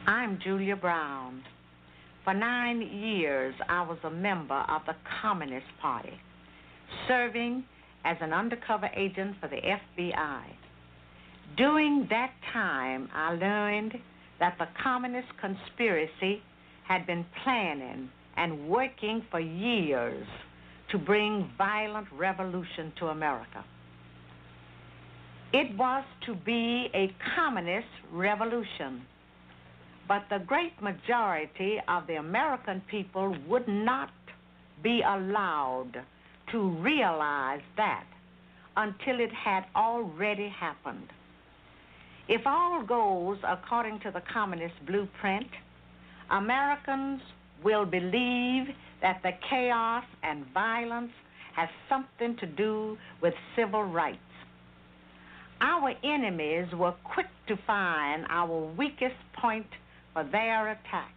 I'm Julia Brown. For 9 years, I was a member of the Communist Party, serving as an undercover agent for the FBI. During that time, I learned that the communist conspiracy had been planning and working for years to bring violent revolution to America. It was to be a communist revolution, but the great majority of the American people would not be allowed to realize that until it had already happened. If all goes according to the communist blueprint, Americans will believe that the chaos and violence has something to do with civil rights. Our enemies were quick to find our weakest point for their attack.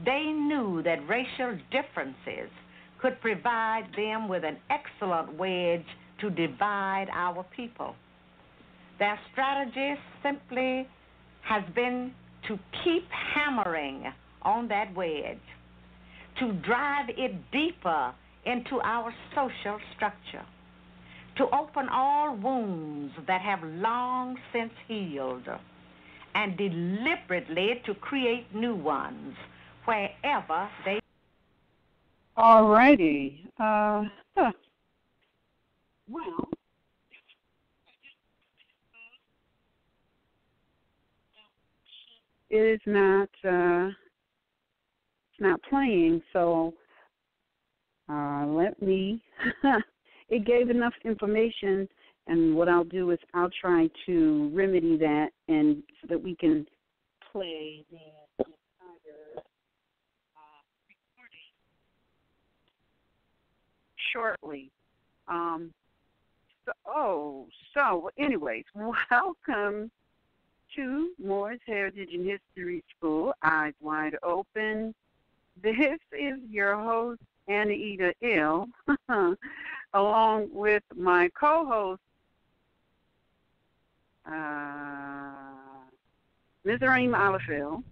They knew that racial differences could provide them with an excellent wedge to divide our people. Their strategy simply has been to keep hammering on that wedge, to drive it deeper into our social structure, to open all wounds that have long since healed, and deliberately to create new ones wherever they... All righty. Well, it is not, it's not playing, so let me, it gave enough information. And what I'll do is I'll try to remedy that, and so that we can play the entire recording shortly. So anyways, welcome to Moore's Heritage and History School, Eyes Wide Open. This is your host, Anita Ill, along with my co-host, Mizraim Alafil.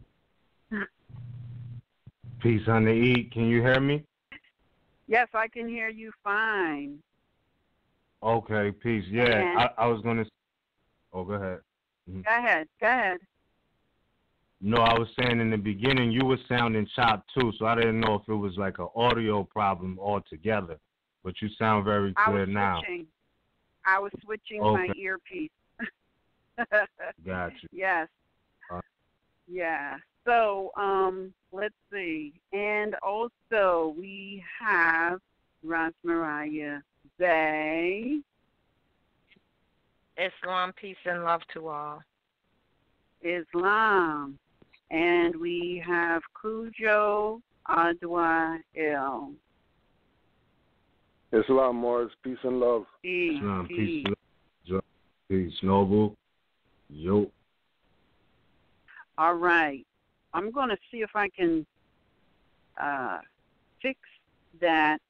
Peace on the E. Can you hear me? Yes, I can hear you fine. Okay, peace. Yeah, I was going to... Oh, go ahead. Mm-hmm. Go ahead. No, I was saying in the beginning you were sounding chopped too, so I didn't know if it was like an audio problem altogether. But you sound very clear now. I was switching my earpiece. Gotcha. Yes. Yeah. So, let's see. And also we have Rosmariah Bay. Islam, peace and love to all. Islam. And we have Cujo Adwa El. Islam, Morris, peace and love. Peace. Islam, peace, Noble. Yo. All right. I'm going to see if I can fix that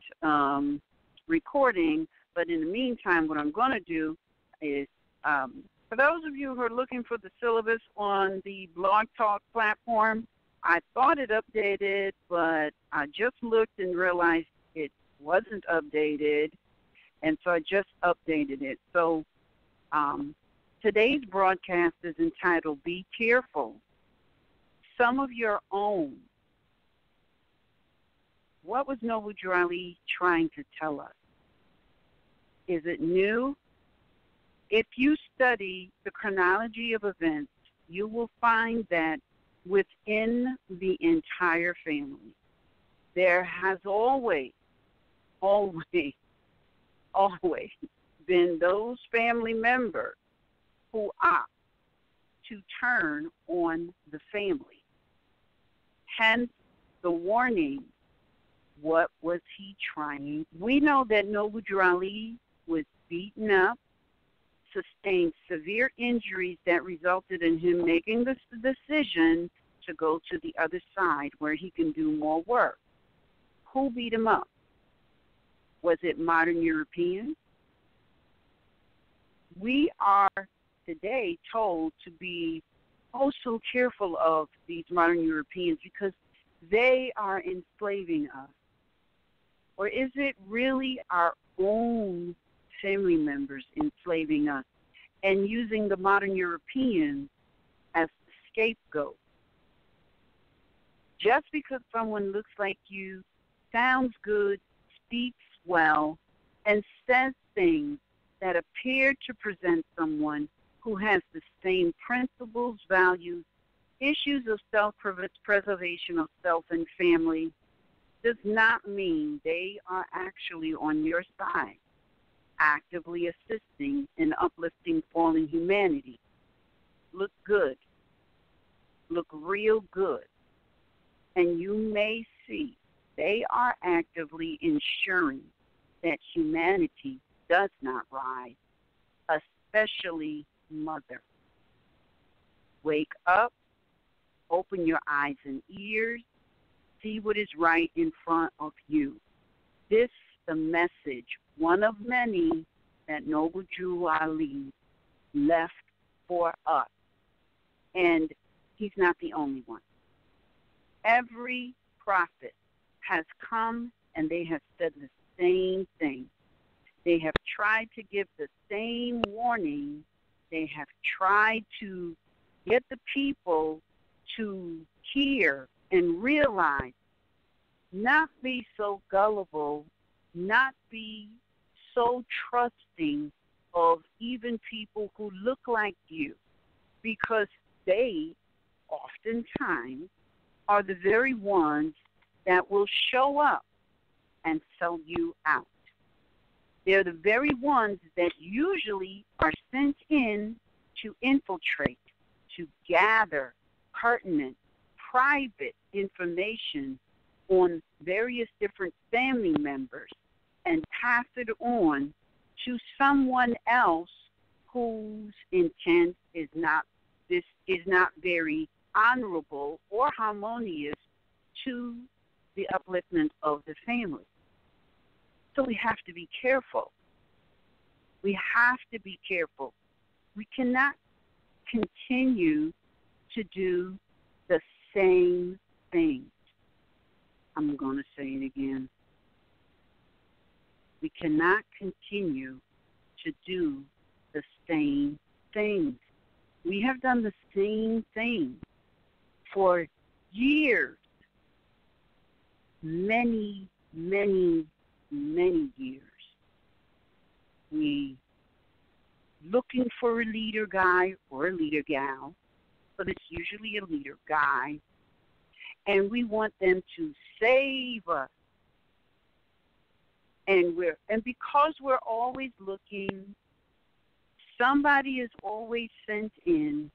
recording. But in the meantime, what I'm going to do, is for those of you who are looking for the syllabus on the Blog Talk platform, I thought it updated, but I just looked and realized it wasn't updated, and so I just updated it. So today's broadcast is entitled Be Careful. Some of your own. What was Noble Drew Ali trying to tell us? Is it new? If you study the chronology of events, you will find that within the entire family, there has always been those family members who opt to turn on the family. Hence the warning. What was he trying? We know that Noble Drew Ali was beaten up, sustained severe injuries that resulted in him making the decision to go to the other side where he can do more work. Who beat him up? Was it modern Europeans? We are today told to be so careful of these modern Europeans because they are enslaving us. Or is it really our own family members enslaving us and using the modern Europeans as the scapegoat? Just because someone looks like you, sounds good, speaks well, and says things that appear to present someone who has the same principles, values, issues of self-preservation of self and family, does not mean they are actually on your side, actively assisting in uplifting fallen humanity. Look good. Look real good. And you may see they are actively ensuring that humanity does not rise, especially mother. Wake up, open your eyes and ears, see what is right in front of you. This the message, one of many, that Noble Drew Ali left for us. And he's not the only one. Every prophet has come and they have said the same thing. They have tried to give the same warning. They have tried to get the people to hear and realize, not be so gullible, not be so trusting of even people who look like you, because they oftentimes are the very ones that will show up and sell you out. They're the very ones that usually are sent in to infiltrate, to gather pertinent, private information on various different family members and pass it on to someone else whose intent is not very honorable or harmonious to the upliftment of the family. So we have to be careful. We have to be careful. We cannot continue to do the same thing. I'm going to say it again. We cannot continue to do the same things. We have done the same thing for years, many, many, many years. We looking for a leader guy or a leader gal, but it's usually a leader guy, and we want them to save us. And because we're always looking, somebody is always sent in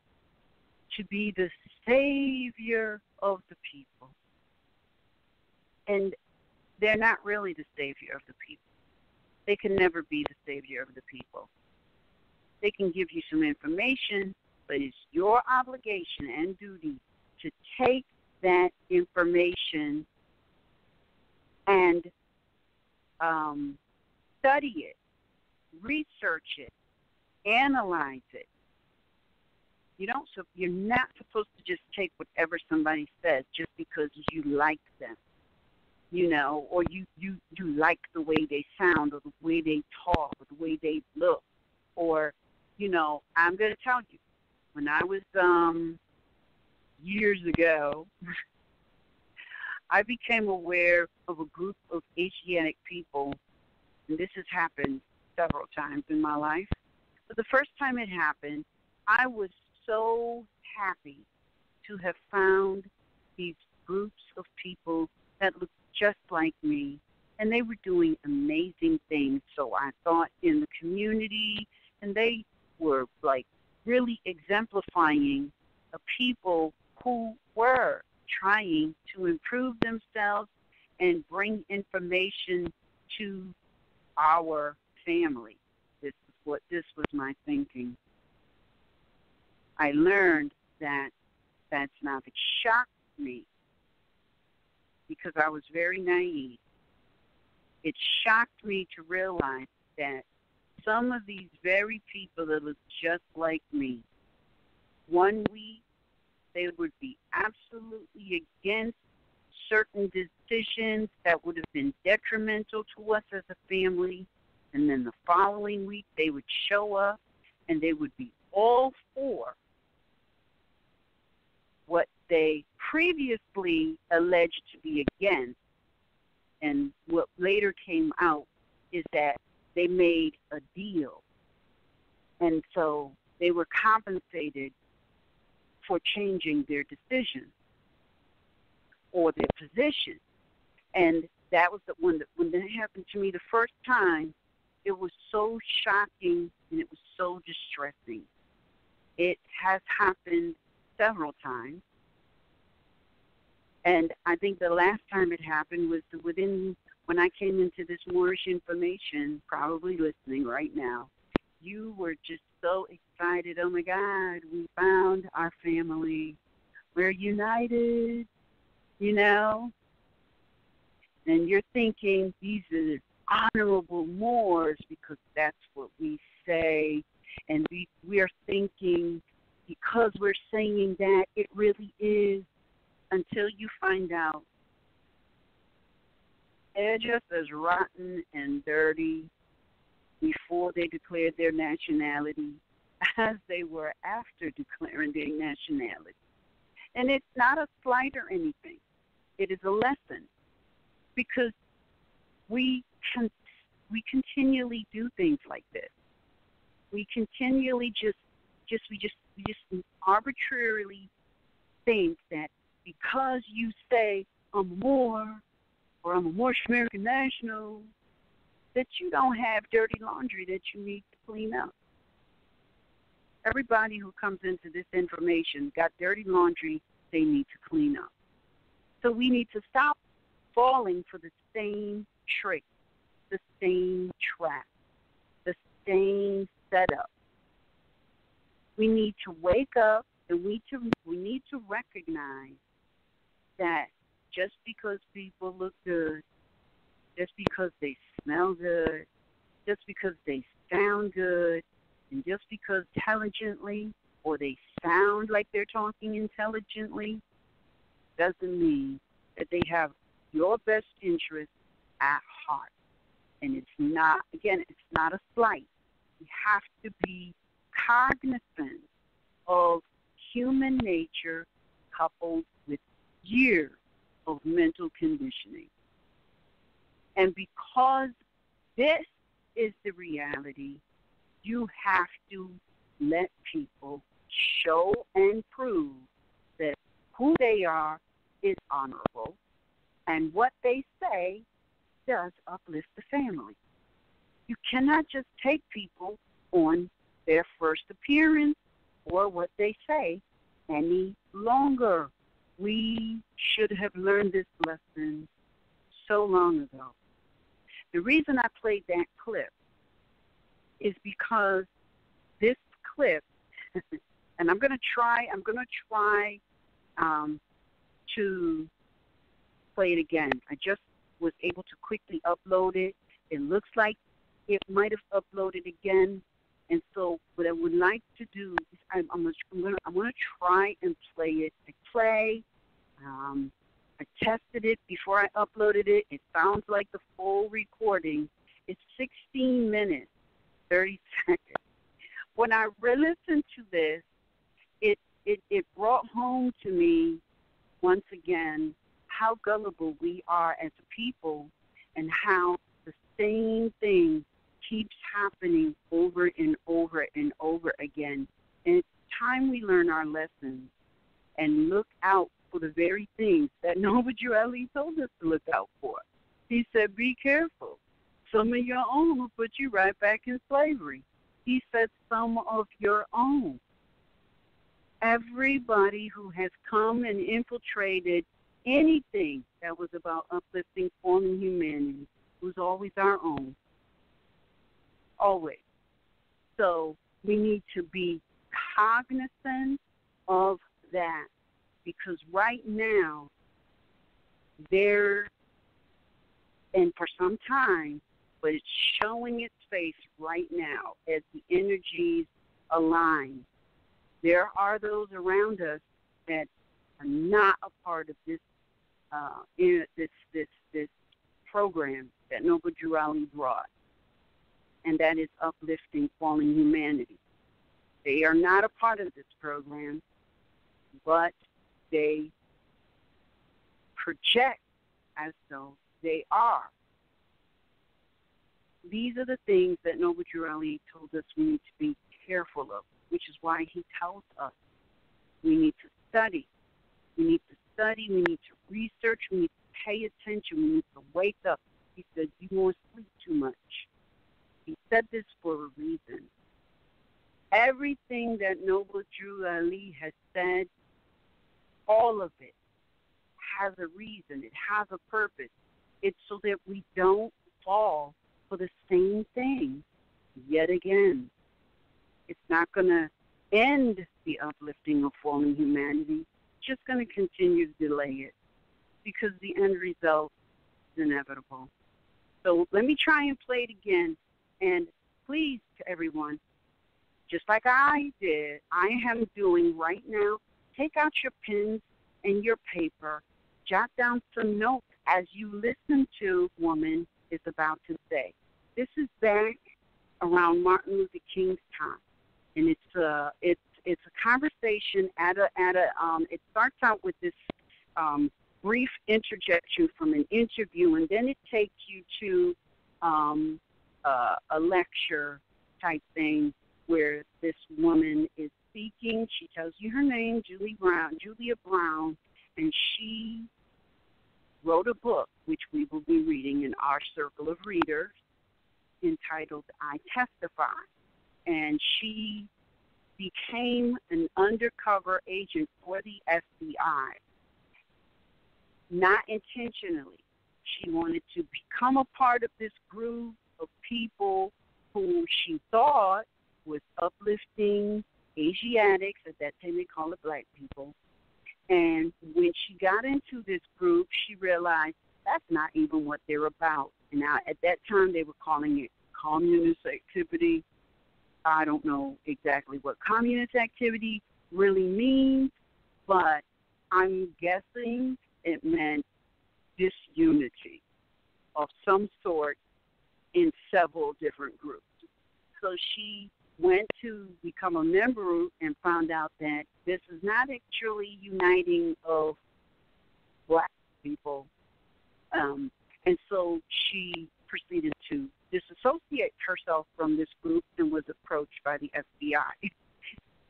to be the savior of the people. And they're not really the savior of the people. They can never be the savior of the people. They can give you some information, but it's your obligation and duty to take that information and study it, research it, analyze it. You're not supposed to just take whatever somebody says just because you like them, or you like the way they sound or the way they talk or the way they look. Or, I'm going to tell you, when I was years ago, I became aware of a group of Asiatic people, and this has happened several times in my life. But the first time it happened, I was so happy to have found these groups of people that looked just like me, and they were doing amazing things. So I thought in the community, and they were like really exemplifying a people who were trying to improve themselves and bring information to our family. This was my thinking. I learned that that's not. It shocked me because I was very naive. It shocked me to realize that some of these very people that look just like me, one week they would be absolutely against certain decisions that would have been detrimental to us as a family, and then the following week they would show up and they would be all for what they previously alleged to be against. And what later came out is that they made a deal. And so they were compensated for changing their decision or their position. And that was when that happened to me the first time. It was so shocking and it was so distressing. It has happened several times. And I think the last time it happened was when I came into this Moorish information, probably listening right now. You were just so excited. Oh, my God, we found our family. We're united, And you're thinking these are honorable Moors because that's what we say. And we are thinking because we're saying that it really is, until you find out they're just as rotten and dirty before they declared their nationality as they were after declaring their nationality. And it's not a slight or anything. It is a lesson because we continually do things like this. We continually just arbitrarily think that because you say I'm a Moor or I'm a Moorish American national, that you don't have dirty laundry that you need to clean up. Everybody who comes into this information got dirty laundry they need to clean up. So we need to stop falling for the same trick, the same trap, the same setup. We need to wake up and we need to recognize that just because people look good, just because they smell good, just because they sound good, and just because intelligently or they sound like they're talking intelligently doesn't mean that they have your best interest at heart. And it's not a slight. We have to be cognizant of human nature coupled with years of mental conditioning. And because this is the reality, you have to let people show and prove that who they are is honorable and what they say does uplift the family. You cannot just take people on their first appearance or what they say any longer. We should have learned this lesson so long ago. The reason I played that clip is because this clip, and I'm going to try to play it again. I just was able to quickly upload it. It looks like it might have uploaded again, And so what I would like to do is I'm going to try and play it. I tested it before I uploaded it. It sounds like the full recording. It's 16 minutes, 30 seconds. When I re-listened to this, it brought home to me once again how gullible we are as a people and how the same thing keeps happening over and over and over again. And it's time we learn our lessons and look out for the very things that Noble Drew Ali told us to look out for. He said, be careful. Some of your own will put you right back in slavery. He said some of your own. Everybody who has come and infiltrated anything that was about uplifting, forming humanity was always our own. Always. So we need to be cognizant of that, because right now, and for some time, but it's showing its face right now as the energies align. There are those around us that are not a part of this this program that Noble Drew Ali brought, and that is uplifting fallen humanity. They are not a part of this program, but they project as though they are. These are the things that Noble Drew Ali told us we need to be careful of, which is why he tells us we need to study. We need to study, we need to research, we need to pay attention, we need to wake up. He said, you won't sleep too much. He said this for a reason. Everything that Noble Drew Ali has said, all of it has a reason. It has a purpose. It's so that we don't fall for the same thing yet again. It's not going to end the uplifting of fallen humanity. It's just going to continue to delay it because the end result is inevitable. So let me try and play it again. And please, to everyone, just like I did, I am doing right now, take out your pens and your paper, jot down some notes as you listen to Woman is about to say. This is back around Martin Luther King's time, and it's a conversation it starts out with this brief interjection from an interview, and then it takes you to a lecture type thing where this woman is speaking. She tells you her name, Julia Brown, and she wrote a book, which we will be reading in our circle of readers, entitled I Testify. And she became an undercover agent for the FBI, not intentionally. She wanted to become a part of this group of people who she thought was uplifting Asiatics. At that time they call it black people. And when she got into this group, she realized that's not even what they're about. And now at that time they were calling it communist activity. I don't know exactly what communist activity really means, but I'm guessing it meant disunity of some sort in several different groups. So she went to become a member and found out that this is not actually uniting of black people. And so she proceeded to disassociate herself from this group and was approached by the FBI.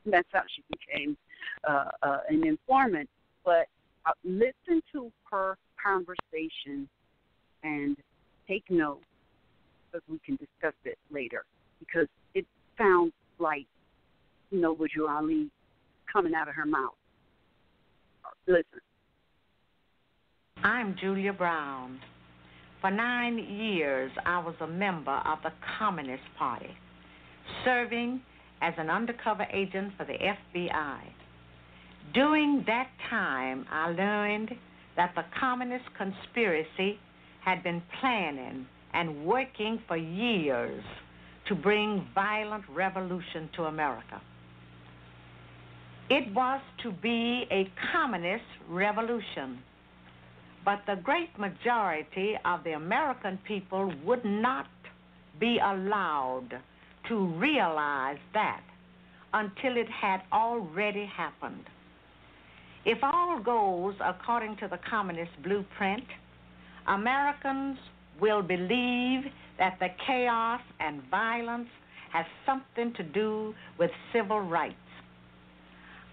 That's how she became an informant. But listen to her conversation and take notes so we can discuss it later, because it sounds like Noble Drew Ali coming out of her mouth. Listen. I'm Julia Brown. For 9 years, I was a member of the Communist Party, serving as an undercover agent for the FBI. During that time, I learned that the communist conspiracy had been planning and working for years to bring violent revolution to America. It was to be a communist revolution, but the great majority of the American people would not be allowed to realize that until it had already happened. If all goes according to the communist blueprint, Americans will believe that the chaos and violence has something to do with civil rights.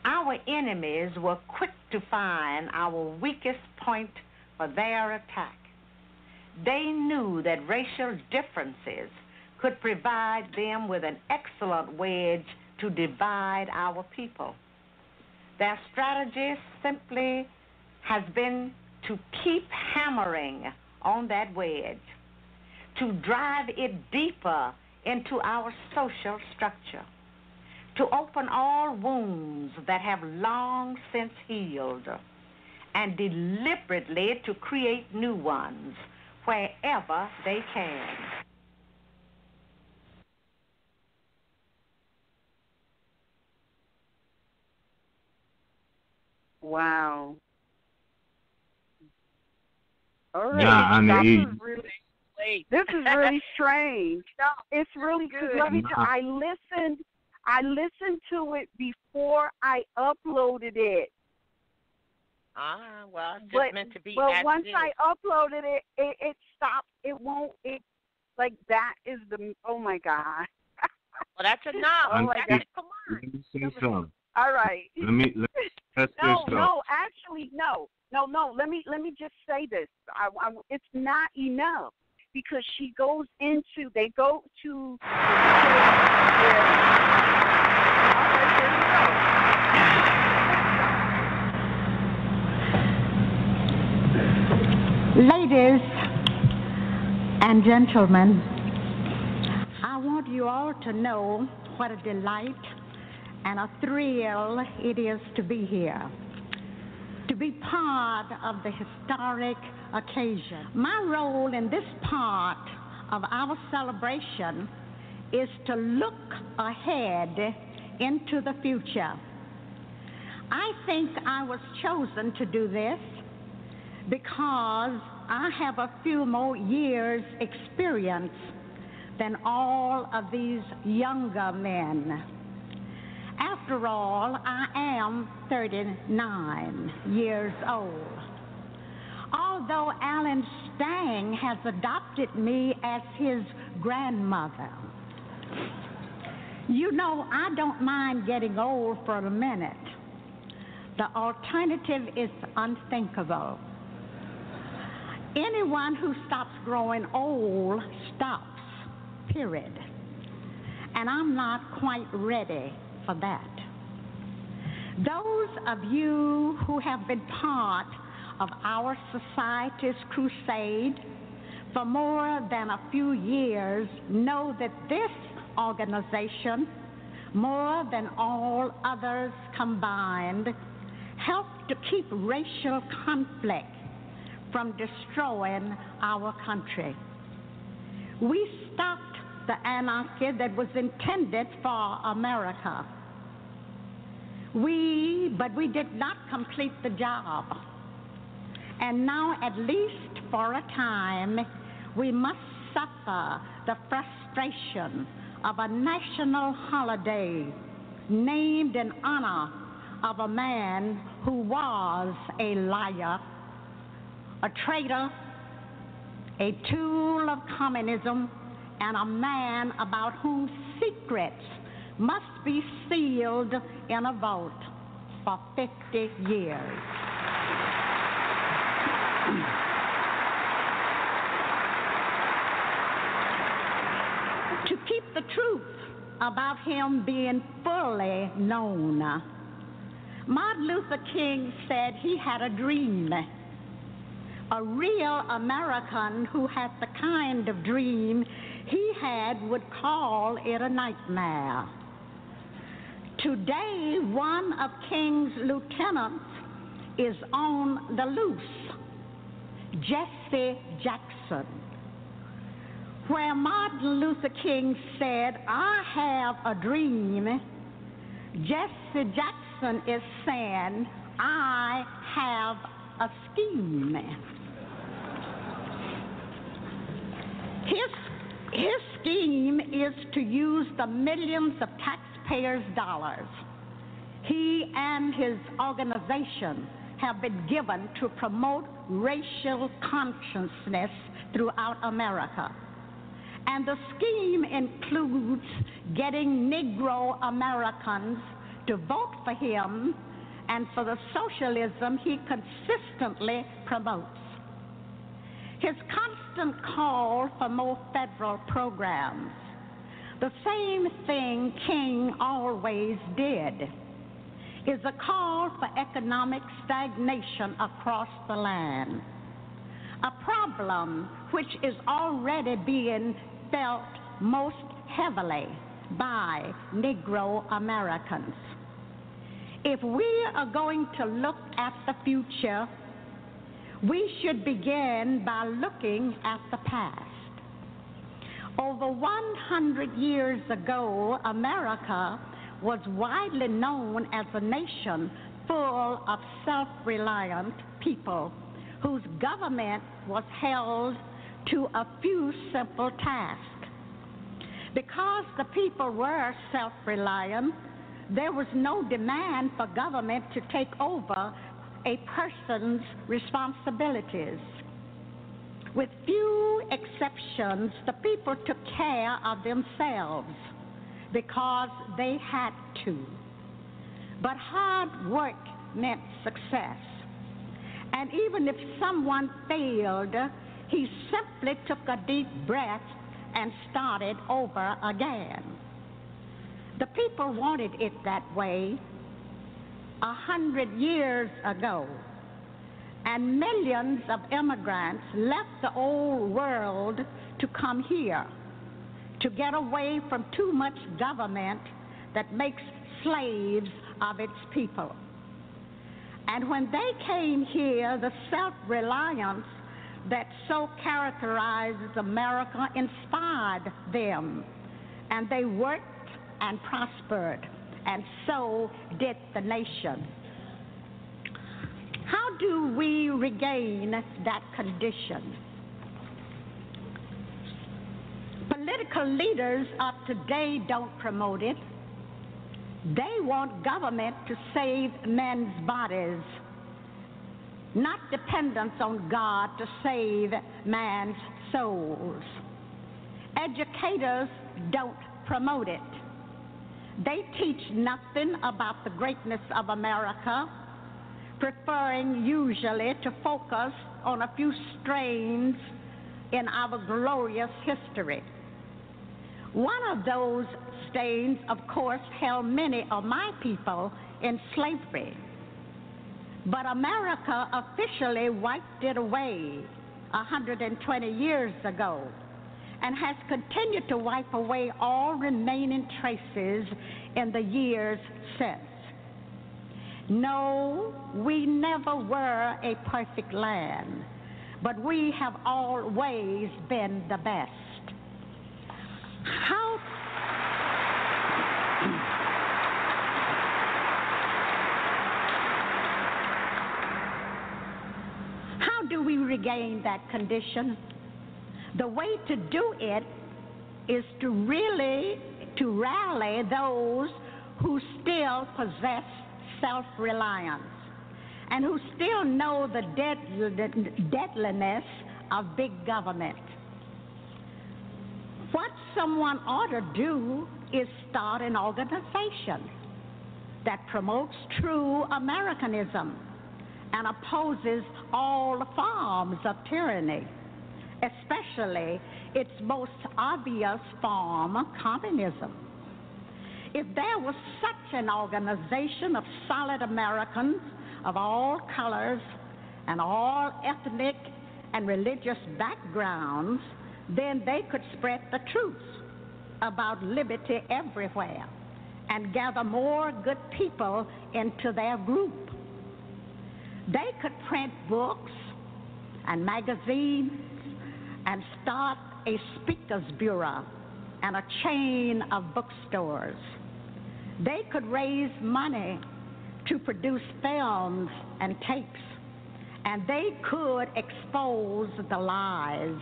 Our enemies were quick to find our weakest point for their attack. They knew that racial differences could provide them with an excellent wedge to divide our people. Their strategy simply has been to keep hammering on that wedge, to drive it deeper into our social structure, to open all wounds that have long since healed, and deliberately to create new ones wherever they can. Wow. All right. Nah, I This mean, is really strange. No, It's really good. let me tell, I listened to it before I uploaded it. Well, it's just But meant to be but as once it is. I uploaded it, it stopped. It won't. It like that is the. Oh my God. Well, that's enough. Oh my That's God. Come on. let me say something. All right. Let's No, this no, actually, no. Let me just say this. It's not enough because she goes into. They go to. All right, here we go. Ladies and gentlemen, I want you all to know what a delight and a thrill it is to be here, to be part of the historic occasion. My role in this part of our celebration is to look ahead into the future. I think I was chosen to do this because I have a few more years' experience than all of these younger men. After all, I am 39 years old. Although Alan Stang has adopted me as his grandmother, you know, I don't mind getting old for a minute. The alternative is unthinkable. Anyone who stops growing old stops, period. And I'm not quite ready for that. Those of you who have been part of our society's crusade for more than a few years know that this organization, more than all others combined, helped to keep racial conflict from destroying our country. We stopped the anarchy that was intended for America. But we did not complete the job. And now, at least for a time, we must suffer the frustration of a national holiday named in honor of a man who was a liar, a traitor, a tool of communism, and a man about whose secrets must be sealed in a vault for 50 years. To keep the truth about him being fully known, Martin Luther King said he had a dream. A real American who had the kind of dream he had would call it a nightmare. Today, one of King's lieutenants is on the loose, Jesse Jackson. Where Martin Luther King said, "I have a dream," Jesse Jackson is saying, "I have a scheme." His scheme is to use the millions of taxpayers' dollars he and his organization have been given to promote racial consciousness throughout America. And the scheme includes getting Negro Americans to vote for him and for the socialism he consistently promotes. His constant call for more federal programs, the same thing King always did, is a call for economic stagnation across the land, a problem which is already being felt most heavily by Negro Americans. If we are going to look at the future, we should begin by looking at the past. Over 100 years ago, America was widely known as a nation full of self-reliant people whose government was held to a few simple tasks. Because the people were self-reliant, there was no demand for government to take over a person's responsibilities. With few exceptions, the people took care of themselves because they had to. But hard work meant success. And even if someone failed, he simply took a deep breath and started over again. The people wanted it that way 100 years ago, and millions of immigrants left the old world to come here, to get away from too much government that makes slaves of its people. And when they came here, the self-reliance that so characterizes America inspired them, and they worked and prospered, and so did the nation. How do we regain that condition? Political leaders of today don't promote it. They want government to save men's bodies, not dependence on God to save man's souls. Educators don't promote it. They teach nothing about the greatness of America, preferring usually to focus on a few strains in our glorious history. One of those stains, of course, held many of my people in slavery. But America officially wiped it away 120 years ago and has continued to wipe away all remaining traces in the years since. No, we never were a perfect land, but we have always been the best. How do we regain that condition? The way to do it is to rally those who still possess self-reliance and who still know the deadliness of big government. What someone ought to do is start an organization that promotes true Americanism and opposes all forms of tyranny, especially its most obvious form, communism. If there was such an organization of solid Americans of all colors and all ethnic and religious backgrounds, then they could spread the truth about liberty everywhere and gather more good people into their group. They could print books and magazines and start a speakers bureau and a chain of bookstores. They could raise money to produce films and tapes, and they could expose the lies,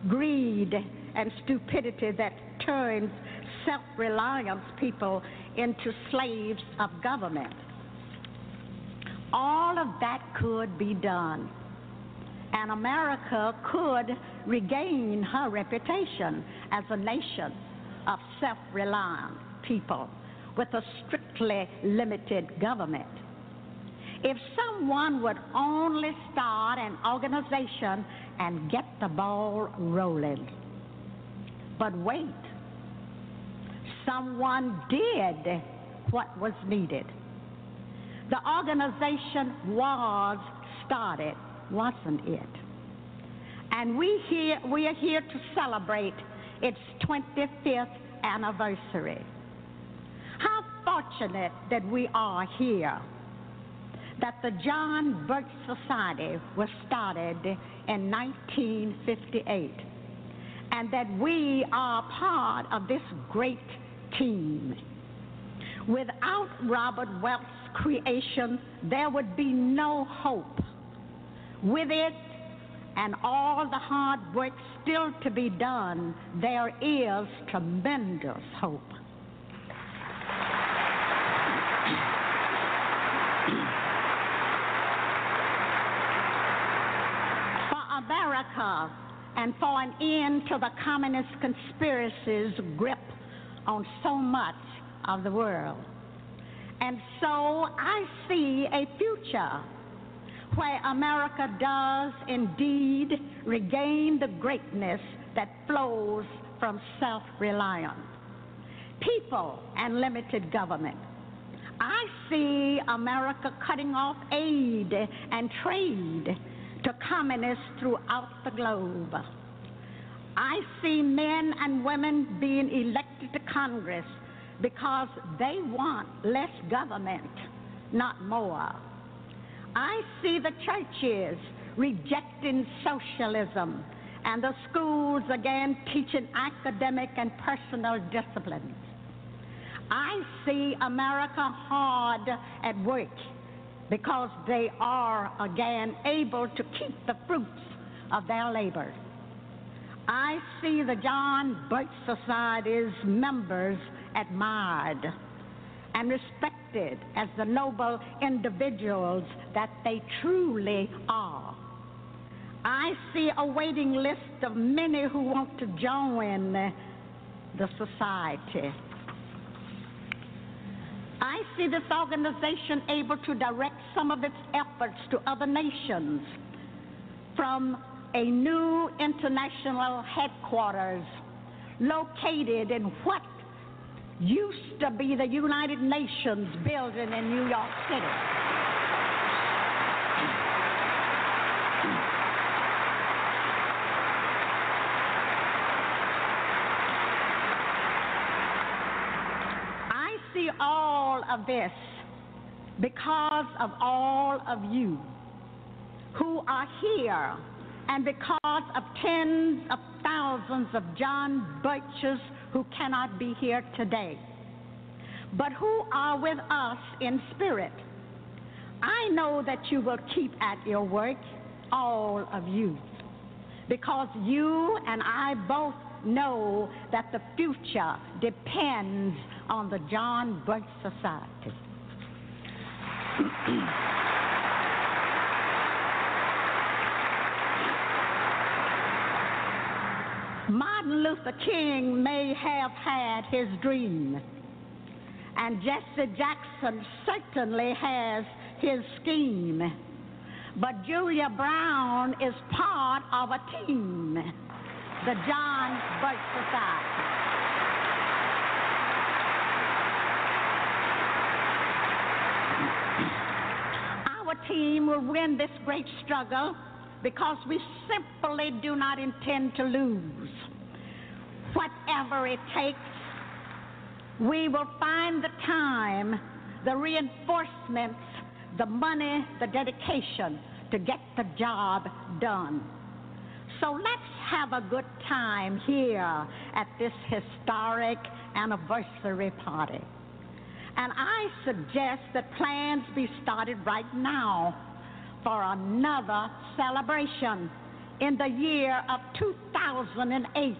greed, and stupidity that turns self-reliance people into slaves of government. All of that could be done, and America could regain her reputation as a nation of self-reliant people with a strictly limited government. If someone would only start an organization and get the ball rolling. But wait, someone did what was needed. The organization was started, wasn't it? And we are here to celebrate its 25th anniversary. How fortunate that we are here, that the John Birch Society was started in 1958, and that we are part of this great team. Without Robert Welch's creation, there would be no hope. With it and all the hard work still to be done, there is tremendous hope. For America and for an end to the communist conspiracy's grip on so much of the world. And so I see a future where America does indeed regain the greatness that flows from self-reliance, people, and limited government. I see America cutting off aid and trade to communists throughout the globe. I see men and women being elected to Congress because they want less government, not more. I see the churches rejecting socialism and the schools again teaching academic and personal disciplines. I see America hard at work because they are again able to keep the fruits of their labor. I see the John Birch Society's members admired and respected as the noble individuals that they truly are. I see a waiting list of many who want to join the society. I see this organization able to direct some of its efforts to other nations from a new international headquarters located in what used to be the United Nations building in New York City. I see all of this because of all of you who are here, and because of tens of thousands of John Birches who cannot be here today, but who are with us in spirit. I know that you will keep at your work, all of you, because you and I both know that the future depends on the John Birch Society. Martin Luther King may have had his dream, and Jesse Jackson certainly has his scheme, but Julia Brown is part of a team, the John Birch Society. Our team will win this great struggle because we simply do not intend to lose. Whatever it takes, we will find the time, the reinforcements, the money, the dedication to get the job done. So let's have a good time here at this historic anniversary party. And I suggest that plans be started right now for another celebration in the year of 2008,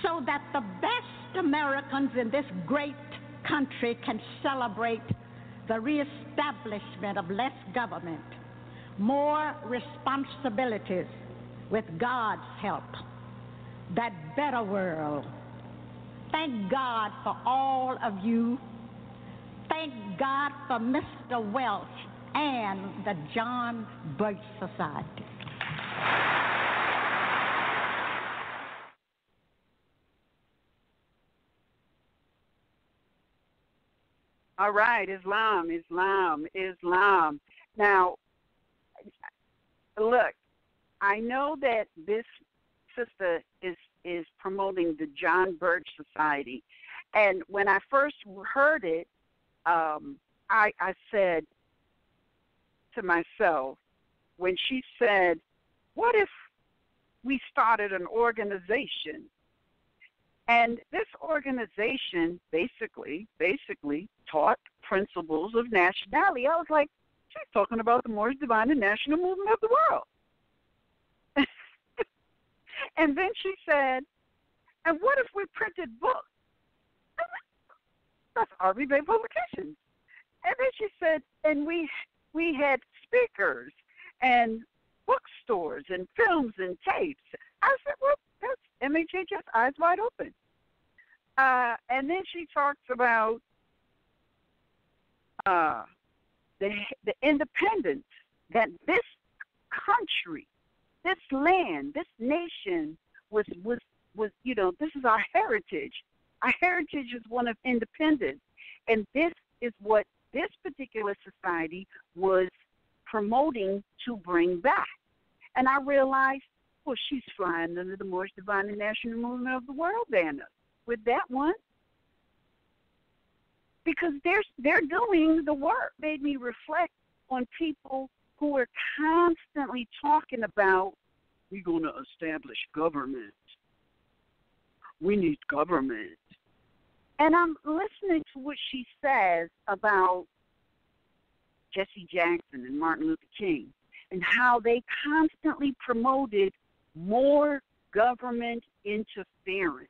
so that the best Americans in this great country can celebrate the reestablishment of less government, more responsibilities with God's help, that better world. Thank God for all of you. Thank God for Mr. Welch and the John Birch Society. All right, Islam. Now, look, I know that this sister is promoting the John Birch Society, and when I first heard it, I said to myself, when she said, what if we started an organization? And this organization basically taught principles of nationality. I was like, she's talking about the Moorish Divine and National Movement of the world. And then she said, and what if we printed books? That's RB Bay Publications. And then she said, and we had speakers and bookstores and films and tapes. I said, well, that's MHHS Eyes Wide Open. And then she talks about the independence that this country, this land, this nation was, this is our heritage. Our heritage is one of independence. And this is what this particular society was promoting to bring back. And I realized, well, she's flying under the Moorish Divine and National Movement of the World banner with that one. Because they're doing the work. Made me reflect on people who are constantly talking about, we're going to establish government. We need government. And I'm listening to what she says about Jesse Jackson and Martin Luther King and how they constantly promoted more government interference.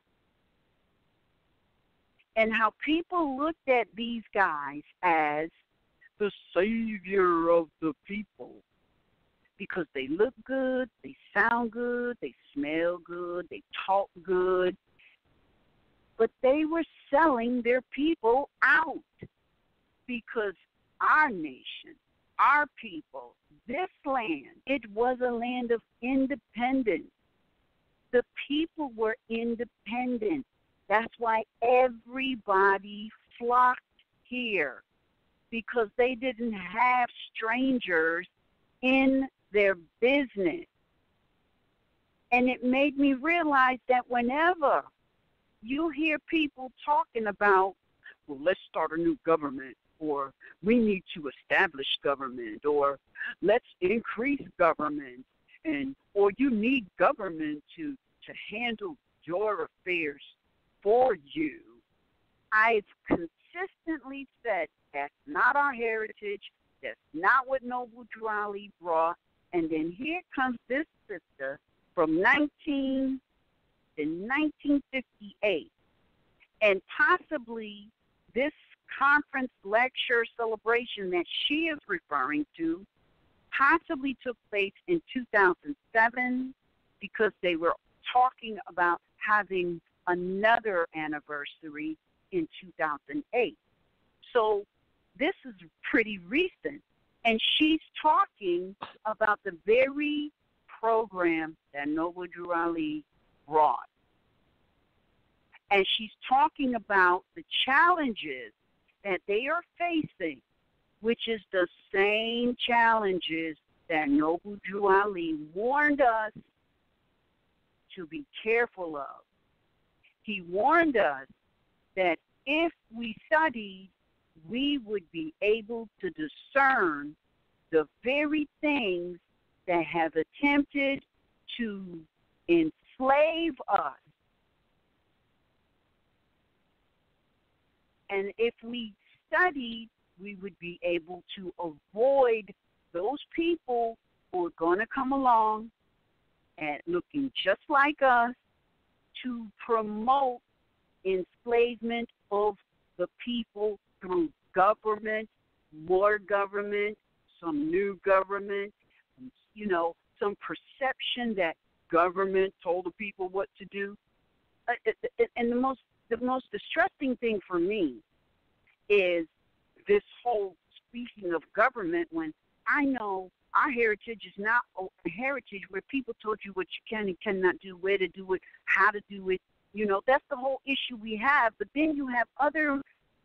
And how people looked at these guys as the savior of the people because they look good, they sound good, they smell good, they talk good. But they were selling their people out because our nation, our people, this land, it was a land of independence. The people were independent. That's why everybody flocked here, because they didn't have strangers in their business. And it made me realize that whenever you hear people talking about, well, let's start a new government, or we need to establish government, or let's increase government, or you need government to handle your affairs for you, I've consistently said that's not our heritage, that's not what Noble Drew Ali brought, and then here comes this sister from 1958, and possibly this conference lecture celebration that she is referring to possibly took place in 2007 because they were talking about having another anniversary in 2008. So this is pretty recent. And she's talking about the very program that Noble Drew Ali brought. And she's talking about the challenges that they are facing, which is the same challenges that Noble Drew Ali warned us to be careful of. He warned us that if we studied, we would be able to discern the very things that have attempted to enslave us. And if we studied, we would be able to avoid those people who are going to come along and looking just like us to promote enslavement of the people through government, more government, some new government, some perception that government told the people what to do. And the most distressing thing for me is this whole speaking of government, when I know our heritage is not a heritage where people told you what you can and cannot do, where to do it, how to do it. That's the whole issue we have. But then you have other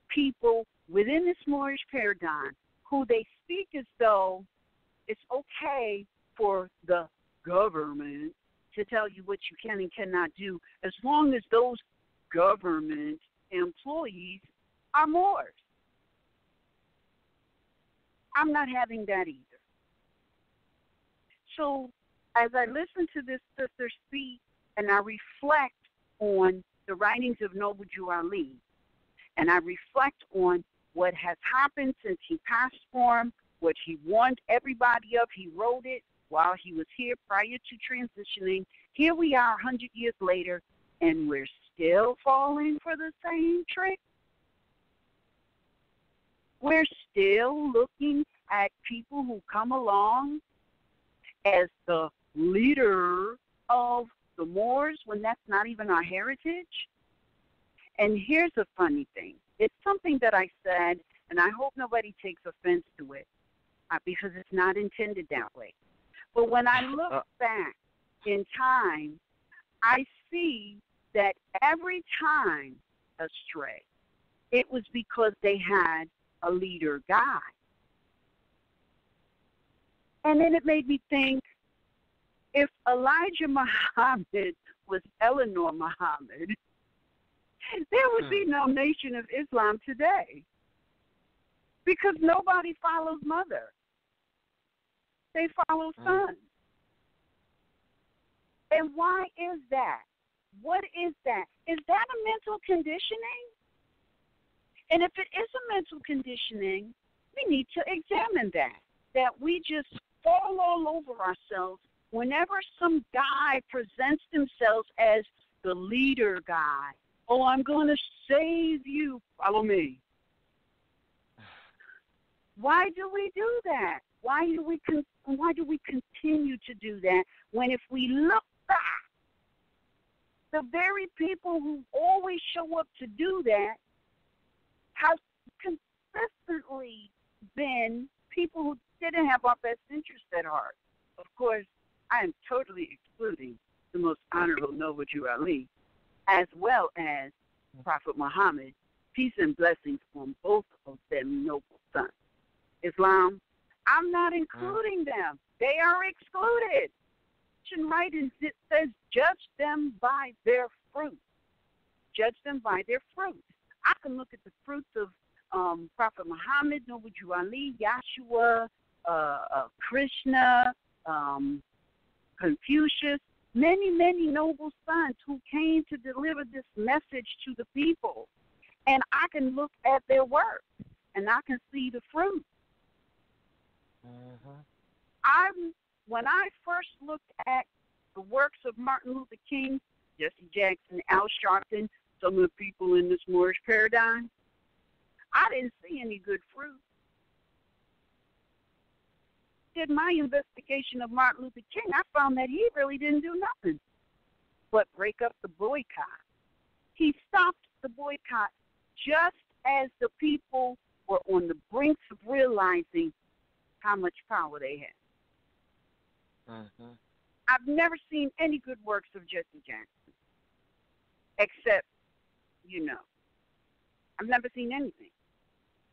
people within this Moorish paradigm who they speak as though it's okay for the government to tell you what you can and cannot do as long as those government employees are Moors. I'm not having that either. So as I listen to this sister speak and I reflect on the writings of Noble Jew Ali, and I reflect on what has happened since he passed for him, what he warned everybody of, he wrote it while he was here prior to transitioning. Here we are 100 years later, and we're still falling for the same trick. We're still looking at people who come along as the leader of the Moors when that's not even our heritage. And here's a funny thing. It's something that I said, and I hope nobody takes offense to it because it's not intended that way. But when I look back in time, I see that every time astray, it was because they had a leader guy. And then it made me think, if Elijah Muhammad was Eleanor Muhammad, there would be no Nation of Islam today, because nobody follows mother. They follow son. And why is that? What is that? Is that a mental conditioning? And if it is a mental conditioning, we need to examine that we just fall all over ourselves whenever some guy presents themselves as the leader guy. Oh, I'm going to save you. Follow me. Why do we do that? Why do we continue to do that when, if we look back, the very people who always show up to do that have consistently been people who didn't have our best interest at heart? Of course, I am totally excluding the most honorable Noble Jew Ali, as well as Prophet Muhammad, peace and blessings on both of them noble sons. Islam, I'm not including them. They are excluded. Right, and it says, judge them by their fruit. Judge them by their fruit. I can look at the fruits of Prophet Muhammad, Noble Jew Ali, Yahshua, Krishna, Confucius, many, many noble sons who came to deliver this message to the people. And I can look at their work, and I can see the fruit. When I first looked at the works of Martin Luther King, Jesse Jackson, Al Sharpton, some of the people in this Moorish paradigm, I didn't see any good fruit. Did my investigation of Martin Luther King, I found that he really didn't do nothing but break up the boycott. He stopped the boycott just as the people were on the brink of realizing how much power they had. I've never seen any good works of Jesse Jackson, except, I've never seen anything.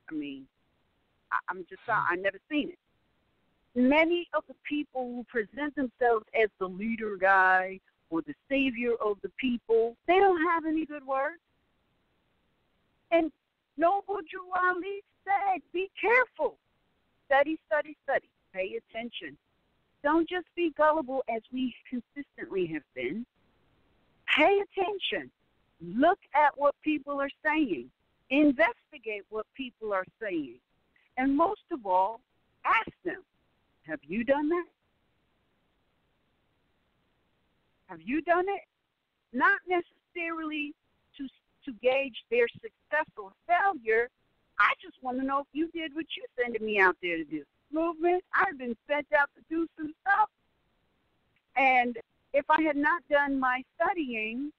I mean, I'm just sorry, I've never seen it. Many of the people who present themselves as the leader guy or the savior of the people, they don't have any good work. And Noble Jew Ali said, be careful. Study, study, study. Pay attention. Don't just be gullible as we consistently have been. Pay attention. Look at what people are saying. Investigate what people are saying. And most of all, ask them, have you done that? Have you done it? Not necessarily to gauge their success or failure. I just want to know if you did what you're sending me out there to do. Movement, I've been sent out to do some stuff. And if I had not done my studying,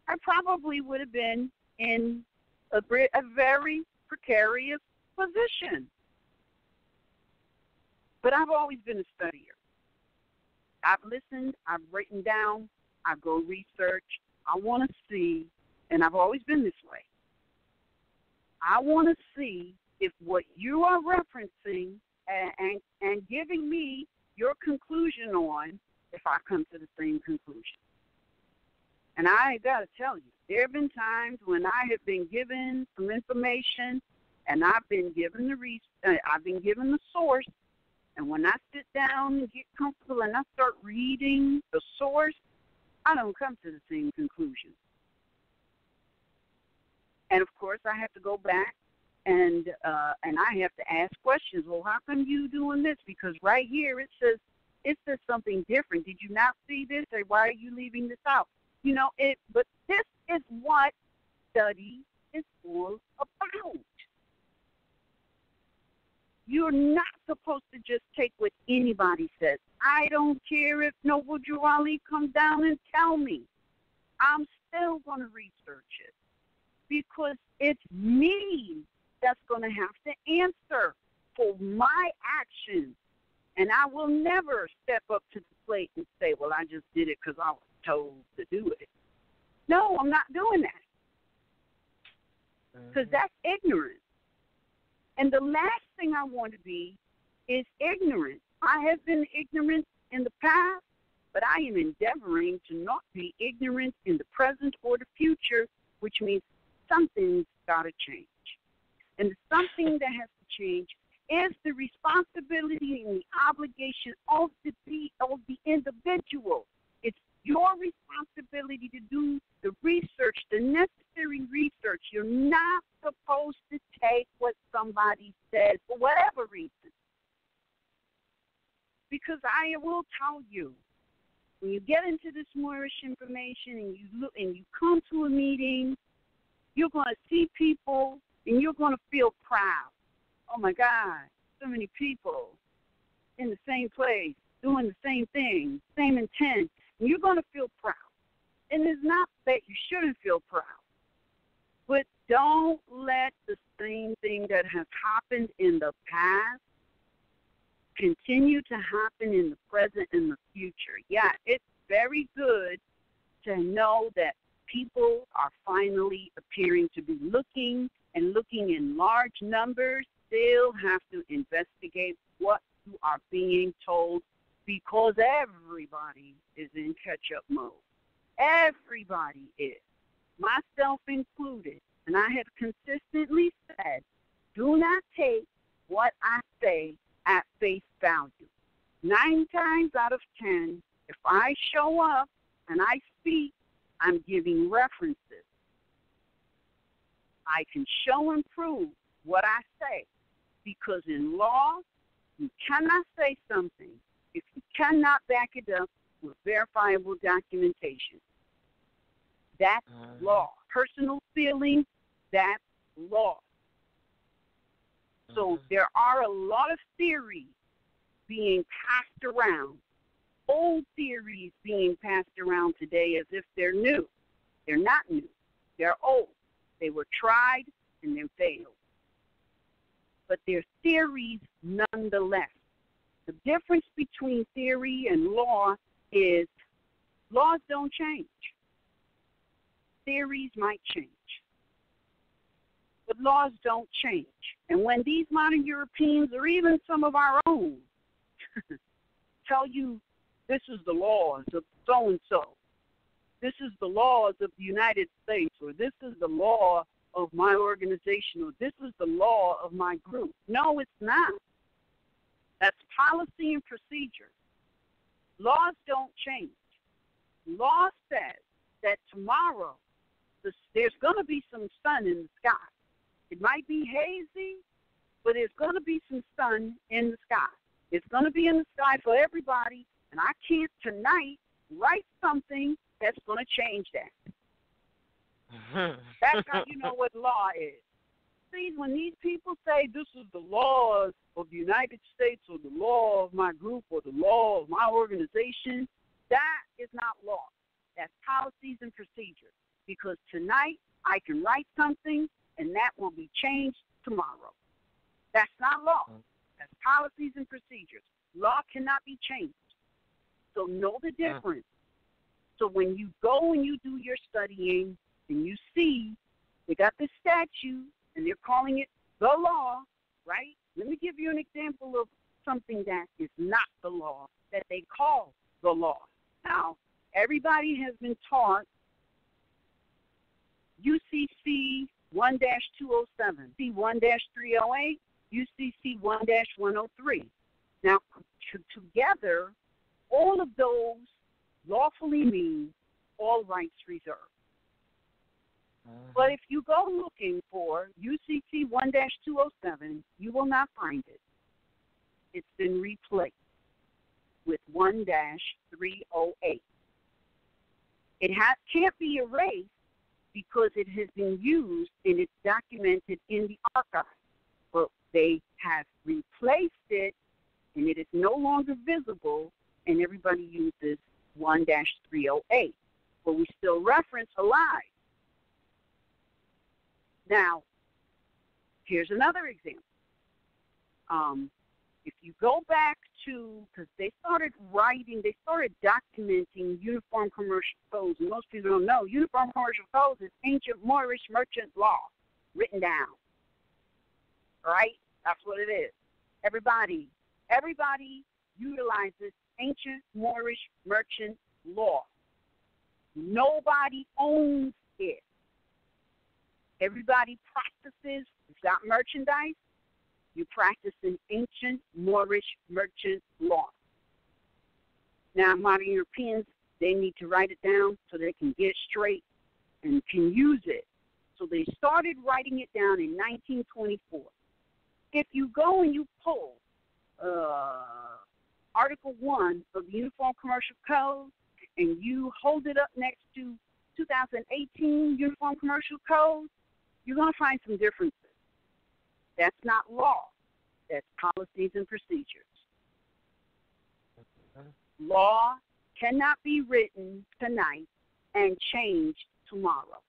I probably would have been in a very precarious position. But I've always been a studier. I've listened, I've written down, I go research, I want to see, and I've always been this way. I want to see if what you are referencing and giving me your conclusion on, if I come to the same conclusion. And I got to tell you, there have been times when I have been given some information, and I've been given the source, and when I sit down and get comfortable and I start reading the source, I don't come to the same conclusion. And of course, I have to go back and I have to ask questions. Well, how come you doing this? Because right here it says something different. Did you not see this? Or why are you leaving this out? You know it. But this is what study is all about. You're not supposed to just take what anybody says. I don't care if Noble Drew Ali comes down and tell me. I'm still going to research it because it's me that's going to have to answer for my actions. And I will never step up to the plate and say, well, I just did it because I was told to do it. No, I'm not doing that because that's ignorant. And the last thing I want to be is ignorant. I have been ignorant in the past, but I am endeavoring to not be ignorant in the present or the future, which means something's got to change. And something that has to change is the responsibility and the obligation of the individual. It's your responsibility to do the research, the necessary research. You're not supposed to take what somebody says for whatever reason. Because I will tell you, when you get into this Moorish information and you look and you come to a meeting, you're going to see people and you're going to feel proud. Oh my God, so many people in the same place, doing the same thing, same intent, and you're going to feel proud. And it's not that you shouldn't feel proud, but don't let the same thing that has happened in the past continue to happen in the present and the future. Yeah, it's very good to know that people are finally appearing to be looking and looking in large numbers. Still have to investigate what you are being told because everybody is in catch-up mode. Everybody is, myself included. And I have consistently said, do not take what I say at face value. 9 times out of 10, if I show up and I speak, I'm giving references. I can show and prove what I say because in law, you cannot say something if you cannot back it up with verifiable documentation. That's law. Personal feeling, that's law. So there are a lot of theories being passed around, old theories being passed around today as if they're new. They're not new. They're old. They were tried and they failed. But they're theories nonetheless. The difference between theory and law is laws don't change. Theories might change. But laws don't change. And when these modern Europeans or even some of our own tell you this is the laws of so-and-so, this is the laws of the United States, or this is the law of my organization, or this is the law of my group. No, it's not. That's policy and procedure. Laws don't change. Law says that tomorrow there's going to be some sun in the sky. It might be hazy, but there's going to be some sun in the sky. It's going to be in the sky for everybody, and I can't tonight write something that's going to change that. That's how you know what law is. See, when these people say this is the laws of the United States or the law of my group or the law of my organization, that is not law. That's policies and procedures. Because tonight I can write something and that will be changed tomorrow. That's not law. That's policies and procedures. Law cannot be changed. So know the difference. So when you go and you do your studying and you see they got the statute and they're calling it the law, right? Let me give you an example of something that is not the law that they call the law. Now, everybody has been taught UCC 1-207, C1-308, UCC 1-103. Now, together, all of those lawfully mean all rights reserved. But if you go looking for UCC 1-207, you will not find it. It's been replaced with 1-308. It can't be erased because it has been used and it's documented in the archive. But they have replaced it, and it is no longer visible, and everybody uses 1-308. But we still reference alive. Now, here's another example. If you go back to, because they started documenting uniform commercial codes, and most people don't know, uniform commercial codes is ancient Moorish merchant law written down. Right? That's what it is. Everybody utilizes ancient Moorish merchant law. Nobody owns it. Everybody practices. It's not merchandise. You practice an ancient Moorish merchant law. Now, modern Europeans, they need to write it down so they can get it straight and can use it. So they started writing it down in 1924. If you go and you pull Article 1 of the Uniform Commercial Code and you hold it up next to 2018 Uniform Commercial Code, you're going to find some differences. That's not law. That's policies and procedures. Law cannot be written tonight and changed tomorrow.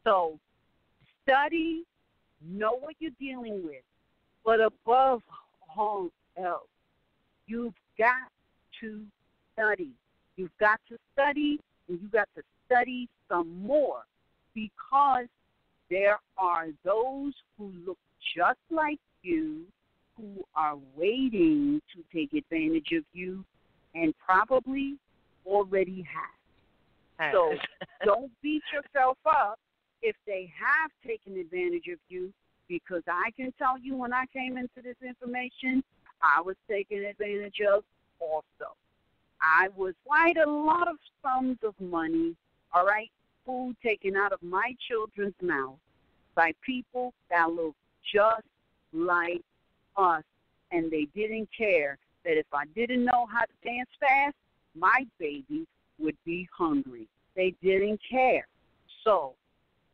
So study, know what you're dealing with, but above all else, you've got to study. You've got to study, and you've got to study some more, because there are those who look just like you who are waiting to take advantage of you and probably already have. So don't beat yourself up if they have taken advantage of you, because I can tell you when I came into this information, I was taken advantage of also. I was quite a lot of sums of money, all right, food taken out of my children's mouth by people that look just like us, and they didn't care that if I didn't know how to dance fast, my babies would be hungry. They didn't care. So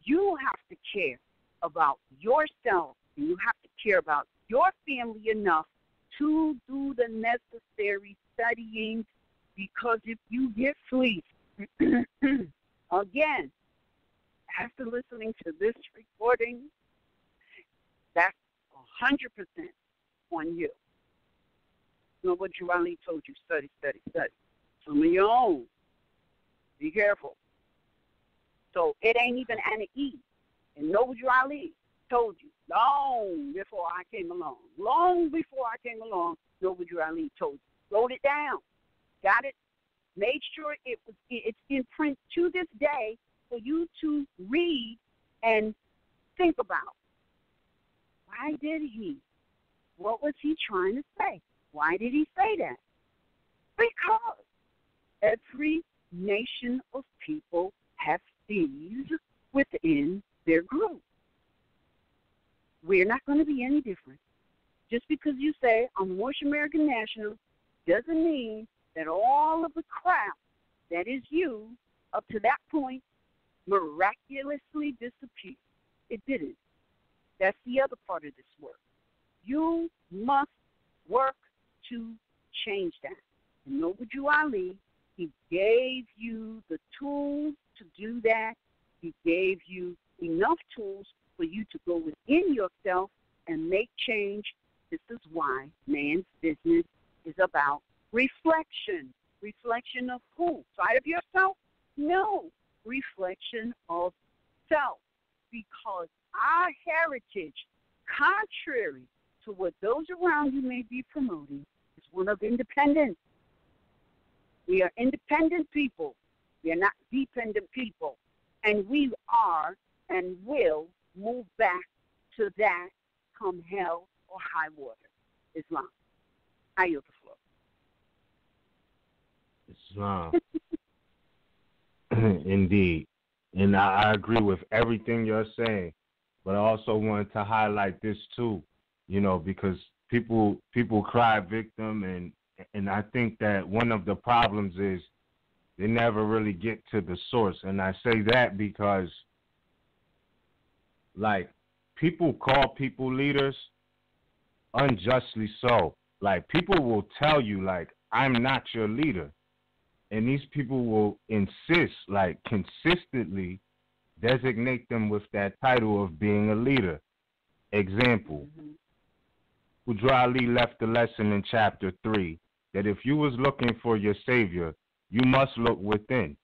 you have to care about yourself, and you have to care about your family enough to do the necessary studying, because if you get fleeced, again, after listening to this recording, that's 100% on you. You know what Joali told you, study, study, study. Some of your own. Be careful. So it ain't even an E. And Noble Ali told you long before I came along. Long before I came along, Noble Ali told you. Wrote it down. Got it? Made sure it's in print to this day for you to read and think about. Why did he What was he trying to say? Why did he say that? Because every nation of people has thieves within their group. We're not going to be any different. Just because you say, I'm Moorish American National, doesn't mean that all of the crap that is you up to that point miraculously disappeared. It didn't. That's the other part of this work. You must work to change that. And Nobuju Ali, he gave you the tools to do that. He gave you enough tools for you to go within yourself and make change. This is why man's business is about reflection. Reflection of who? Side of yourself? No. Reflection of self. Because our heritage, contrary to what those around you may be promoting, is one of independence. We are independent people. We are not dependent people. And we are and will move back to that come hell or high water. Islam. I yield the floor. Islam. Indeed. And I agree with everything you're saying. But I also wanted to highlight this too, because people cry victim, and I think that one of the problems is they never really get to the source. And I say that because, like, people call people leaders unjustly so. Like, people will tell you, like, I'm not your leader. And these people will insist, like, consistently designate them with that title of being a leader. Example, Udra Ali left the lesson in chapter 3 that if you was looking for your savior, you must look within.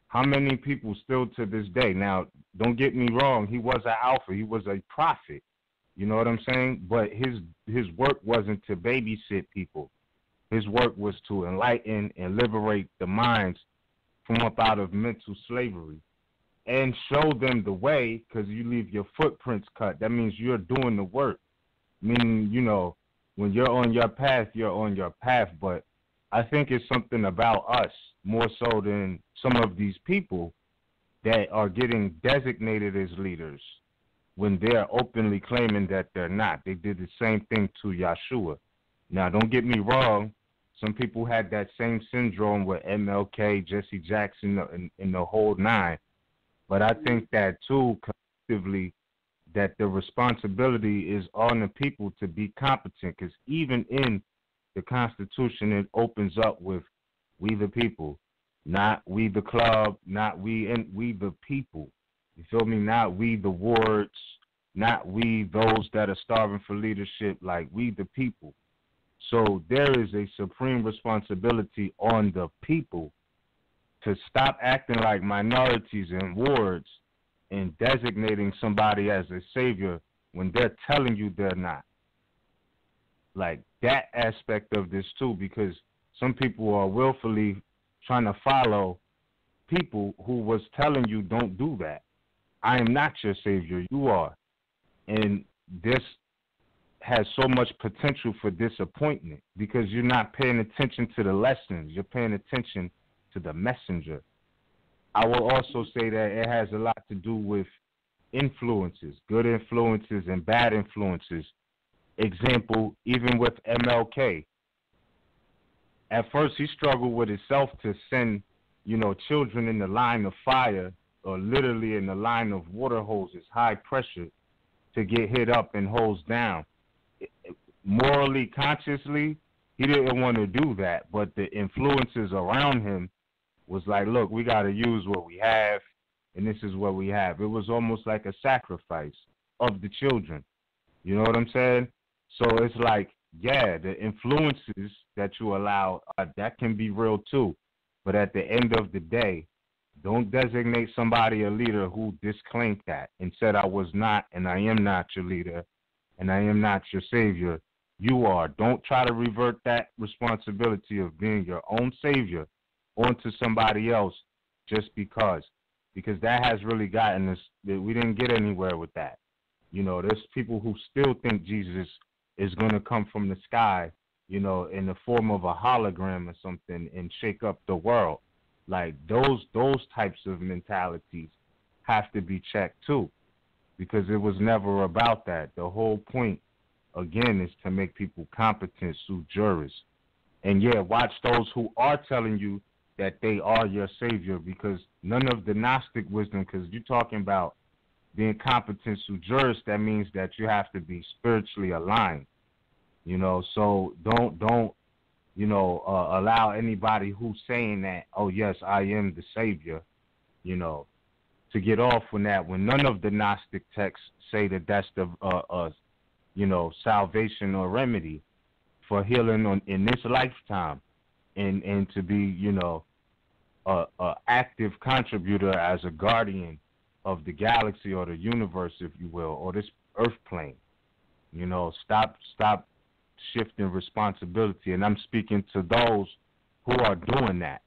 How many people still to this day? Now, don't get me wrong, he was an alpha, he was a prophet. You know what I'm saying? But his work wasn't to babysit people. His work was to enlighten and liberate the minds from up out of mental slavery and show them the way, because you leave your footprints cut. That means you're doing the work. Meaning, when you're on your path, you're on your path. But I think it's something about us more so than some of these people that are getting designated as leaders when they're openly claiming that they're not. They did the same thing to Yahshua. Now, don't get me wrong. Some people had that same syndrome with MLK, Jesse Jackson, and the whole nine. But I think that, too, collectively, that the responsibility is on the people to be competent, because even in the Constitution, it opens up with we the people, not we the club, not we, and we the people. You feel me? Not we the wards, not we those that are starving for leadership, like we the people. So there is a supreme responsibility on the people to stop acting like minorities and wards and designating somebody as a savior when they're telling you they're not. Like that aspect of this too, because some people are willfully trying to follow people who was telling you don't do that. I am not your savior, you are. And this has so much potential for disappointment because you're not paying attention to the lessons. You're paying attention to the messenger. I will also say that it has a lot to do with influences, good influences and bad influences. Example, even with MLK. At first, he struggled with himself to send, children in the line of fire or literally in the line of water hoses, high pressure, to get hit up and hosed down. Morally, consciously, he didn't want to do that, but the influences around him was like, look, we got to use what we have, and this is what we have. It was almost like a sacrifice of the children. You know what I'm saying? So it's like, yeah, the influences that you allow, that can be real too. But at the end of the day, don't designate somebody a leader who disclaimed that and said, I was not and I am not your leader and I am not your savior. You are. Don't try to revert that responsibility of being your own savior onto somebody else just because that has really gotten us, that we didn't get anywhere with that. There's people who still think Jesus is going to come from the sky, in the form of a hologram or something and shake up the world. Like those types of mentalities have to be checked too, because it was never about that. The whole point, again, is to make people competent sui juris. And yeah, watch those who are telling you that they are your savior, because none of the Gnostic wisdom, because you're talking about being competent sui juris, that means that you have to be spiritually aligned. So don't allow anybody who's saying that, oh yes, I am the savior, to get off on that, when none of the Gnostic texts say that that's the salvation or remedy for healing in this lifetime, and to be a active contributor as a guardian of the galaxy or the universe, if you will, or this earth plane. Stop shifting responsibility. And I'm speaking to those who are doing that,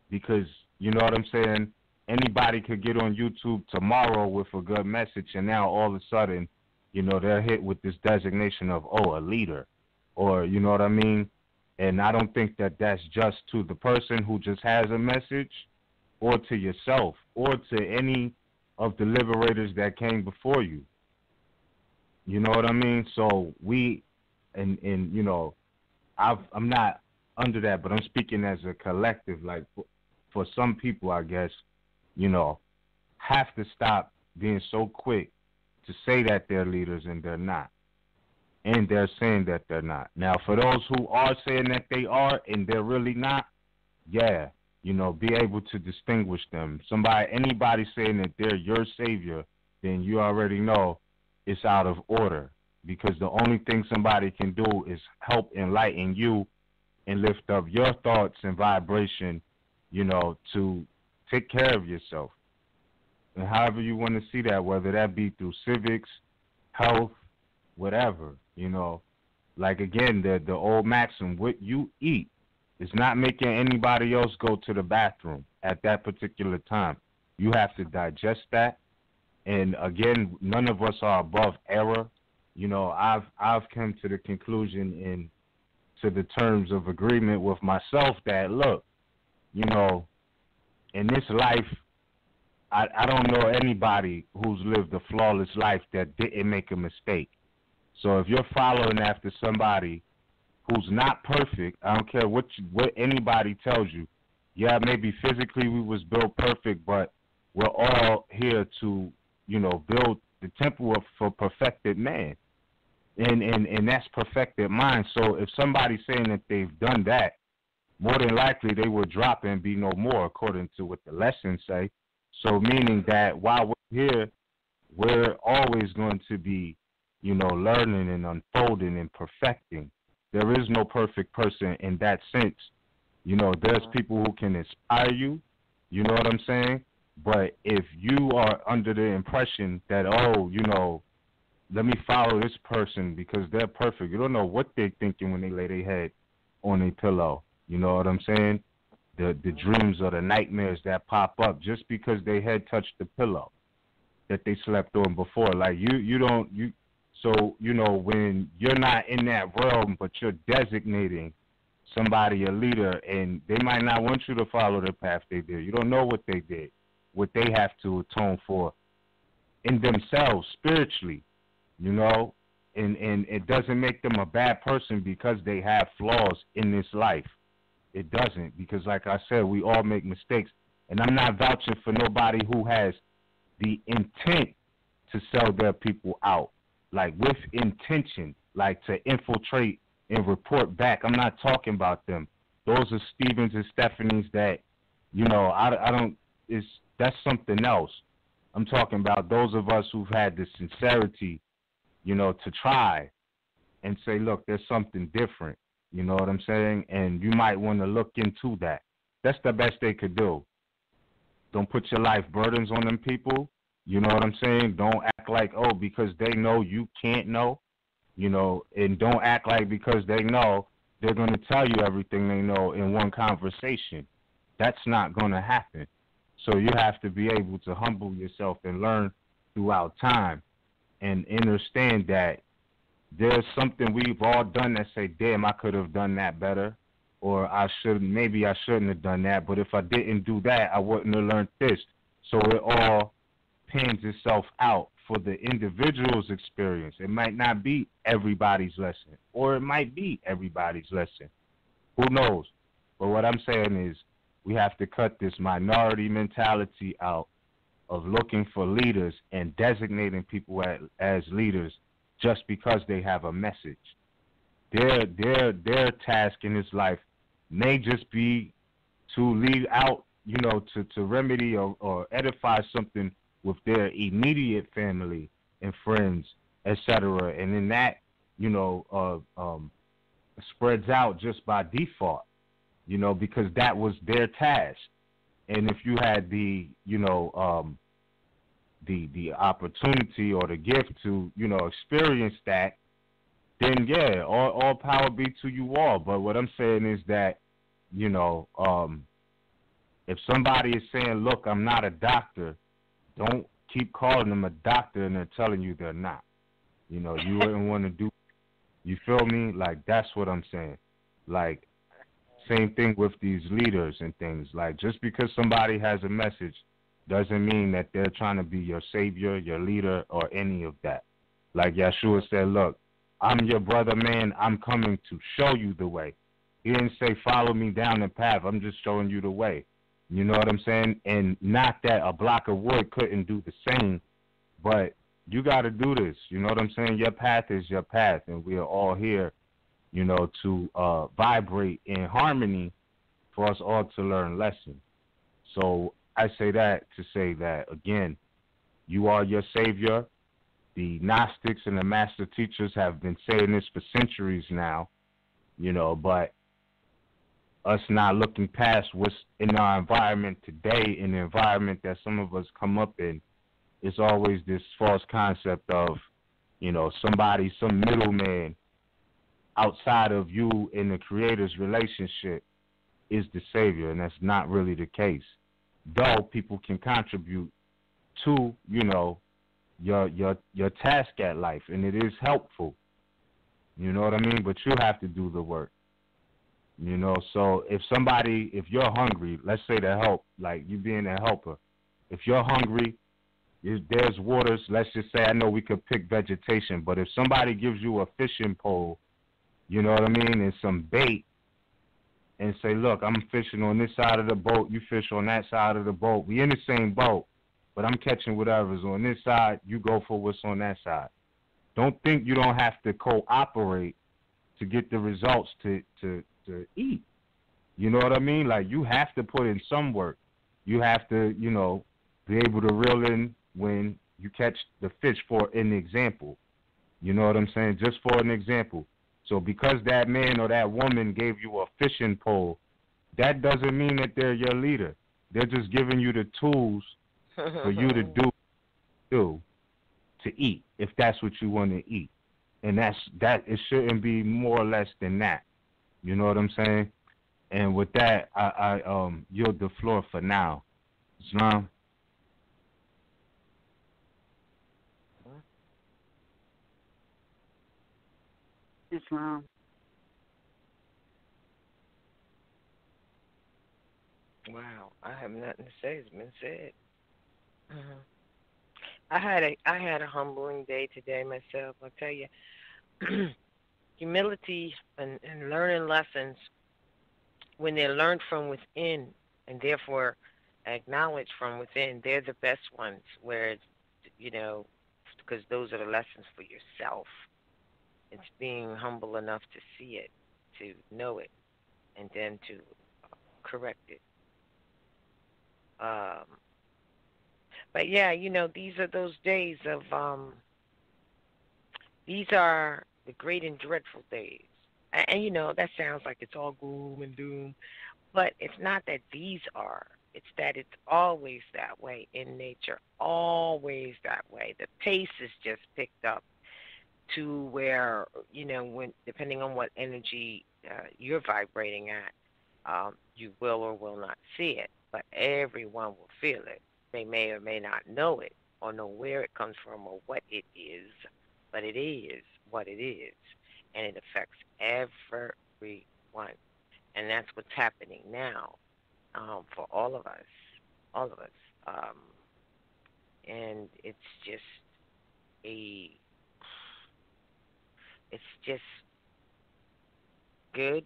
because you know what I'm saying, anybody could get on YouTube tomorrow with a good message, and now all of a sudden, they're hit with this designation of, a leader, or you know what I mean. And I don't think that that's just to the person who just has a message, or to yourself, or to any of the liberators that came before you. You know what I mean? So we, and I'm not under that, but I'm speaking as a collective. Like for some people, I guess, have to stop being so quick to say that they're leaders and they're not. And they're saying that they're not. Now, for those who are saying that they are and they're really not, yeah, be able to distinguish them. Anybody saying that they're your savior, then you already know it's out of order, because the only thing somebody can do is help enlighten you and lift up your thoughts and vibration, to take care of yourself. And however you want to see that, whether that be through civics, health, whatever, like again, the old maxim, what you eat is not making anybody else go to the bathroom at that particular time. You have to digest that. And again, none of us are above error. I've come to the conclusion and to the terms of agreement with myself that, look, in this life, I don't know anybody who's lived a flawless life that didn't make a mistake. So if you're following after somebody who's not perfect, I don't care what anybody tells you. Yeah, maybe physically we was built perfect, but we're all here to, build the temple for perfected man. And that's perfected mind. So if somebody's saying that they've done that, more than likely they will drop and be no more, according to what the lessons say. So meaning that while we're here, we're always going to be, learning and unfolding and perfecting. There is no perfect person in that sense. There's people who can inspire you, you know what I'm saying? But if you are under the impression that, let me follow this person because they're perfect, you don't know what they're thinking when they lay their head on a pillow. You know what I'm saying? The dreams or the nightmares that pop up just because their head touched the pillow that they slept on before. Like so when you're not in that realm, but you're designating somebody a leader, and they might not want you to follow the path they did. You don't know what they did, what they have to atone for in themselves spiritually, and it doesn't make them a bad person because they have flaws in this life. It doesn't, because like I said, we all make mistakes, and I'm not vouching for nobody who has the intent to sell their people out, like with intention, like to infiltrate and report back. I'm not talking about them. Those are Stevens and Stephanies that, I don't, that's something else. I'm talking about those of us who've had the sincerity, to try and say, look, there's something different. You know what I'm saying? And you might want to look into that. That's the best they could do. Don't put your life burdens on them people. You know what I'm saying? Don't act like, because they know you can't know, and don't act like because they know they're going to tell you everything they know in one conversation. That's not going to happen. So you have to be able to humble yourself and learn throughout time and understand that there's something we've all done that say, damn, I could have done that better, or maybe I shouldn't have done that, but if I didn't do that, I wouldn't have learned this. So it all pans itself out for the individual's experience. It might not be everybody's lesson, or it might be everybody's lesson. Who knows? But what I'm saying is we have to cut this minority mentality out of looking for leaders and designating people as leaders just because they have a message. Their task in this life may just be to lead out, to remedy or edify something with their immediate family and friends, etc. And then that, spreads out just by default, because that was their task. And if you had the opportunity or the gift to, experience that, then yeah, all power be to you all. But what I'm saying is that, if somebody is saying, look, I'm not a doctor, don't keep calling them a doctor and they're telling you they're not. You wouldn't want to do, you feel me? Like, that's what I'm saying. Like, same thing with these leaders and things. Like, just because somebody has a message doesn't mean that they're trying to be your savior, your leader, or any of that. Like Yeshua said, look, I'm your brother, man. I'm coming to show you the way. He didn't say follow me down the path. I'm just showing you the way. You know what I'm saying? And not that a block of wood couldn't do the same, but you got to do this. You know what I'm saying? Your path is your path, and we are all here, to vibrate in harmony for us all to learn lessons. So I say that to say that, again, you are your savior. The Gnostics and the master teachers have been saying this for centuries now, but us not looking past what's in our environment today, in the environment that some of us come up in, it's always this false concept of, somebody, some middleman outside of you and the creator's relationship is the savior, and that's not really the case. Though people can contribute to, your task at life, and it is helpful. You know what I mean? But you have to do the work. So if you're hungry, let's say to help, like you being a helper, if you're hungry, there's waters, let's just say, I know we could pick vegetation, but if somebody gives you a fishing pole, you know what I mean, and some bait, and say, look, I'm fishing on this side of the boat, you fish on that side of the boat, we in the same boat, but I'm catching whatever's on this side, you go for what's on that side. Don't think you don't have to cooperate to get the results to eat. You know what I mean? Like, you have to put in some work. You have to, be able to reel in when you catch the fish, for an example. You know what I'm saying? Just for an example. So because that man or that woman gave you a fishing pole, that doesn't mean that they're your leader. They're just giving you the tools for you to do to eat, if that's what you want to eat. And that it shouldn't be more or less than that. You know what I'm saying? And with that, I yield the floor for now. Islam. Islam. Wow, I have nothing to say. It's been said. I had a humbling day today myself. I'll tell you, humility and learning lessons when they're learned from within and therefore acknowledged from within, they're the best ones. Where, because those are the lessons for yourself. It's being humble enough to see it, to know it, and then to correct it. But yeah, these are those days of, these are the great and dreadful days. And that sounds like it's all gloom and doom, but it's not that these are. It's that it's always that way in nature, always that way. The pace is just picked up to where, when depending on what energy you're vibrating at, you will or will not see it, but everyone will feel it. They may or may not know it or know where it comes from or what it is, but it is what it is, and it affects everyone. And that's what's happening now for all of us. Um, and a, it's just good.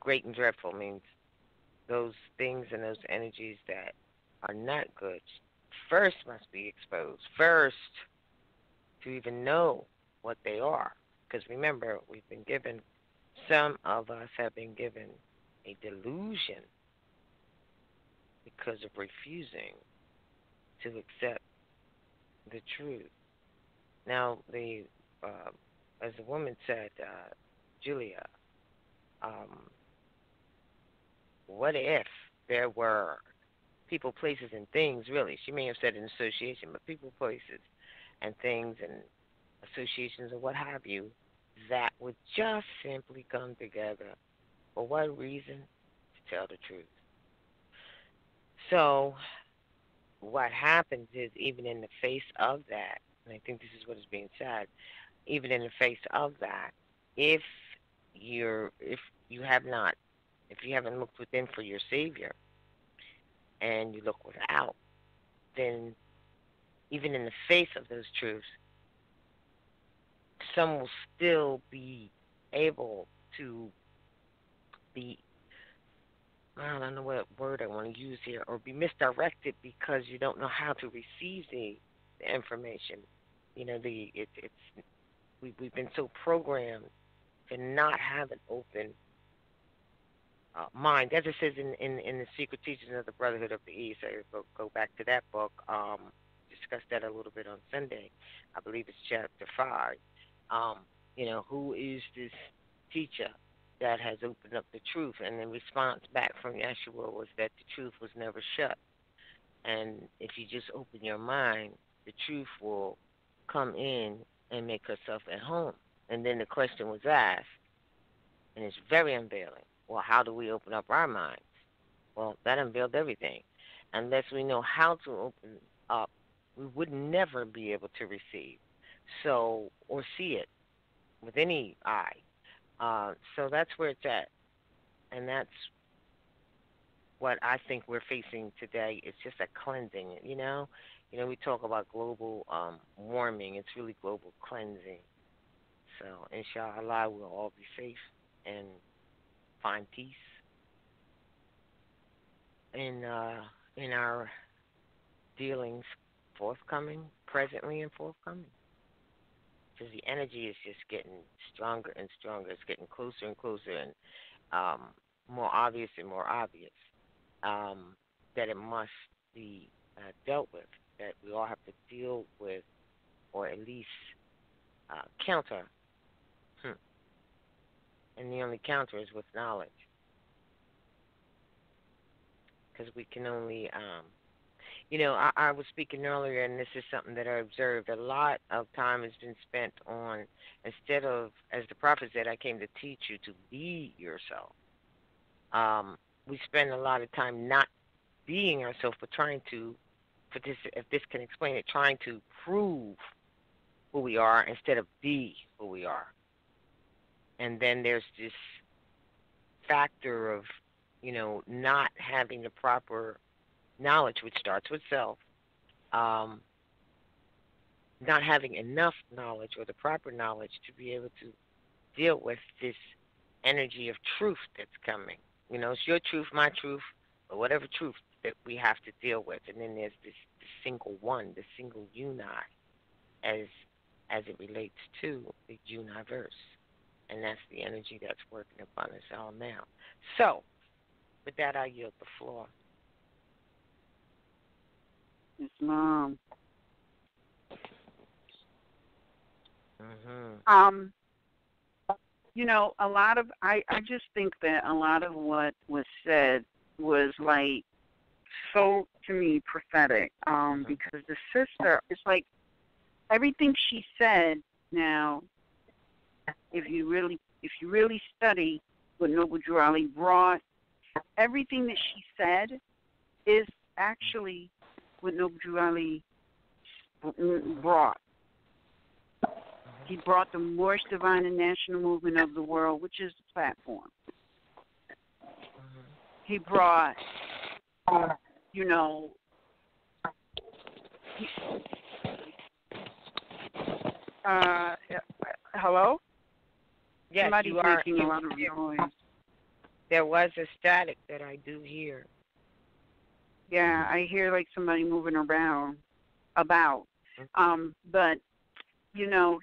Great and dreadful means those things and those energies that are not good first must be exposed. First, to even know what they are. Because remember, some of us have been given a delusion because of refusing to accept the truth. Now, as the woman said, Julia, what if there were people, places, and things, really? She may have said an association, but people, places, and things, and associations, or what have you, that would just simply come together. For what reason? To tell the truth. So, what happens is, even in the face of that, and I think this is what is being said, even in the face of that, if you haven't looked within for your Savior, and you look without, then even in the face of those truths, some will still be able to be, I don't know what word I want to use here, or be misdirected because you don't know how to receive the information. You know, we've been so programmed to not have an open mind. As it says in the Secret Teachings of the Brotherhood of the East, I go back to that book, discussed that a little bit on Sunday. I believe it's chapter 5. Who is this teacher that has opened up the truth? And the response back from Yeshua was that the truth was never shut. And if you just open your mind, the truth will come in and make herself at home. And then the question was asked, and it's very unveiling. Well, how do we open up our minds? Well, that unveiled everything. Unless we know how to open up, we would never be able to receive, or see it with any eye. So that's where it's at. And that's what I think we're facing today. It's just a cleansing, You know, we talk about global warming. It's really global cleansing. So, inshallah, we'll all be safe and find peace in our dealings presently and forthcoming. Because the energy is just getting stronger and stronger. It's getting closer and closer, and more obvious and more obvious that it must be dealt with, that we all have to deal with, or at least counter. And the only counter is with knowledge. Because we can only, I was speaking earlier, and this is something that I observed. A lot of time has been spent on, instead of, as the prophet said, I came to teach you to be yourself. We spend a lot of time not being ourselves, but trying to, if this can explain it, trying to prove who we are instead of be who we are. And then there's this factor of, not having the proper knowledge, which starts with self, not having enough knowledge or the proper knowledge to be able to deal with this energy of truth that's coming. It's your truth, my truth, or whatever truth that we have to deal with. And then there's this single one, the single uni, as it relates to the universe. And that's the energy that's working upon us all now. So, with that, I yield the floor. Yes, Mom. Mm-hmm. A lot of, I just think that a lot of what was said was like so, to me, prophetic. Because the sister, it's like everything she said now, if you really study what Noble Drew Ali brought, everything that she said is actually what Noble Drew Ali brought. He brought the Moorish Divine and National Movement of the World, which is the platform. He brought, you know, hello? Yes, Somebody's you are. making a lot of noise. There was a static that I do hear. Yeah, I hear like somebody moving around, about. But, you know,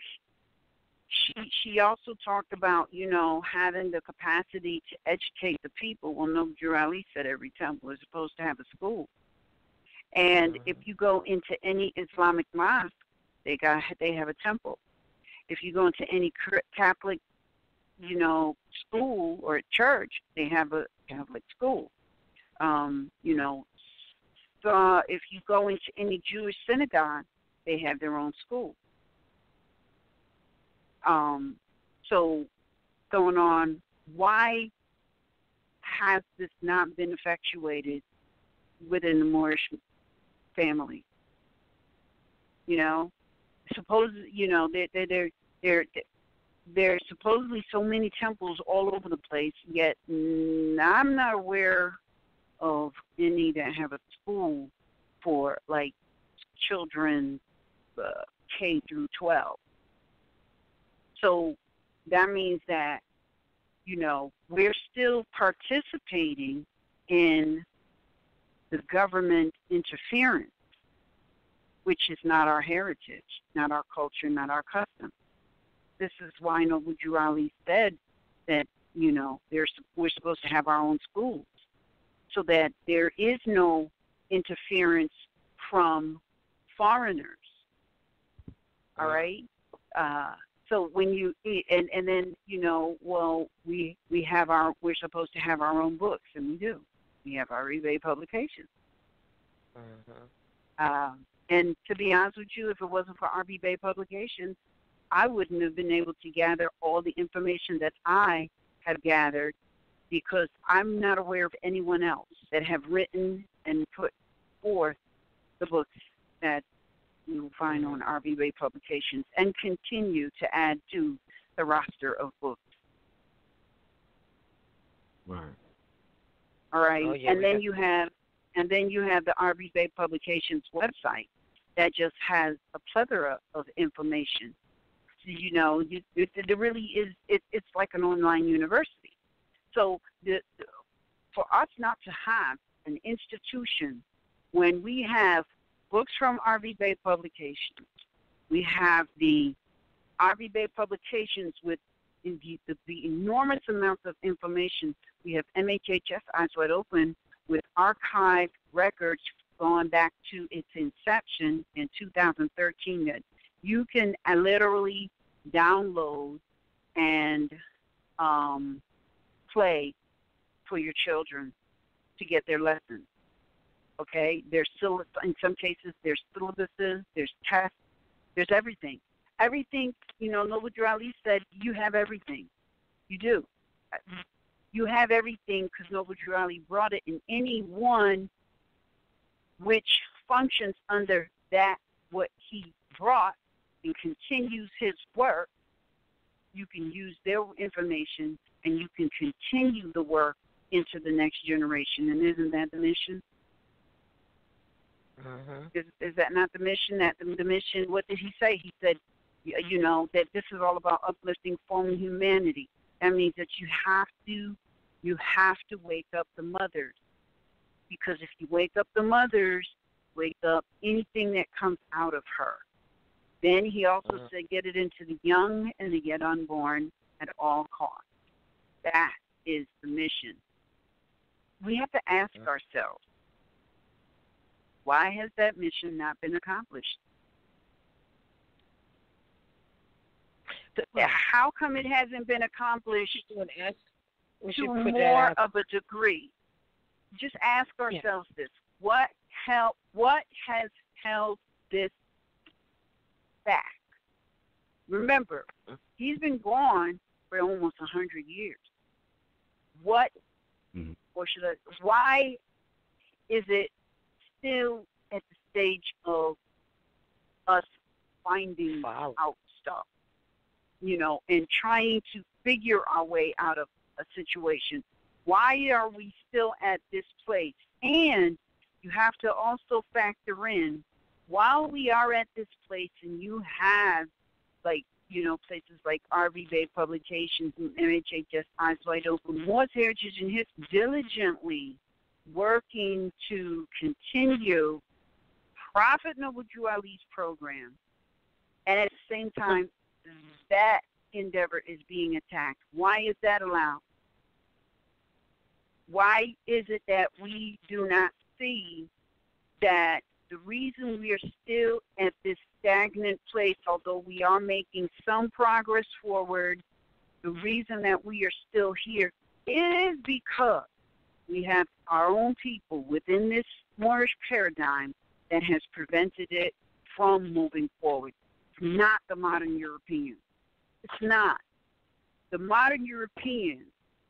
she also talked about, you know, having the capacity to educate the people. Well, Noble Ali said every temple is supposed to have a school. And if you go into any Islamic mosque, they have a temple. If you go into any Catholic, you know, school or church, they have a Catholic school. You know, so if you go into any Jewish synagogue, they have their own school. So going on, why has this not been effectuated within the Moorish family? You know, there's supposedly so many temples all over the place, yet I'm not aware of any that have a school for like children K through 12. So that means that, you know, we're still participating in the government interference, which is not our heritage, not our culture, not our custom. This is why Noble Drew Ali said that, you know, we're supposed to have our own schools so that there is no interference from foreigners. All right? So when you and then, you know, well, we're supposed to have our own books, and we do. We have our eBay publications. And to be honest with you, if it wasn't for RB Bay Publications, I wouldn't have been able to gather all the information that I have gathered, because I'm not aware of anyone else that have written and put forth the books that you will find on RB Bay Publications and continue to add to the roster of books. Right. All right. Oh, yeah, and then you have the RB Bay Publications website that just has a plethora of information. So, you know, it really is. It's like an online university. So for us not to have an institution when we have books from RB Bay Publications, we have the RB Bay Publications with the enormous amounts of information. We have MHHS Eyes Wide Open with archived records going back to its inception in 2013 that you can literally download and play for your children to get their lessons. Okay? There's still, in some cases, there's syllabuses, there's tests, there's everything. Everything, you know, Noble Drew Ali said, you have everything. You do. You have everything because Noble Drew Ali brought it, in any one which functions under that what he brought and continues his work. You can use their information and you can continue the work into the next generation. And isn't that the mission? Is that not the mission? That the mission, what did he say? He said, you know, that this is all about uplifting, forming humanity. That means that you have to wake up the mothers. Because if you wake up the mothers, wake up anything that comes out of her. Then he also said, get it into the young and the yet unborn at all costs. That is the mission. We have to ask ourselves, why has that mission not been accomplished? How come it hasn't been accomplished to more of a degree? Just ask ourselves this. What has held this back? Remember, he's been gone for almost 100 years. What, why is it still at the stage of us finding out stuff? and trying to figure our way out of a situation. Why are we still at this place? And you have to also factor in, while we are at this place and you have, places like RV Bay Publications and MHHS Eyes Wide Open, Moors Heritage and History diligently working to continue Prophet Noble Drew Ali's program, and at the same time, that endeavor is being attacked. Why is that allowed? Why is it that we do not see that the reason we are still at this stagnant place, although we are making some progress forward, the reason that we are still here is because we have our own people within this Moorish paradigm that has prevented it from moving forward. It's not the modern European. It's not. The modern European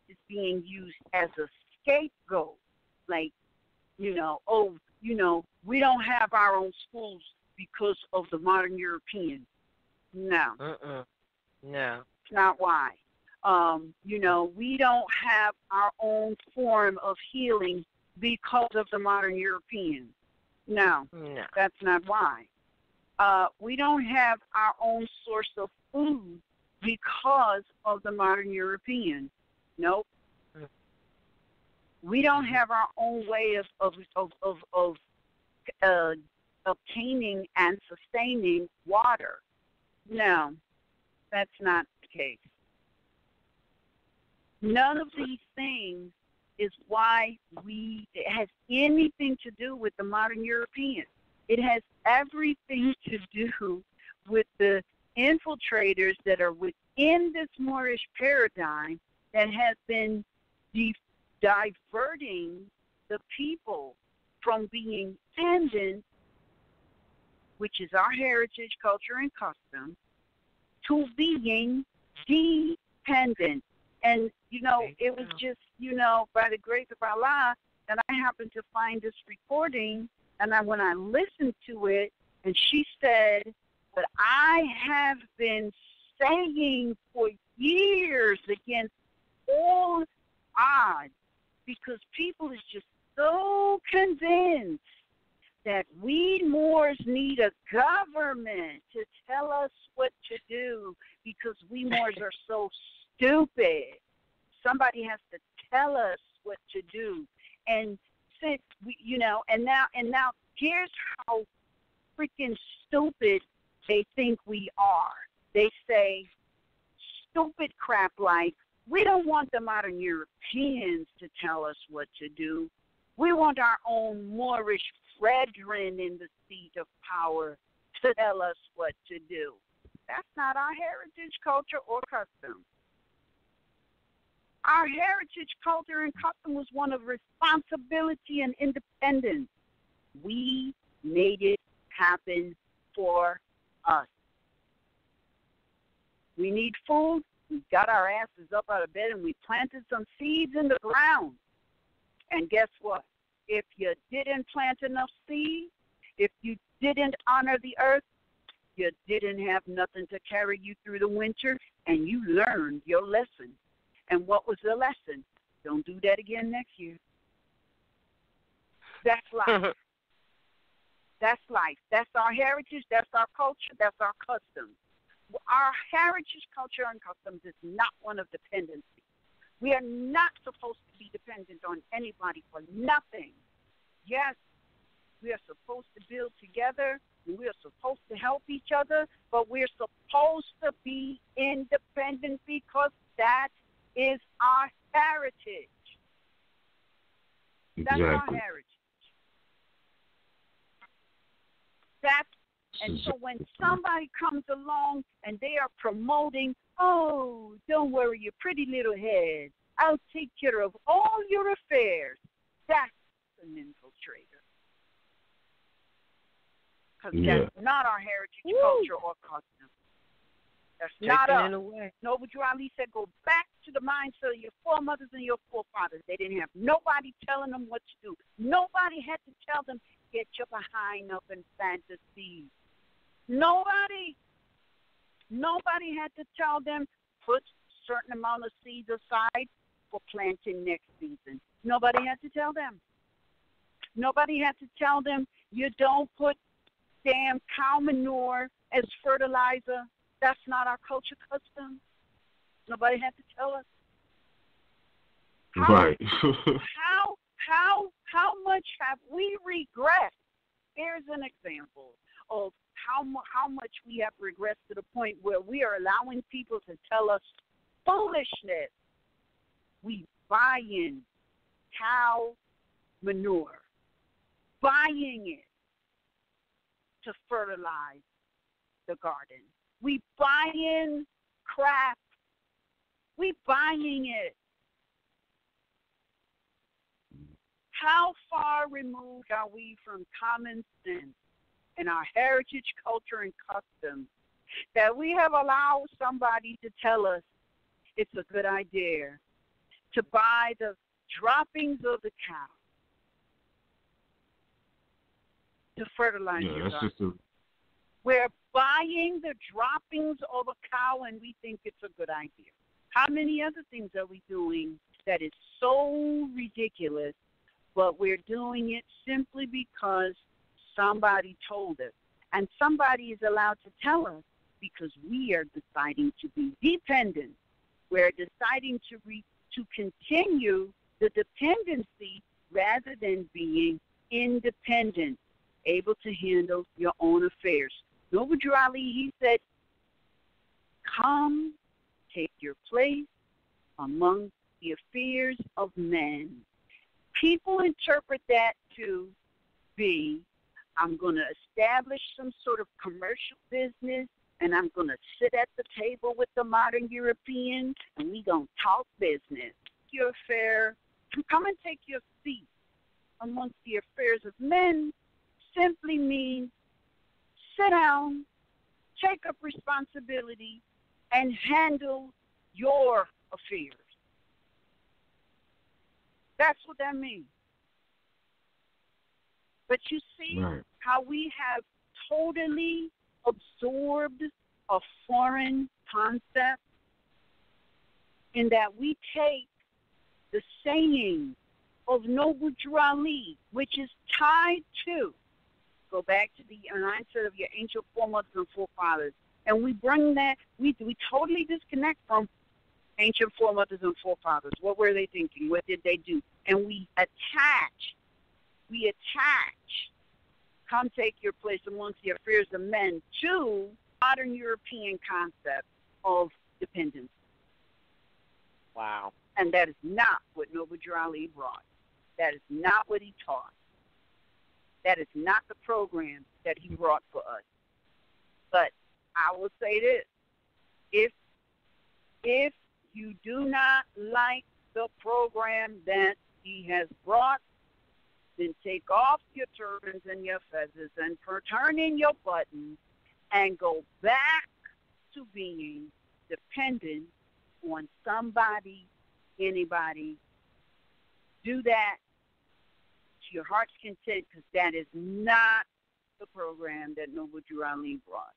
is being used as a scapegoat, like, we don't have our own schools because of the modern European. No. No. It's not why. We don't have our own form of healing because of the modern European. No. That's not why. We don't have our own source of food because of the modern European. Nope. We don't have our own way of obtaining and sustaining water. No, that's not the case. None of these things is why it has anything to do with the modern European. It has everything to do with the infiltrators that are within this Moorish paradigm that has been diverting the people from being dependent, which is our heritage, culture, and custom, to being dependent. And, it was just, by the grace of Allah, that I happened to find this recording, and when I listened to it, and she said, but I have been saying for years against all odds, because people is just so convinced that we Moors need a government to tell us what to do because we Moors are so stupid. Somebody has to tell us what to do. And since we, and now here's how freaking stupid they think we are. They say stupid crap like, we don't want the modern Europeans to tell us what to do. We want our own Moorish brethren in the seat of power to tell us what to do. That's not our heritage, culture, or custom. Our heritage, culture, and custom was one of responsibility and independence. We made it happen for us. We need food. We got our asses up out of bed and we planted some seeds in the ground. And guess what? If you didn't plant enough seeds, if you didn't honor the earth, you didn't have nothing to carry you through the winter, and you learned your lesson. And what was the lesson? Don't do that again next year. That's life. That's life. That's our heritage. That's our culture. That's our custom. Our heritage, culture, and customs is not one of dependency. We are not supposed to be dependent on anybody for nothing. Yes, we are supposed to build together, and we are supposed to help each other, but we're supposed to be independent because that is our heritage. That's our heritage. And so when somebody comes along and they are promoting, oh, don't worry your pretty little head, I'll take care of all your affairs, that's an infiltrator. Because that's not our heritage, culture, or custom. That's not us. Noble Drew Ali said, go back to the mindset of your foremothers and your forefathers. They didn't have nobody telling them what to do. Nobody had to tell them, get your behind up and plant the seed. Nobody. Nobody had to tell them, put certain amount of seeds aside for planting next season. Nobody had to tell them. Nobody had to tell them, you don't put damn cow manure as fertilizer. That's not our culture custom. Nobody had to tell us. Right. How much have we regressed? Here's an example of how much we have regressed to the point where we are allowing people to tell us foolishness. We buy in cow manure, buying it to fertilize the garden. We buy in crap. We buying it. How far removed are we from common sense and our heritage, culture, and customs that we have allowed somebody to tell us it's a good idea to buy the droppings of the cow to fertilize your garden? We're buying the droppings of a cow and we think it's a good idea. How many other things are we doing that is so ridiculous, but we're doing it simply because somebody told us? And somebody is allowed to tell us because we are deciding to be dependent. We're deciding to continue the dependency rather than being independent, able to handle your own affairs. Noble Drew Ali, he said, come take your place among the affairs of men. People interpret that to be, I'm going to establish some sort of commercial business and I'm going to sit at the table with the modern European and we're going to talk business. Your affair, come and take your seat amongst the affairs of men simply means sit down, take up responsibility, and handle your affairs. That's what that means. But you see how we have totally absorbed a foreign concept in that we take the saying of Noble Drew Ali, which is tied to, go back to the mindset of your ancient foremothers and forefathers, and we bring that, we totally disconnect from ancient foremothers and forefathers. What were they thinking? What did they do? And we attach, come take your place amongst the affairs of men to modern European concept of dependence. Wow. And that is not what Noble Drew Ali brought. That is not what he taught. That is not the program that he brought for us. But I will say this. If you do not like the program that he has brought, then take off your turbans and your feathers and turn in your buttons and go back to being dependent on somebody, anybody. Do that to your heart's content, because that is not the program that Noble Drew Ali brought.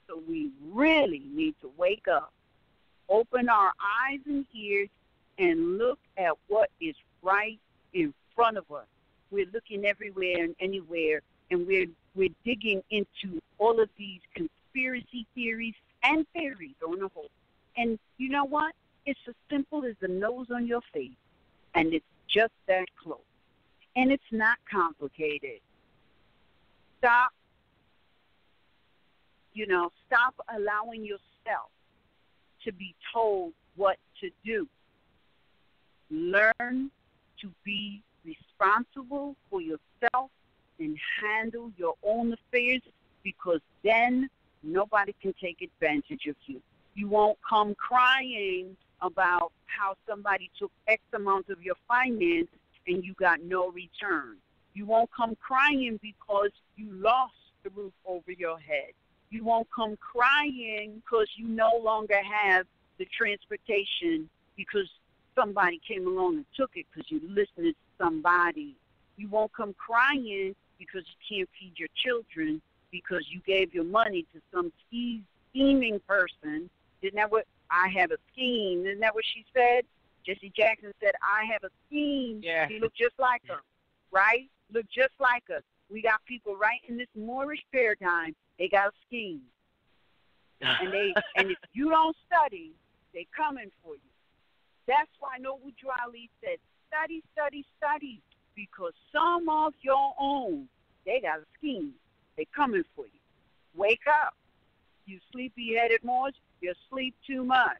So we really need to wake up, open our eyes and ears, and look at what is right in front of us. We're looking everywhere and anywhere, and we're digging into all of these conspiracy theories and theories on the whole. And you know what? It's as simple as the nose on your face, and it's just that close. And it's not complicated. Stop allowing yourself to be told what to do. Learn to be responsible for yourself and handle your own affairs, because then nobody can take advantage of you. You won't come crying about how somebody took X amount of your finance and you got no return. You won't come crying because you lost the roof over your head. You won't come crying because you no longer have the transportation because somebody came along and took it because you listened to somebody. You won't come crying because you can't feed your children because you gave your money to some scheming person. Isn't that what I have a scheme? Isn't that what she said? Jesse Jackson said, I have a scheme. Yeah. He looked just like her, right? Look just like us. We got people right in this Moorish paradigm. They got a scheme. And if you don't study, they coming for you. That's why Noble Drew Ali said, study, study, study, because some of your own, they got a scheme. They coming for you. Wake up. You sleepy-headed Moors, you sleep too much.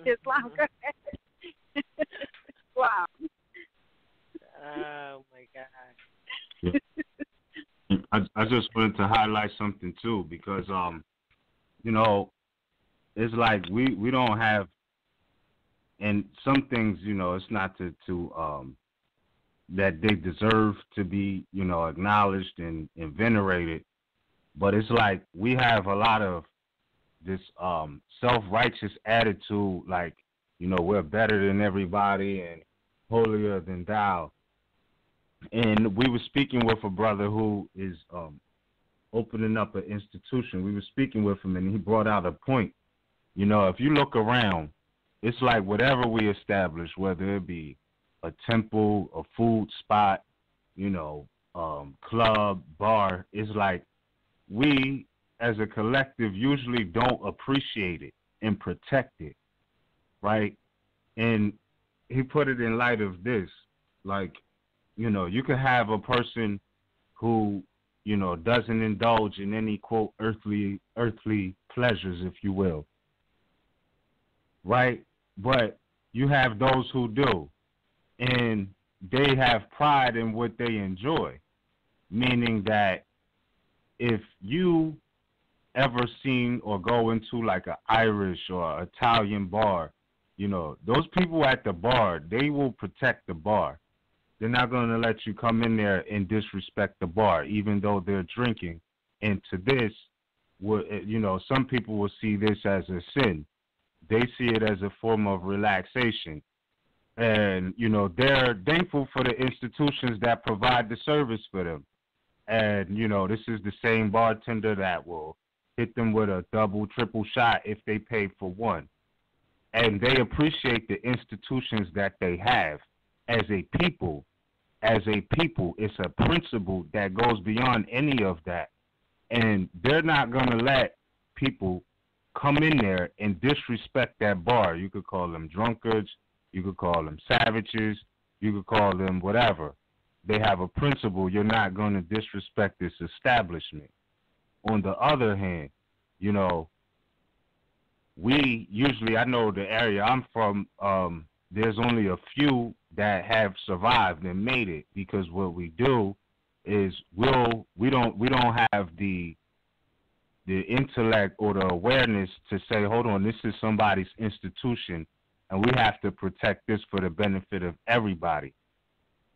Islam, go ahead. Wow. Oh, my God. Yeah. I just wanted to highlight something, too, because, you know, it's like we don't have, and some things, you know, it's not to that they deserve to be, you know, acknowledged and venerated, but it's like we have a lot of this self-righteous attitude, like, you know, we're better than everybody and holier than thou. And we were speaking with a brother who is opening up an institution. We were speaking with him, and he brought out a point. You know, if you look around, it's like whatever we establish, whether it be a temple, a food spot, you know, club, bar, it's like we as a collective usually don't appreciate it and protect it, right? And he put it in light of this, like, you know, you could have a person who, you know, doesn't indulge in any, quote, earthly pleasures, if you will, right? But you have those who do, and they have pride in what they enjoy, meaning that if you ever seen or go into like an Irish or Italian bar, you know, those people at the bar, they will protect the bar. They're not going to let you come in there and disrespect the bar, even though they're drinking. And to this, you know, some people will see this as a sin. They see it as a form of relaxation. And, you know, they're thankful for the institutions that provide the service for them. And, you know, this is the same bartender that will hit them with a double, triple shot if they pay for one. And they appreciate the institutions that they have as a people. As a people, it's a principle that goes beyond any of that. And they're not going to let people come in there and disrespect that bar. You could call them drunkards. You could call them savages. You could call them whatever. They have a principle. You're not going to disrespect this establishment. On the other hand, you know, we usually, I know the area I'm from, there's only a few that have survived and made it, because what we do is we don't have the intellect or the awareness to say, hold on, this is somebody's institution and we have to protect this for the benefit of everybody.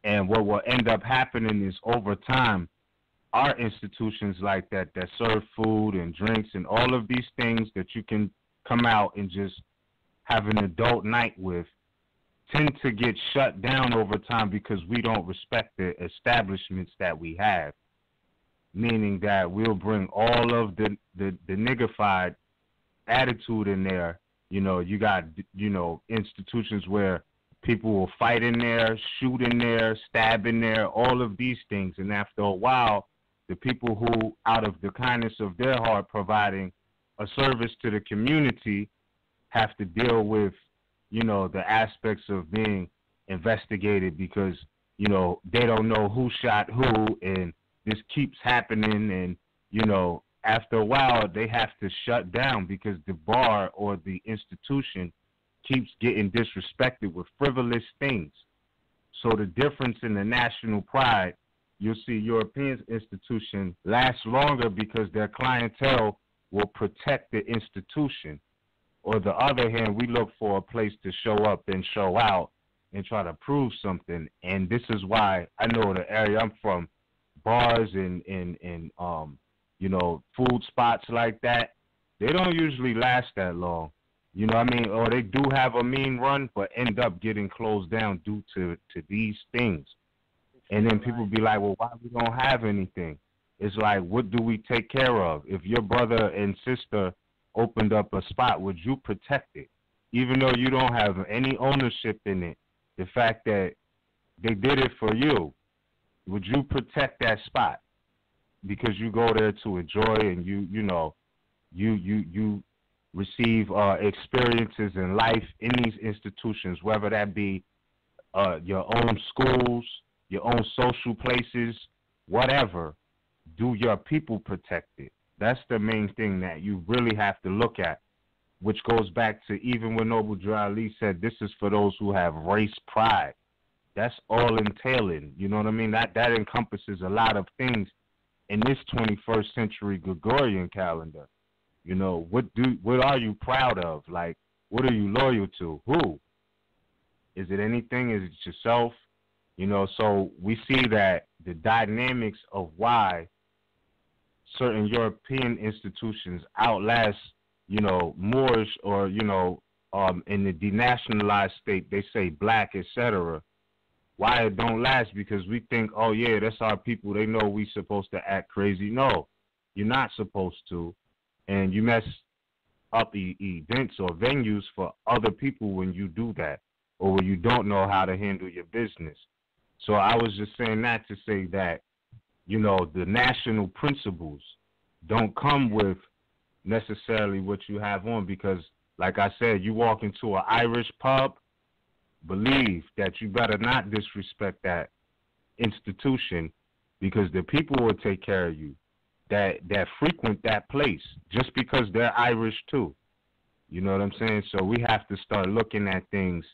And what will end up happening is over time, our institutions like that serve food and drinks and all of these things that you can come out and just have an adult night with, tend to get shut down over time because we don't respect the establishments that we have. Meaning that we'll bring all of the niggified attitude in there. You know, you got, you know, institutions where people will fight in there, shoot in there, stab in there, all of these things. And after a while, the people who, out of the kindness of their heart, providing a service to the community, have to deal with, you know, the aspects of being investigated because, you know, they don't know who shot who, and this keeps happening. And, you know, after a while, they have to shut down because the bar or the institution keeps getting disrespected with frivolous things. So the difference in the national pride, you'll see European institutions last longer because their clientele will protect the institution. Or the other hand, we look for a place to show up and show out and try to prove something. And this is why I know the area I'm from, bars and you know, food spots like that, they don't usually last that long. You know what I mean? Or they do have a mean run, but end up getting closed down due to these things. And then people be like, well, why we don't have anything? It's like, what do we take care of? If your brother and sister opened up a spot, would you protect it? Even though you don't have any ownership in it, the fact that they did it for you, would you protect that spot? Because you go there to enjoy and you receive experiences in life in these institutions, whether that be your own schools, your own social places, whatever. Do your people protect it? That's the main thing that you really have to look at, which goes back to even when Noble Drew Ali said this is for those who have race pride. That's all entailing. You know what I mean? That encompasses a lot of things in this 21st century Gregorian calendar. You know, what are you proud of? Like, what are you loyal to? Who? Is it anything? Is it yourself? You know, so we see that the dynamics of why certain European institutions outlast, you know, Moorish or, you know, in the denationalized state, they say black, etc. Why it don't last? Because we think, oh yeah, that's our people. They know we supposed to act crazy. No, you're not supposed to, and you mess up events or venues for other people when you do that, or when you don't know how to handle your business. So I was just saying that to say that, you know, the national principles don't come with necessarily what you have on, because, like I said, you walk into an Irish pub, believe that you better not disrespect that institution, because the people will take care of you that frequent that place just because they're Irish too. You know what I'm saying? So we have to start looking at things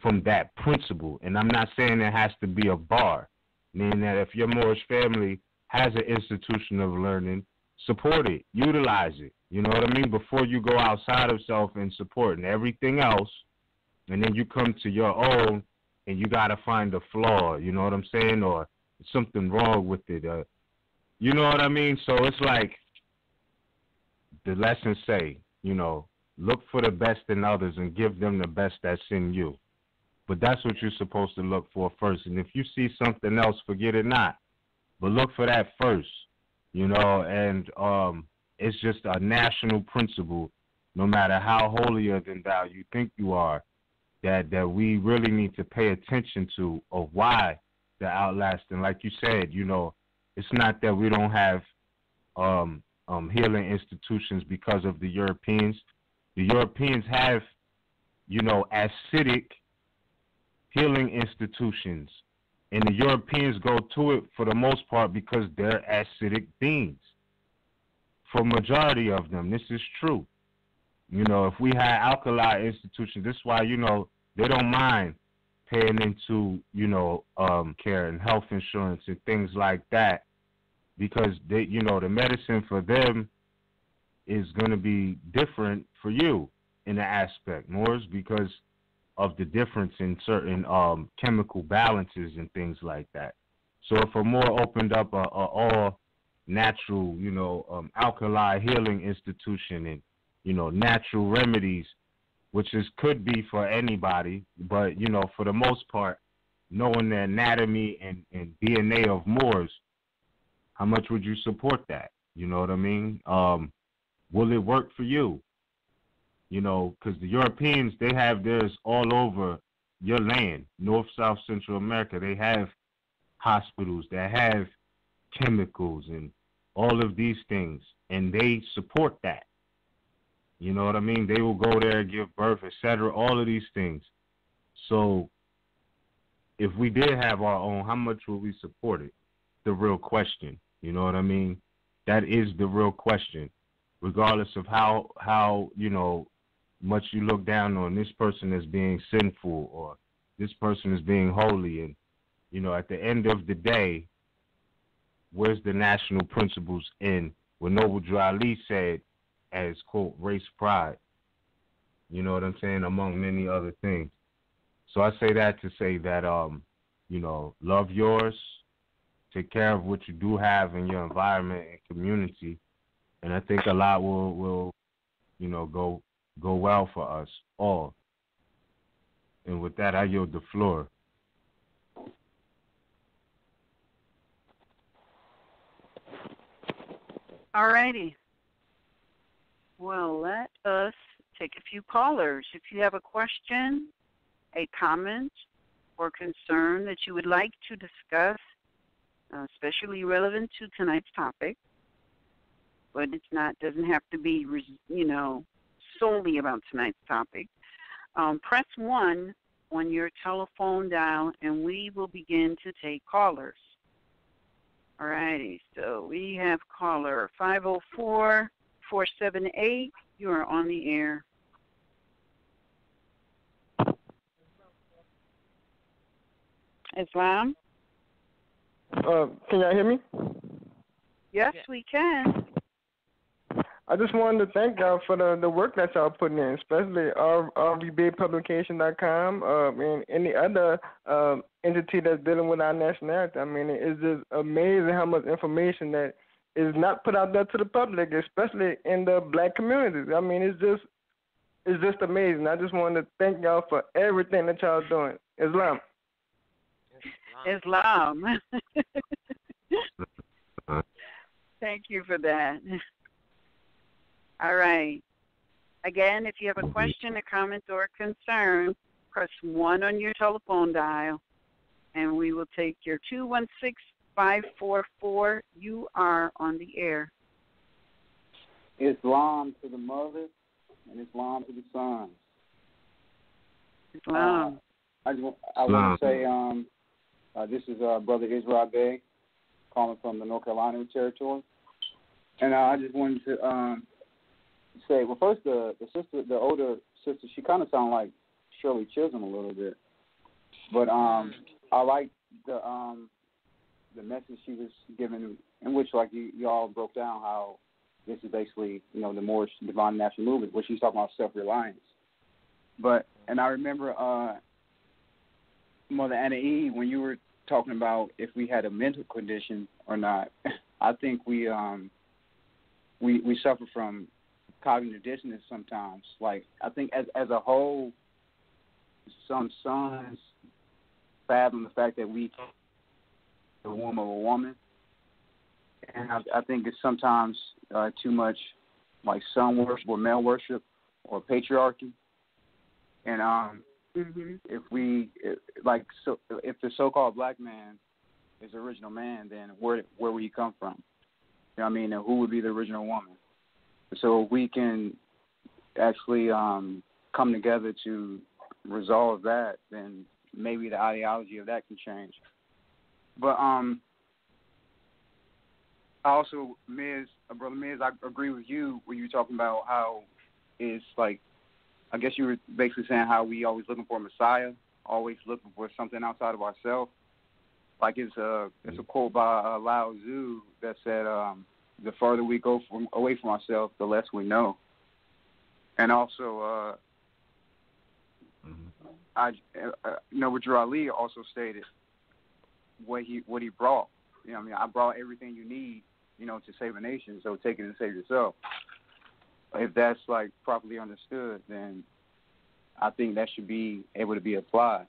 from that principle. And I'm not saying it has to be a bar, meaning that if your Moorish family has an institution of learning, support it, utilize it. You know what I mean? Before you go outside of self and supporting everything else, and then you come to your own and you got to find a flaw, you know what I'm saying, or something wrong with it. You know what I mean? So it's like the lessons say, you know, look for the best in others and give them the best that's in you. But that's what you're supposed to look for first. And if you see something else, forget it not. But look for that first, you know, and it's just a national principle, no matter how holier than thou you think you are, that we really need to pay attention to, of why they're outlasting. Like you said, you know, it's not that we don't have healing institutions because of the Europeans. The Europeans have, you know, acidic healing institutions, and the Europeans go to it for the most part because they're acidic beings. For majority of them, this is true. You know, if we had alkali institutions, this is why, you know, they don't mind paying into, you know, care and health insurance and things like that, because they, you know, the medicine for them is going to be different for you in the aspect, more because of the difference in certain chemical balances and things like that. So if a more opened up a all natural, you know, alkali healing institution and, you know, natural remedies, which could be for anybody, but, you know, for the most part, knowing the anatomy and DNA of Moors, how much would you support that? You know what I mean? Will it work for you? You know, because the Europeans, they have theirs all over your land, North, South, Central America. They have hospitals that have chemicals and all of these things, and they support that. You know what I mean? They will go there, give birth, etc., all of these things. So if we did have our own, how much would we support it? The real question. You know what I mean? That is the real question. Regardless of how you know, much you look down on this person as being sinful or this person as being holy. And, you know, at the end of the day, where's the national principles in what Noble Drew Ali said as, quote, race pride? You know what I'm saying? Among many other things. So I say that to say that, you know, love yours, take care of what you do have in your environment and community, and I think a lot will you know, go well for us all. And with that, I yield the floor. All righty. Well, let us take a few callers. If you have a question, a comment, or concern that you would like to discuss, especially relevant to tonight's topic, but doesn't have to be, solely about tonight's topic. Press 1 on your telephone dial, and we will begin to take callers. All righty, so we have caller 504-478. You are on the air. Islam? Can y'all hear me? Yes, we can. I just wanted to thank y'all for the work that y'all putting in, especially rvbpublication.com and any other entity that's dealing with our nationality. I mean, it's just amazing how much information that is not put out there to the public, especially in the black communities. I mean, it's just amazing. I just wanted to thank y'all for everything that y'all doing. Islam. Thank you for that. All right. Again, if you have a question, a comment, or a concern, press 1 on your telephone dial, and we will take your 216-544. You are on the air. Islam to the mothers and Islam to the sons. Islam. I want to say this is Brother Israel Bey calling from the North Carolina territory. And I just wanted to say, well, first, the older sister, she kind of sounded like Shirley Chisholm a little bit. But I like the message she was giving, in which, like, you all broke down how this is basically, the Moorish Divine National Movement, where she's talking about self-reliance. And I remember Mother Anna E., when you were talking about if we had a mental condition or not, I think we suffer from cognitive dissonance sometimes. Like, I think as a whole, some sons fathom the fact that we the womb of a woman, and I think it's sometimes too much like son worship or male worship or patriarchy. And if the so-called black man is the original man, then where would he come from? You know what I mean? And who would be the original woman? So if we can actually come together to resolve that, then maybe the ideology of that can change. But also, Brother Miz, I agree with you when you're talking about how it's like, I guess you were basically saying how we always looking for a Messiah, always looking for something outside of ourselves. Like it's a quote by Lao Tzu that said, the farther we go away from ourselves, the less we know. And also, Norbert Ali also stated what he brought. I brought everything you need, to save a nation. So take it and save yourself. If that's like properly understood, then I think that should be able to be applied.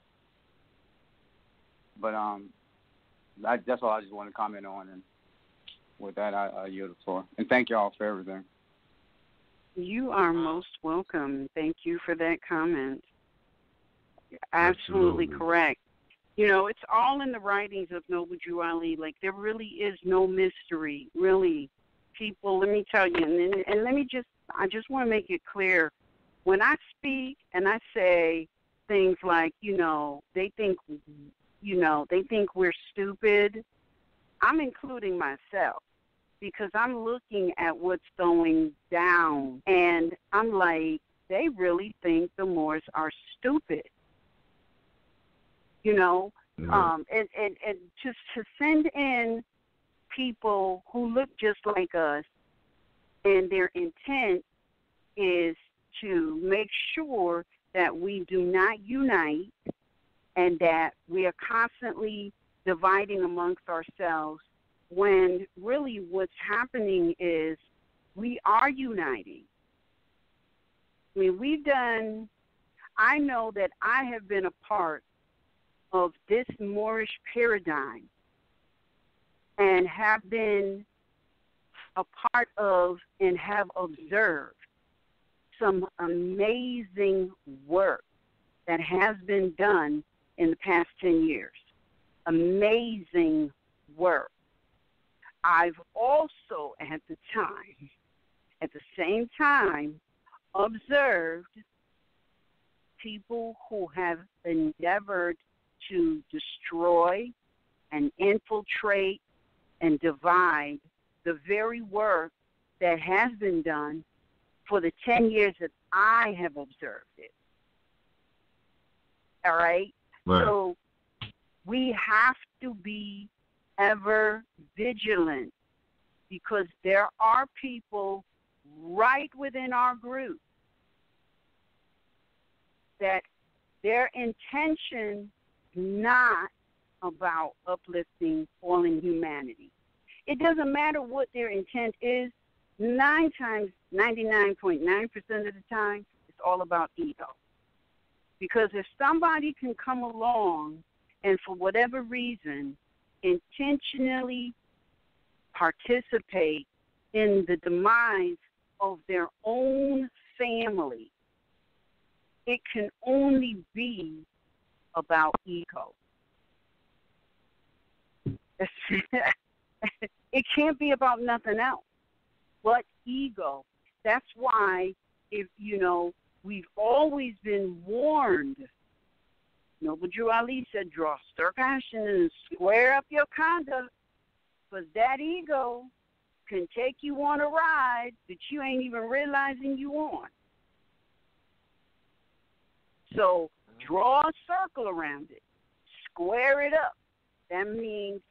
But that's all I just want to comment on, and with that, I yield the floor. And thank you all for everything. You are most welcome. Thank you for that comment. You're absolutely correct. It's all in the writings of Noble Drew Ali. Like, there really is no mystery, really. People, let me tell you, and I just want to make it clear. When I speak and I say things like, they think we're stupid, I'm including myself, because I'm looking at what's going down, and I'm like, they really think the Moors are stupid. And just to send in people who look just like us, and their intent is to make sure that we do not unite and that we are constantly dividing amongst ourselves, when really what's happening is we are uniting. I mean, I know that I have been a part of this Moorish paradigm and have been a part of and have observed some amazing work that has been done in the past 10 years. Amazing work. I've also, at the same time, observed people who have endeavored to destroy and infiltrate and divide the very work that has been done for the 10 years that I have observed it. All right? Right. So we have to be ever vigilant because there are people right within our group that their intention not about uplifting fallen humanity. It doesn't matter what their intent is. 99.9% of the time, it's all about ego. Because if somebody can come along and for whatever reason intentionally participate in the demise of their own family, it can only be about ego. It can't be about nothing else but ego. That's why, we've always been warned. Noble Drew Ali said, draw stir passion and square up your conduct, because that ego can take you on a ride that you ain't even realizing you on. So draw a circle around it. Square it up. That means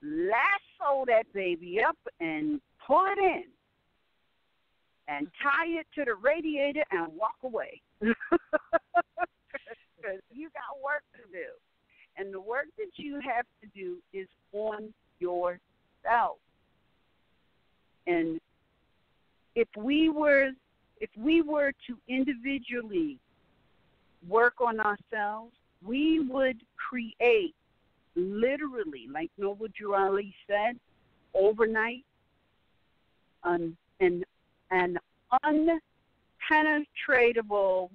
lasso that baby up and pull it in and tie it to the radiator and walk away. Because you got work to do. And the work that you have to do is on yourself. And if we were to individually work on ourselves, we would create literally, like Noble Drew Ali said, overnight, an unpenetratable,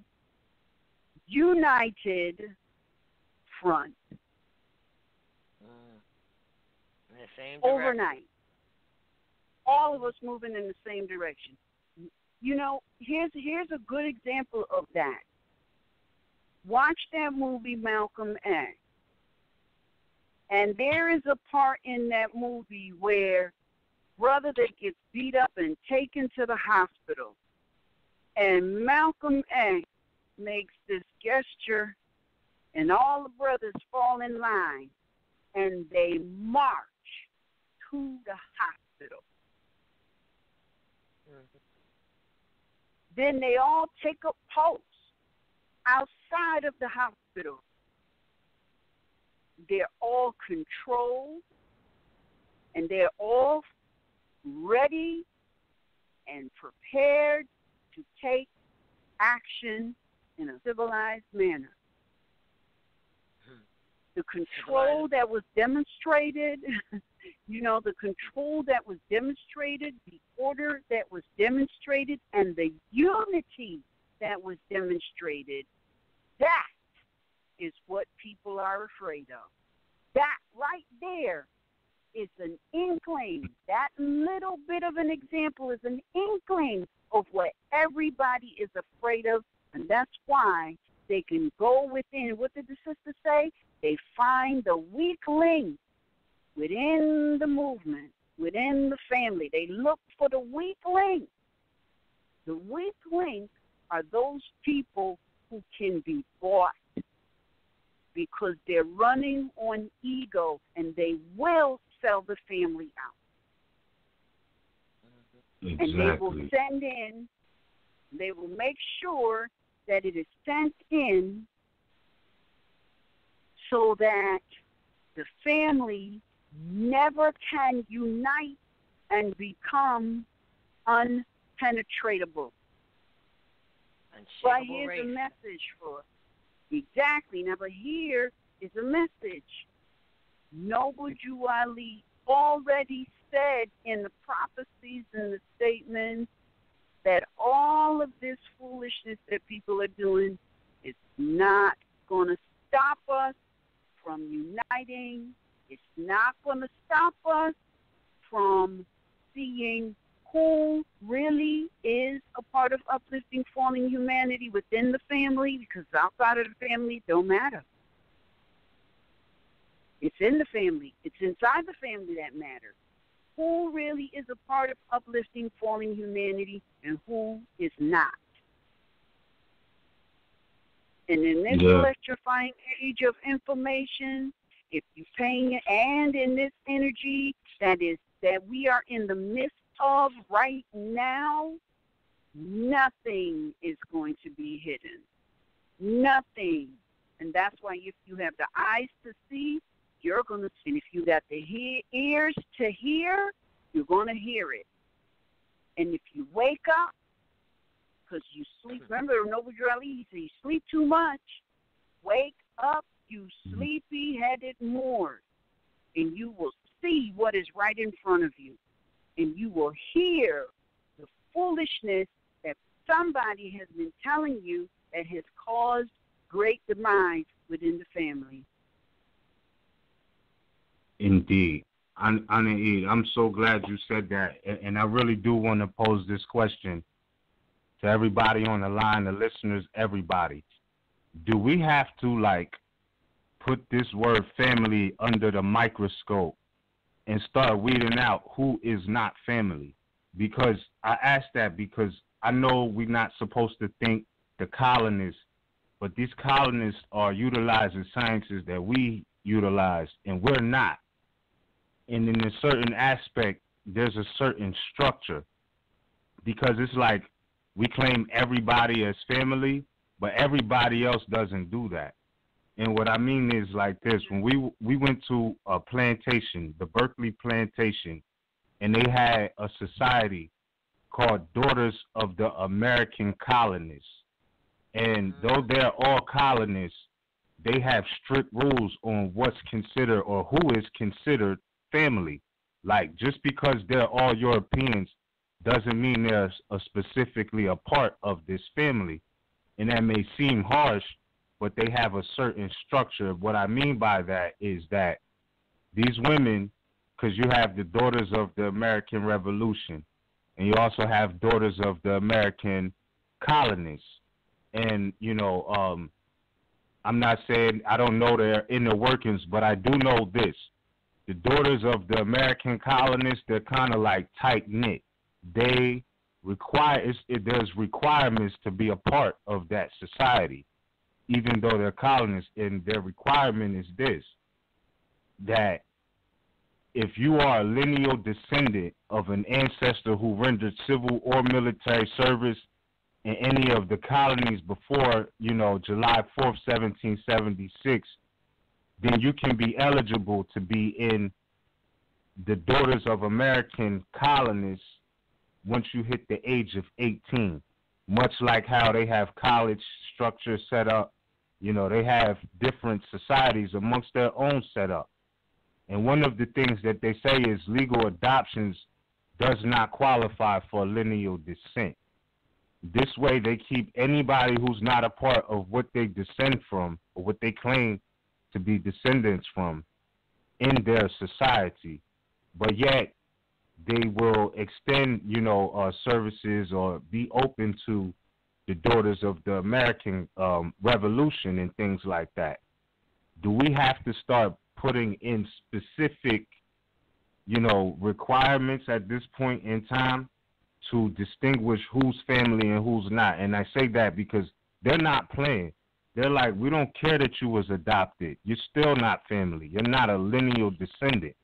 united front. In the same direction. Overnight. All of us moving in the same direction. Here's a good example of that. Watch that movie Malcolm X. And there is a part in that movie where brother that gets beat up and taken to the hospital. And Malcolm X makes this gesture and all the brothers fall in line and they march to the hospital. Mm-hmm. Then they all take up posts outside of the hospital. They're all controlled, and they're all ready and prepared to take action in a civilized manner. The control that was demonstrated, the control that was demonstrated, the order that was demonstrated, and the unity that was demonstrated, that is what people are afraid of. That right there is an inkling. That little bit of an example is an inkling of what everybody is afraid of, and that's why they can go within. What did the sister say? They find the weak link within the movement, within the family. They look for the weak link. The weak link are those people who can be bought because they're running on ego and they will sell the family out. Exactly. And they will send in, they will make sure that it is sent in so that the family never can unite and become unpenetratable. But here's a message for exactly. Now, but here is a message. Noble Drew Ali already said in the prophecies and the statements that all of this foolishness that people are doing is not going to stop us from uniting. It's not going to stop us from seeing who really is a part of uplifting falling humanity within the family, because outside of the family, it don't matter. It's in the family. It's inside the family that matters. Who really is a part of uplifting falling humanity and who is not? And in this electrifying age of information, if you're paying, and in this energy that we are in the midst of right now, nothing is going to be hidden. Nothing. And that's why if you have the eyes to see, you're going to see. If you got the ears to hear, you're going to hear it. And if you wake up, because you sleep, remember, Noble Drew Ali said, you sleep too much. Wake up, you sleepy-headed Moors, and you will see what is right in front of you. And you will hear the foolishness that somebody has been telling you that has caused great demise within the family. Indeed. I'm so glad you said that. And I really do want to pose this question to everybody on the line, the listeners, everybody. Do we have to, put this word family under the microscope and start weeding out who is not family? Because I ask that because I know we're not supposed to think the colonists, but these colonists are utilizing sciences that we utilize, and we're not. And in a certain aspect, there's a certain structure, because it's like we claim everybody as family, but everybody else doesn't do that. And what I mean is like this: when we went to a plantation, the Berkeley plantation, and they had a society called Daughters of the American Colonists. And though they're all colonists, they have strict rules on what's considered or who is considered family. Like, just because they're all Europeans doesn't mean they're specifically a part of this family. And that may seem harsh, but they have a certain structure. What I mean by that is that these women, because you have the Daughters of the American Revolution, and you also have Daughters of the American Colonists. And, I'm not saying I don't know their inner workings, but I do know this. The Daughters of the American Colonists, they're kind of like tight-knit. They there's requirements to be a part of that society, even though they're colonists. And their requirement is this, that if you are a lineal descendant of an ancestor who rendered civil or military service in any of the colonies before, July 4th, 1776, then you can be eligible to be in the Daughters of American Colonists once you hit the age of 18. Much like how they have college structures set up, they have different societies amongst their own setup. And one of the things that they say is legal adoptions does not qualify for lineal descent. This way they keep anybody who's not a part of what they descend from or what they claim to be descendants from in their society. But yet they will extend, services or be open to the Daughters of the American Revolution and things like that. Do we have to start putting in specific, requirements at this point in time to distinguish who's family and who's not? And I say that because they're not playing. They're like, we don't care that you was adopted. You're still not family. You're not a lineal descendant.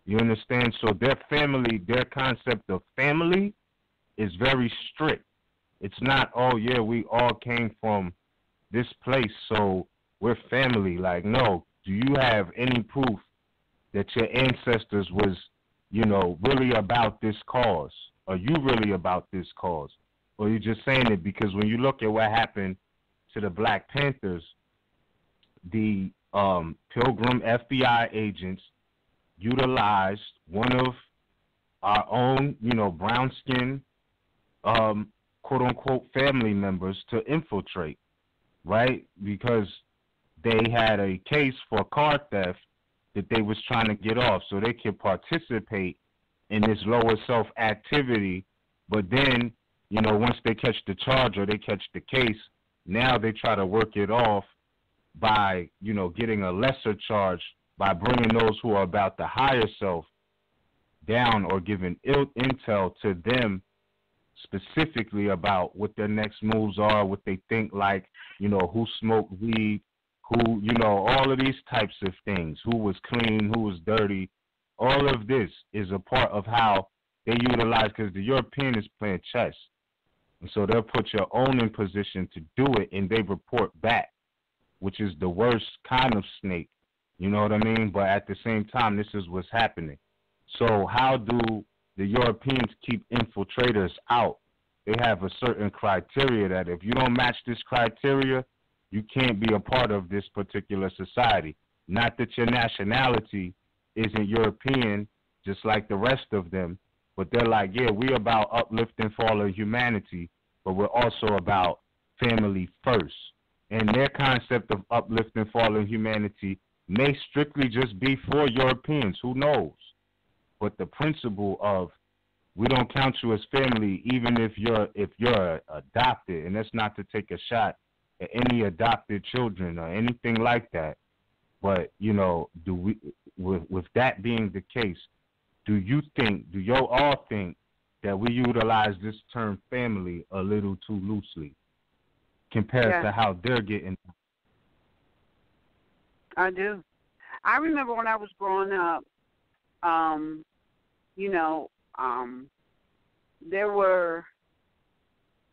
You understand? So their family, their concept of family is very strict. It's not, oh, yeah, we all came from this place, so we're family. Like, no. Do you have any proof that your ancestors was, really about this cause? Are you really about this cause? Or are you just saying it because when you look at what happened to the Black Panthers, the Pilgrim FBI agents utilized one of our own, brown skin, quote unquote family members to infiltrate, right? Because they had a case for car theft that they was trying to get off so they could participate in this lower self activity. But then, once they catch the charge or they catch the case, now they try to work it off by, getting a lesser charge by bringing those who are about the higher self down or giving intel to them specifically about what their next moves are, what they think like, who smoked weed, who, all of these types of things, who was clean, who was dirty. All of this is a part of how they utilize, because the European is playing chess. And so they'll put your own in position to do it, and they report back, which is the worst kind of snake. You know what I mean? But at the same time, this is what's happening. So how do the Europeans keep infiltrators out? They have a certain criteria that if you don't match this criteria, you can't be a part of this particular society. Not that your nationality isn't European, just like the rest of them, but they're like, yeah, we're about uplifting fallen humanity, but we're also about family first. And their concept of uplifting fallen humanity may strictly just be for Europeans, who knows? But the principle of we don't count you as family, even if you're adopted, and that's not to take a shot at any adopted children or anything like that. But with that being the case, do you all think that we utilize this term family a little too loosely compared to how they're getting? I do. I remember when I was growing up, there were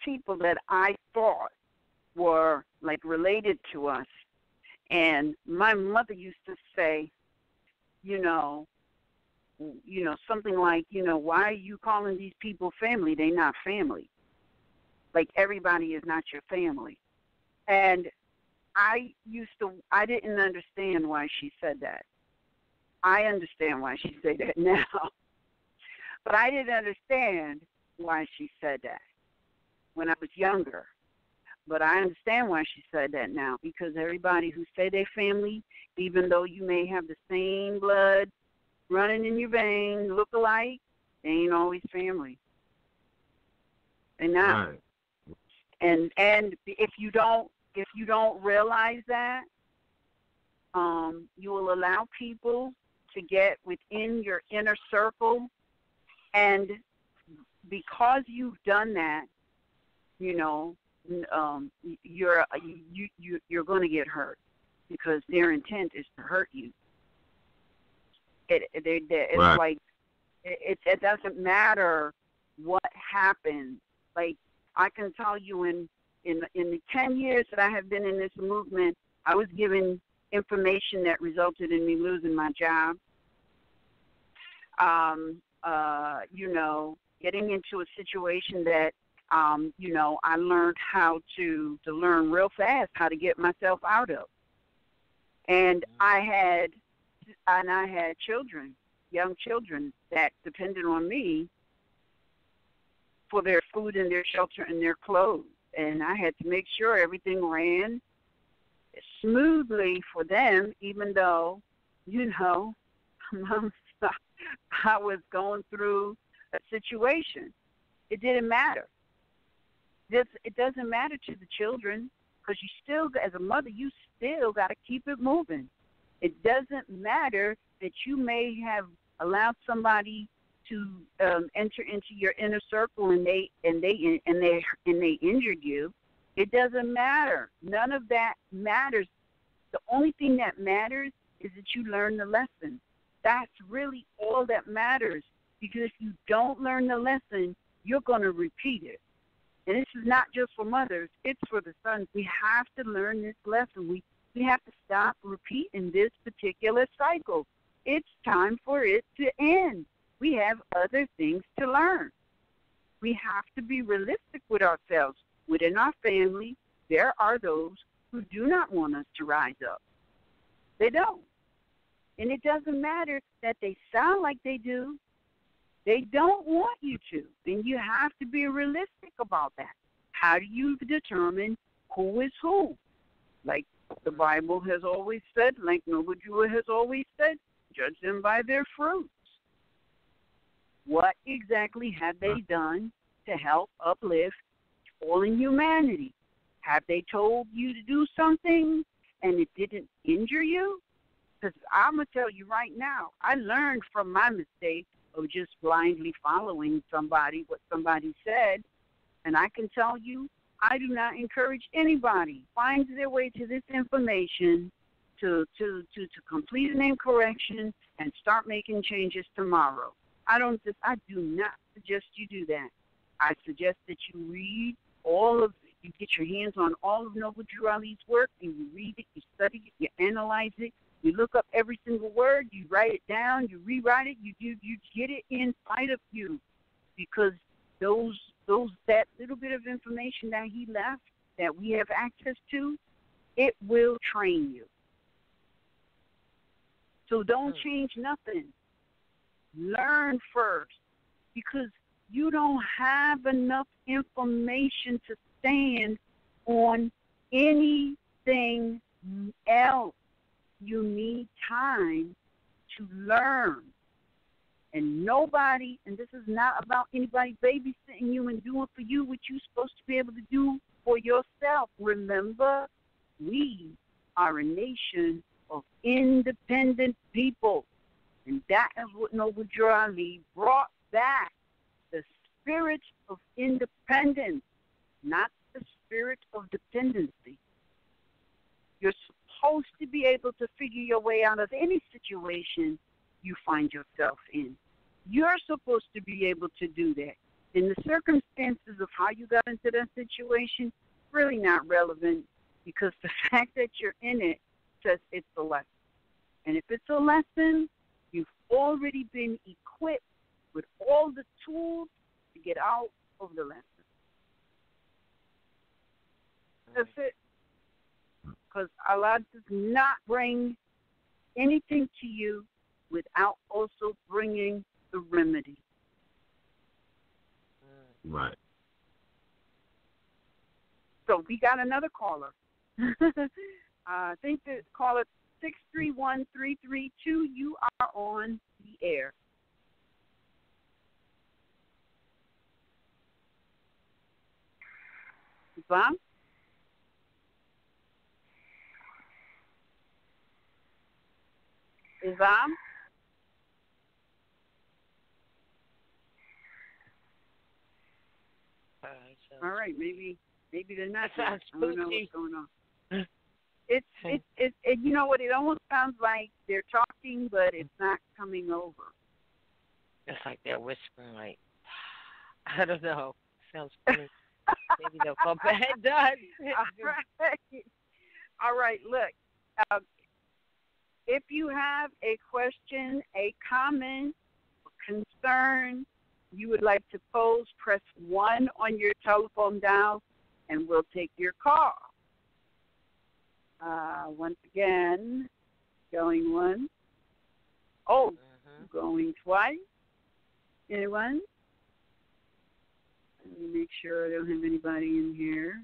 people that I thought were like related to us. And my mother used to say, something like, why are you calling these people family? They're not family. Like, everybody is not your family. And I didn't understand why she said that. I understand why she said that now. But I didn't understand why she said that when I was younger. But I understand why she said that now, because everybody who say they're family, even though you may have the same blood running in your veins, look alike, they ain't always family. They're not. Right. And if you don't realize that, you will allow people to get within your inner circle, and because you've done that, you're going to get hurt, because their intent is to hurt you. It's right. Like it doesn't matter what happens. Like, I can tell you, in the 10 years that I have been in this movement, I was given information that resulted in me losing my job. Getting into a situation that, I learned how to learn real fast how to get myself out of. And I had children, young children, that depended on me for their food and their shelter and their clothes. And I had to make sure everything ran smoothly for them, even though, I was going through a situation. It didn't matter. It doesn't matter to the children, because you still, as a mother, you still got to keep it moving. It doesn't matter that you may have allowed somebody to enter into your inner circle and they injured you. It doesn't matter. None of that matters. The only thing that matters is that you learn the lesson. That's really all that matters, because if you don't learn the lesson, you're going to repeat it. And this is not just for mothers, it's for the sons. We have to learn this lesson. We have to stop repeating this particular cycle. It's time for it to end. We have other things to learn. We have to be realistic with ourselves. Within our family, there are those who do not want us to rise up. They don't. And it doesn't matter that they sound like they do. They don't want you to, and you have to be realistic about that. How do you determine who is who? Like the Bible has always said, like Noble Drew has always said, judge them by their fruits. What exactly have they done to help uplift fallen humanity? Have they told you to do something and it didn't injure you? Because I'm going to tell you right now, I learned from my mistake of just blindly following somebody, what somebody said, and I can tell you, I do not encourage anybody finds their way to this information to complete a name correction and start making changes tomorrow. I do not suggest you do that. I suggest that you read you get your hands on all of Noble Drew Ali's work, and you read it, you study it, you analyze it, you look up every single word, you write it down, you rewrite it, you get it inside of you, because that little bit of information that he left that we have access to, it will train you. So don't change nothing. Learn first, because you don't have enough information to stand on anything else. You need time to learn. And nobody, and this is not about anybody babysitting you and doing for you what you're supposed to be able to do for yourself. Remember, we are a nation of independent people. And that is what Noble Drew Ali brought back, the spirit of independence, not the spirit of dependency. You're supposed to be able to figure your way out of any situation you find yourself in. You're supposed to be able to do that. And the circumstances of how you got into that situation, really not relevant, because the fact that you're in it says it's a lesson. And if it's a lesson, you've already been equipped with all the tools to get out of the lesson. That's it. Because Allah does not bring anything to you without also bringing the remedy. Right. So we got another caller. I think the caller 631332, you are on the air. Islam? Islam? All right, maybe they're not. I don't know what's going on. It's you know what? It almost sounds like they're talking, but it's not coming over. It's like they're whispering, like, I don't know. Sounds funny. Maybe they'll come back. It does. All right. Look, if you have a question, a comment, a concern you would like to pose, press 1 on your telephone dial, and we'll take your call. Once again, going once. Going twice. Anyone? Let me make sure I don't have anybody in here.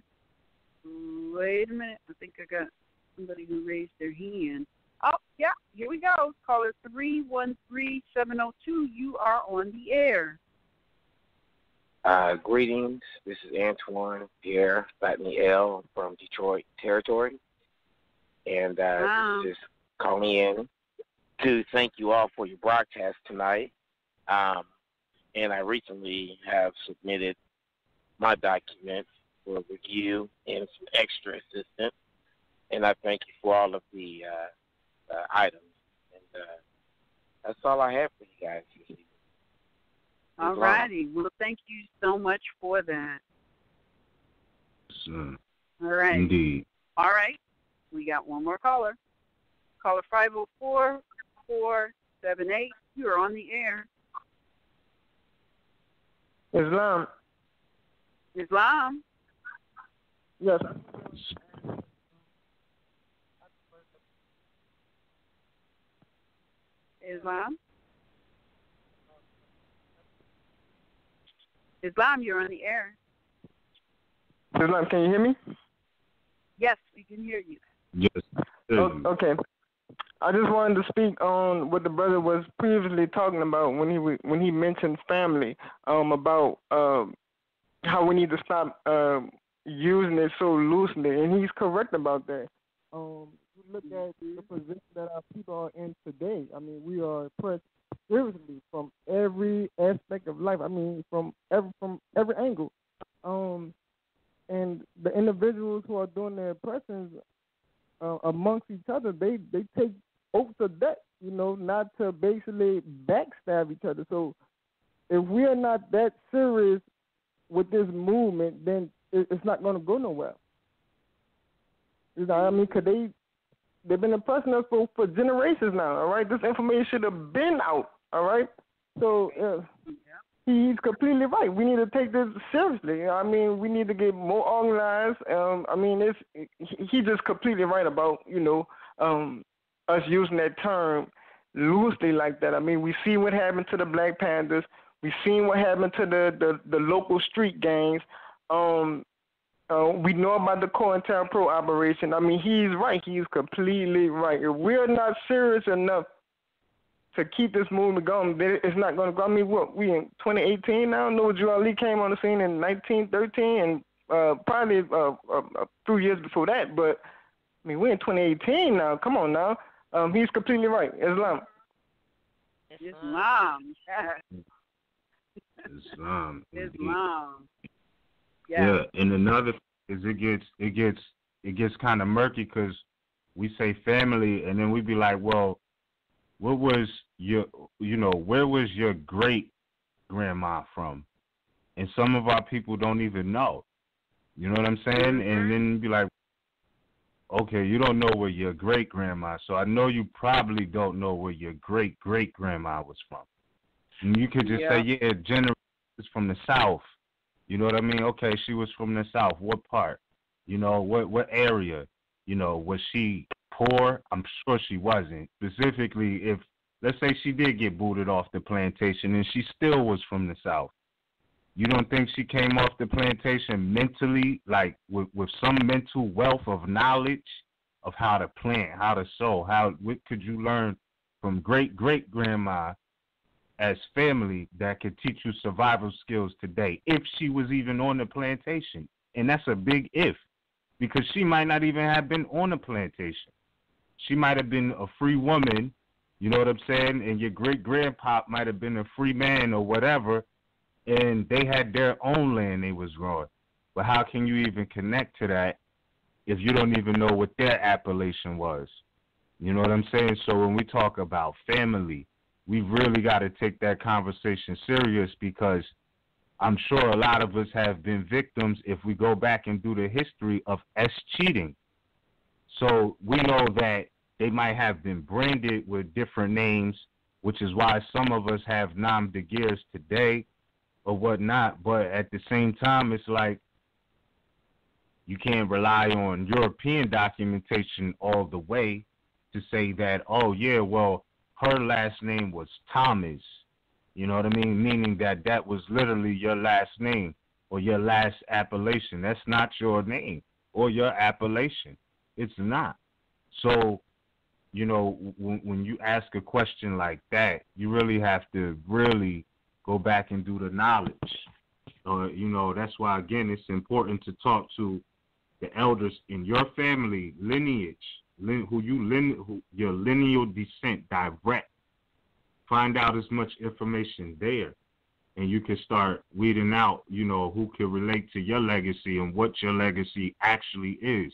Wait a minute. I think I got somebody who raised their hand. Oh, yeah, here we go. Caller 313702. You are on the air. Greetings. This is Antoine Pierre Batney L. from Detroit Territory. And just calling in to thank you all for your broadcast tonight. And I recently have submitted my document for review and some extra assistance. And I thank you for all of the items. And that's all I have for you guys. All righty. Well, thank you so much for that. All right. Indeed. All right. We got one more caller. Caller 504-478. You're on the air. Islam. Islam? Yes. Islam? Islam, you're on the air. Islam, can you hear me? Yes, we can hear you. Yes. Okay. I just wanted to speak on what the brother was previously talking about when he mentioned family, about how we need to stop using it so loosely, and he's correct about that. You look at the position that our people are in today. I mean, we are pressed seriously from every aspect of life. I mean, from every angle. And the individuals who are doing the oppressions amongst each other, they take oaths of death, not to basically backstab each other. So if we are not that serious with this movement, then it's not going to go nowhere. I mean, because they've been oppressing us for generations now, all right? This information should have been out, all right? So he's completely right. We need to take this seriously. I mean, we need to get more organized. I mean, he's just completely right about, us using that term loosely like that. I mean, we see what happened to the Black Panthers. We seen what happened to the local street gangs. We know about the COINTELPRO operation. I mean, he's right. He's completely right. If we're not serious enough to keep this movement going, it's not going to go. I mean, what, we in 2018 now? Noah Drew Ali came on the scene in 1913 and probably a few years before that. But, I mean, we're in 2018 now. Come on now. He's completely right. Islam. Islam. Islam. Islam. Yeah, and another is it gets kind of murky because we say family, and then we be like, well, what was where was your great grandma from? And some of our people don't even know. You know what I'm saying? And then be like, okay, you don't know where your great grandma, so I know you probably don't know where your great great grandma was from. And you could just say, yeah, generally is from the South. You know what I mean? Okay, she was from the South. What part? What area? Was she poor? I'm sure she wasn't. Specifically, if, let's say she did get booted off the plantation and she still was from the South. You don't think she came off the plantation mentally, like with some mental wealth of knowledge of how to plant, how to sow? What could you learn from great-great-grandma as family that could teach you survival skills today, if she was even on the plantation? And that's a big if, because she might not even have been on the plantation. She might have been a free woman, you know what I'm saying? And your great-grandpa might have been a free man or whatever, and they had their own land they was growing. But how can you even connect to that if you don't even know what their appellation was? You know what I'm saying? So when we talk about family, we really got to take that conversation serious, because I'm sure a lot of us have been victims, if we go back and do the history of cheating. So we know that they might have been branded with different names, which is why some of us have nom de guerres today or whatnot. But at the same time, it's like you can't rely on European documentation all the way to say that, oh, yeah, well, her last name was Thomas, you know what I mean? Meaning that was literally your last name or your last appellation. That's not your name or your appellation. It's not. So, when you ask a question like that, you really have to really go back and do the knowledge. That's why, again, it's important to talk to the elders in your family lineage, your lineal descent direct. Find out as much information there, and you can start weeding out, who can relate to your legacy and what your legacy actually is,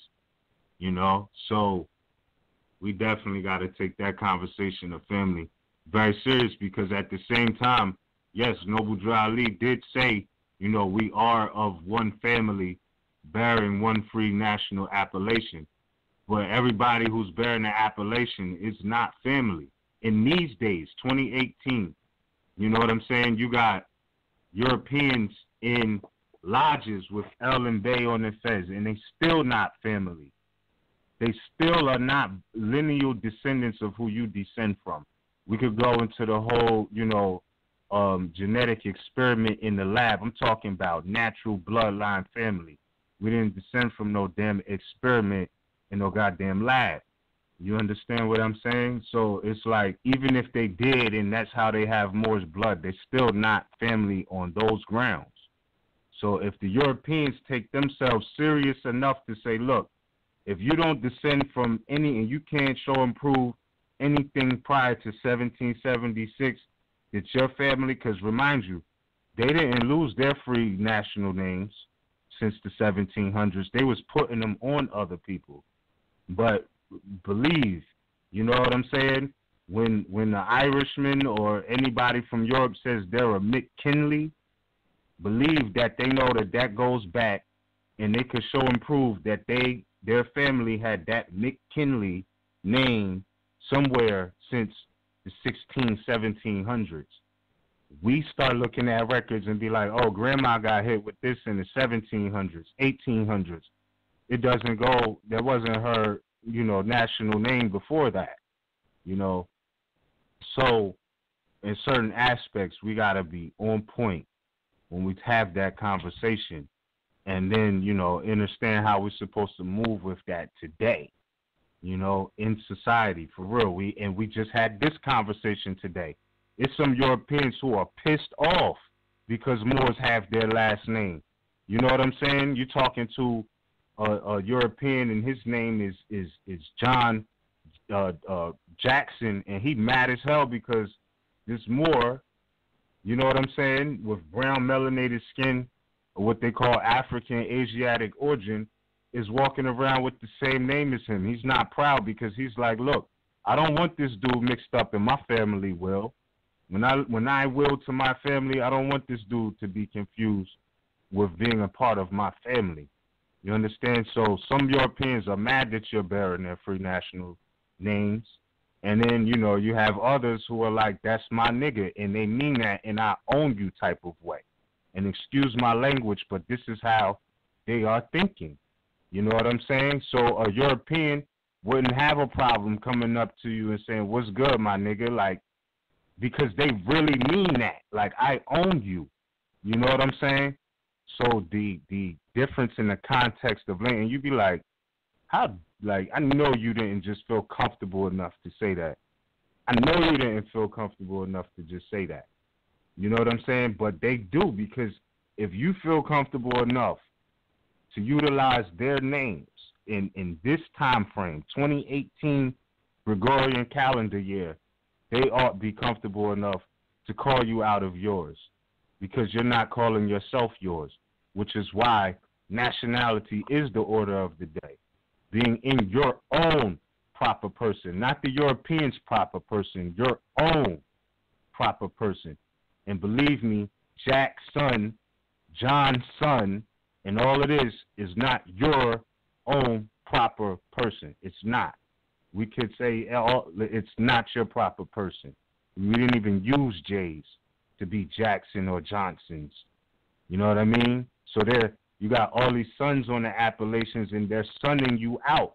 So we definitely got to take that conversation of family very serious, because at the same time, yes, Noble Drew Ali did say, we are of one family bearing one free national appellation. But everybody who's bearing the appellation is not family. In these days, 2018, you know what I'm saying? You got Europeans in lodges with Ellen Bay on their fez, and they still not family. They still are not lineal descendants of who you descend from. We could go into the whole, genetic experiment in the lab. I'm talking about natural bloodline family. We didn't descend from no damn experiment in no goddamn lab. You understand what I'm saying? So it's like, even if they did and that's how they have Moorish blood, they're still not family on those grounds. So if the Europeans take themselves serious enough to say, look, if you don't descend from any, and you can't show and prove anything prior to 1776, it's your family, because remind you, they didn't lose their free national names since the 1700s. They was putting them on other people. But believe, you know what I'm saying? When the Irishman or anybody from Europe says they're a McKinley, believe that they know that that goes back, and they could show and prove that their family had that McKinley name somewhere since the 1700s. We start looking at records and be like, oh, grandma got hit with this in the 1700s, 1800s. It doesn't go, that wasn't her, you know, national name before that, you know. So in certain aspects, we got to be on point when we have that conversation, and then, you know, understand how we're supposed to move with that today, you know, in society, for real. We just had this conversation today. It's some Europeans who are pissed off because Moors have their last name. You know what I'm saying? You're talking to a European, and his name is John Jackson, and he mad as hell because this Moor, you know what I'm saying, with brown melanated skin, or what they call African Asiatic origin, is walking around with the same name as him. He's not proud because he's like, look, I don't want this dude mixed up in my family will. When I will to my family, I don't want this dude to be confused with being a part of my family. You understand? So some Europeans are mad that you're bearing their free national names. And then, you know, you have others who are like, that's my nigga, and they mean that in I own you type of way. And excuse my language, but this is how they are thinking. You know what I'm saying? So a European wouldn't have a problem coming up to you and saying, what's good, my nigga? Like, because they really mean that. Like, I own you. You know what I'm saying? So the difference in the context of language, and you be like, how, like, I know you didn't just feel comfortable enough to say that. I know you didn't feel comfortable enough to just say that. You know what I'm saying? But they do, because if you feel comfortable enough to utilize their names in this time frame, 2018 Gregorian calendar year, they ought to be comfortable enough to call you out of yours, because you're not calling yourself yours, which is why nationality is the order of the day. Being in your own proper person, not the Europeans' proper person, your own proper person. And believe me, Jack's son, John's son, and all it is not your own proper person. It's not. We could say it's not your proper person. We didn't even use J's to be Jackson or Johnsons. You know what I mean? So you got all these sons on the appellations, and they're sunning you out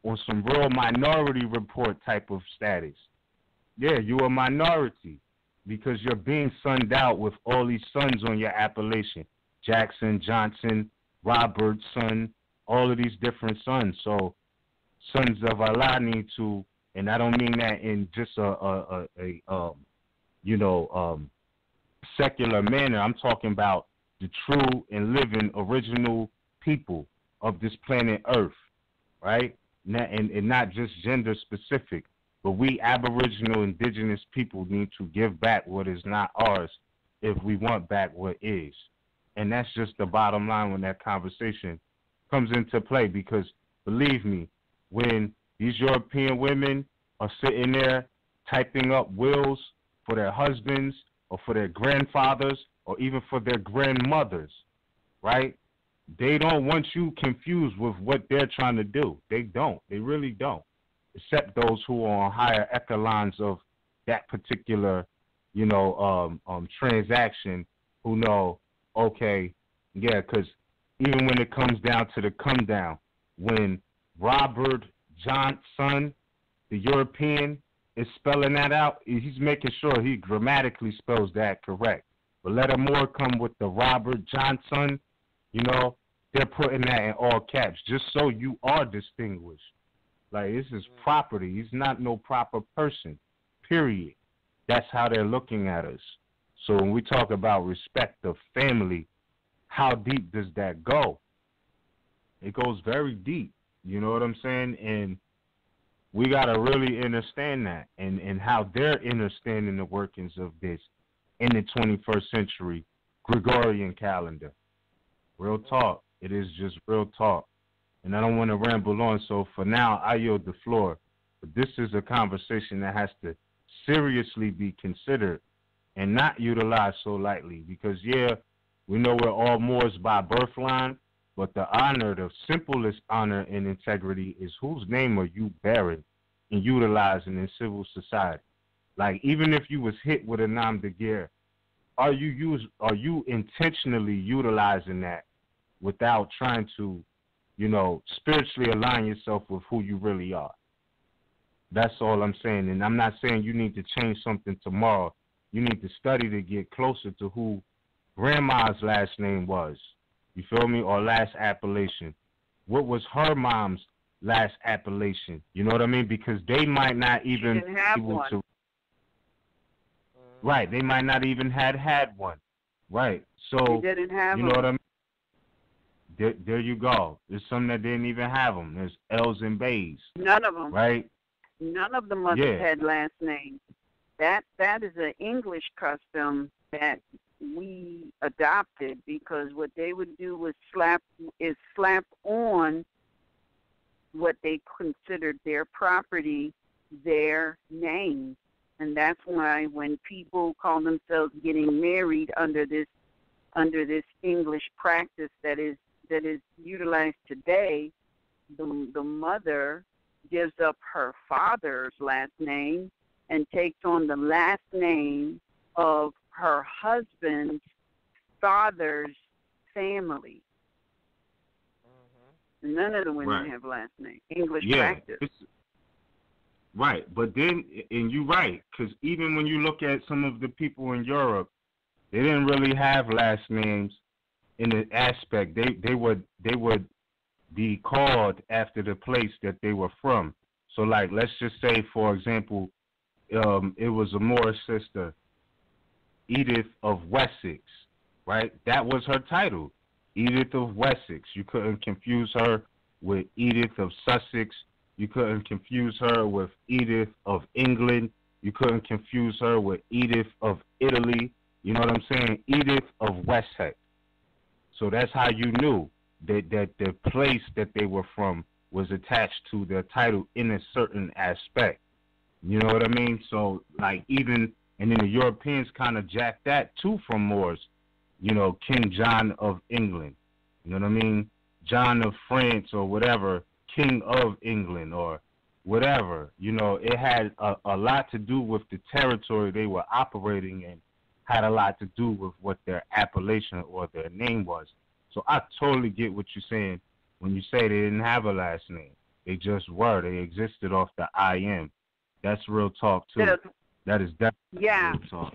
on some real Minority Report type of status. Yeah, you're a minority because you're being sunned out with all these sons on your appellation. Jackson, Johnson, Robert's son, all of these different sons. So sons of Allah need to, and I don't mean that in just a secular manner. I'm talking about the true and living original people of this planet Earth, right? And not just gender specific, but we Aboriginal indigenous people need to give back what is not ours if we want back what is. And that's just the bottom line when that conversation comes into play, because believe me, when these European women are sitting there typing up wills for their husbands or for their grandfathers or even for their grandmothers, right? They don't want you confused with what they're trying to do. They don't. They really don't. Except those who are on higher echelons of that particular, transaction, who know, okay, yeah, because even when it comes down to the come down, when Robert John's son, the European, is spelling that out, he's making sure he grammatically spells that correct. But let more come with the Robert Johnson, you know, they're putting that in all caps just so you are distinguished. Like, this is property. He's not no proper person, period. That's how they're looking at us. So when we talk about respect of family, how deep does that go? It goes very deep. You know what I'm saying? And we got to really understand that and how they're understanding the workings of this in the 21st century Gregorian calendar. Real talk. It is just real talk. And I don't want to ramble on, so for now, I yield the floor. But this is a conversation that has to seriously be considered and not utilized so lightly because, yeah, we know we're all Moors by birthline, but the honor, the simplest honor and integrity is whose name are you bearing and utilizing in civil society. Like, even if you was hit with a nom de guerre, are you intentionally utilizing that without trying to, you know, spiritually align yourself with who you really are? That's all I'm saying. And I'm not saying you need to change something tomorrow. You need to study to get closer to who grandma's last name was. You feel me? Or last appellation. What was her mom's last appellation? You know what I mean? Because they might not even be able to. Right. They might not even had one. Right. So, they didn't have you know what I mean? There you go. There's some that didn't even have them. There's L's and Bays. None of them. Right? None of the mothers had last names. That is an English custom that we adopted because what they would do was slap on what they considered their property, their name. And that's why when people call themselves getting married under this English practice that is utilized today, the mother gives up her father's last name and takes on the last name of her husband's father's family. None of the women have last names. English practice. Right, but then, and you're right, because even when you look at some of the people in Europe, they didn't really have last names in the aspect. They would be called after the place that they were from. So, like, let's just say, for example, it was a Moorish sister, Edith of Wessex, right? That was her title, Edith of Wessex. You couldn't confuse her with Edith of Sussex. You couldn't confuse her with Edith of England. You couldn't confuse her with Edith of Italy. You know what I'm saying? Edith of Wessex. So that's how you knew that the place that they were from was attached to their title in a certain aspect. You know what I mean? So, like, even, and then the Europeans kind of jacked that too from Moors. You know, King John of England. You know what I mean? John of France or whatever, King of England or whatever. You know, it had a lot to do with the territory they were operating in, had a lot to do with what their appellation or their name was. So I totally get what you're saying when you say they didn't have a last name. They just were. They existed off the IM. That's real talk, too. That is definitely real talk.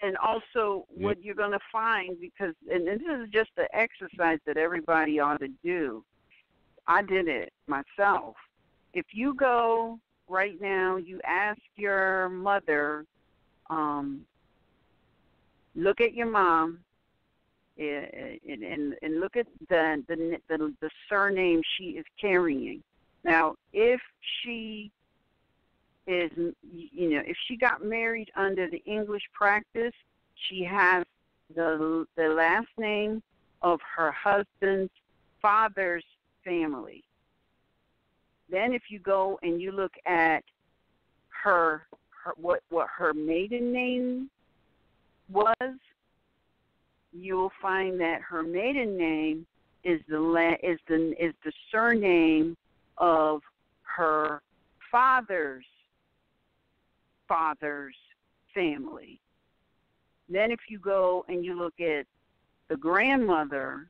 And also what you're going to find, because, and this is just the exercise that everybody ought to do. I did it myself. If you go right now, you ask your mother, look at your mom, and look at the surname she is carrying. Now, if she is, you know, if she got married under the English practice, she has the last name of her husband's father's family. Then if you go and you look at her what her maiden name was, you'll find that her maiden name is the surname of her father's family. Then if you go and you look at the grandmother,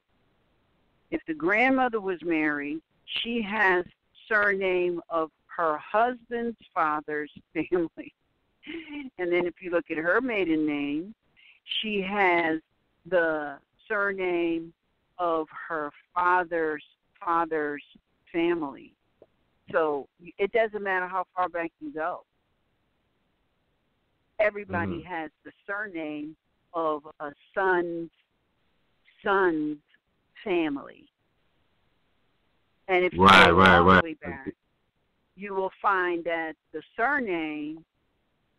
if the grandmother was married, she has surname of her husband's father's family. And then if you look at her maiden name, she has the surname of her father's family. So it doesn't matter how far back you go. Everybody has the surname of a son's family. And if you go all the way back, you will find that the surname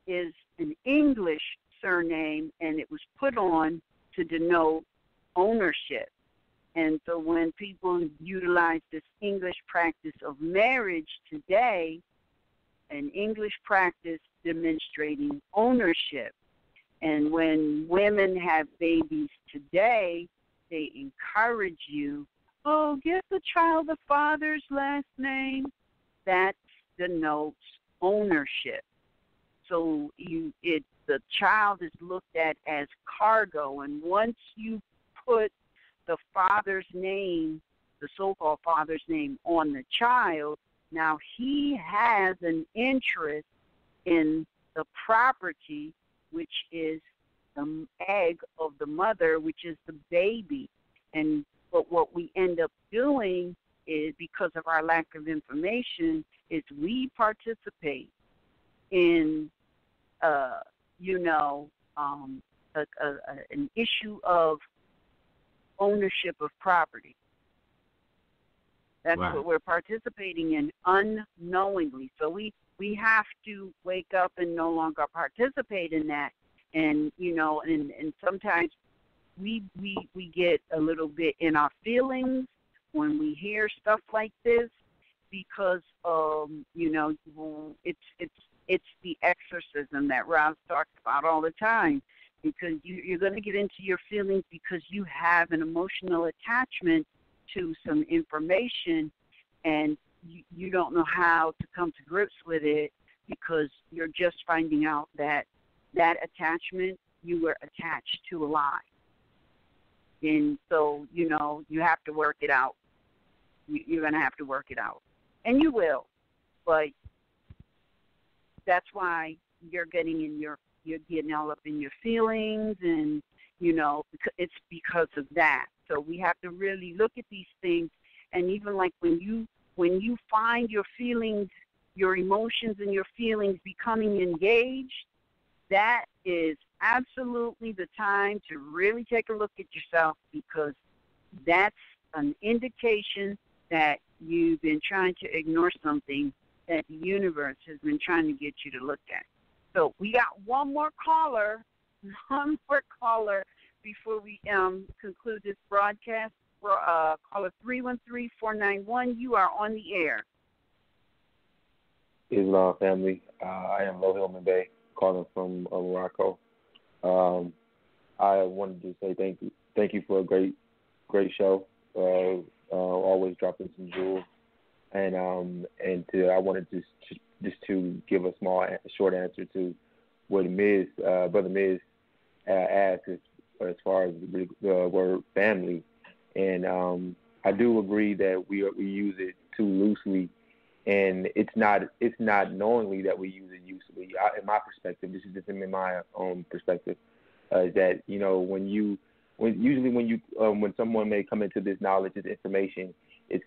is an English surname, and it was put on to denote ownership. And so when people utilize this English practice of marriage today, an English practice demonstrating ownership. And when women have babies today, they encourage you, give the child the father's last name. That denotes ownership. So the child is looked at as cargo, and once you put the father's name, the so-called father's name, on the child, now he has an interest in the property, which is the egg of the mother, which is the baby. But what we end up doing is, because of our lack of information, is we participate in, an issue of ownership of property. That's what we're participating in unknowingly. So we have to wake up and no longer participate in that. And, and sometimes we get a little bit in our feelings when we hear stuff like this, because it's the exorcism that Rob talks about all the time, because you're going to get into your feelings because you have an emotional attachment to some information, and you don't know how to come to grips with it, because you're just finding out that attachment, you were attached to a lie. And so, you have to work it out. You're going to have to work it out. And you will. But that's why you're getting all up in your feelings, and, it's because of that. So we have to really look at these things. And even like when you find your feelings, your emotions and your feelings becoming engaged, that is absolutely the time to really take a look at yourself, because that's an indication that you've been trying to ignore something that the universe has been trying to get you to look at. So we got one more caller before we conclude this broadcast. Caller 313-491, you are on the air. Islam family, I am Low Hillman Bay, calling from Morocco. I wanted to say thank you for a great show. Always dropping some jewels, and I wanted just to give a short answer to what Brother Miz asked as far as the word family, and I do agree that we use it too loosely. And it's not knowingly that we use it usually. In my perspective, this is just in my own perspective, that when someone may come into this knowledge, this information, it's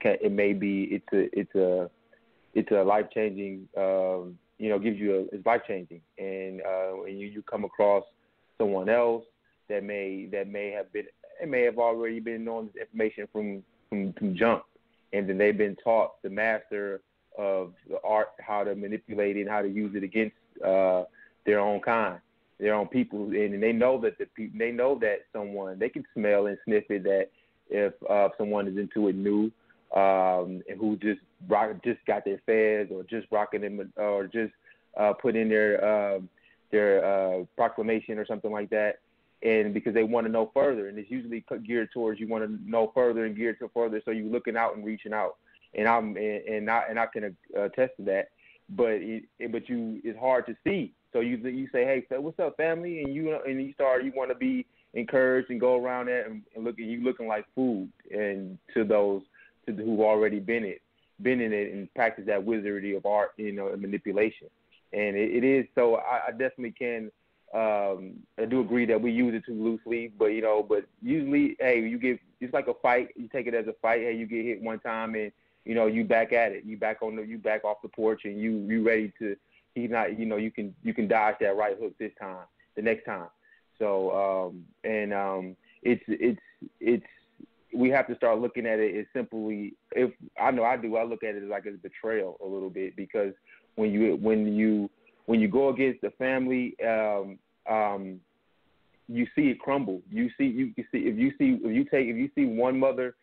a life changing. It's life changing. And when you come across someone else that may have already been known this information from jump, and then they've been taught the master of the art, how to manipulate it and how to use it against their own kind, their own people, and they know that someone, they can smell and sniff it, that if someone is into it new, and who just got their feds, or just rocking them, or just put in their proclamation or something like that, and because they want to know further, and it's usually geared towards you want to know further and geared to further, so you're looking out and reaching out. And I can attest to that, but it's hard to see. So you say, hey, what's up, family? And you want to be encouraged and go around there and look at you looking like food, and to those who've already been it. been in it and practiced that wizardry of art, and manipulation. And it is so. I definitely can. I do agree that we use it too loosely, but usually, hey, it's like a fight. You take it as a fight. Hey, you get hit one time, and you back at it. You back off the porch, and you ready to. He's not. You can dodge that right hook this time, the next time. So it's we have to start looking at it as simply. If I know I do, I look at it like a betrayal a little bit, because when you go against the family, you see it crumble. You see if you see one mother's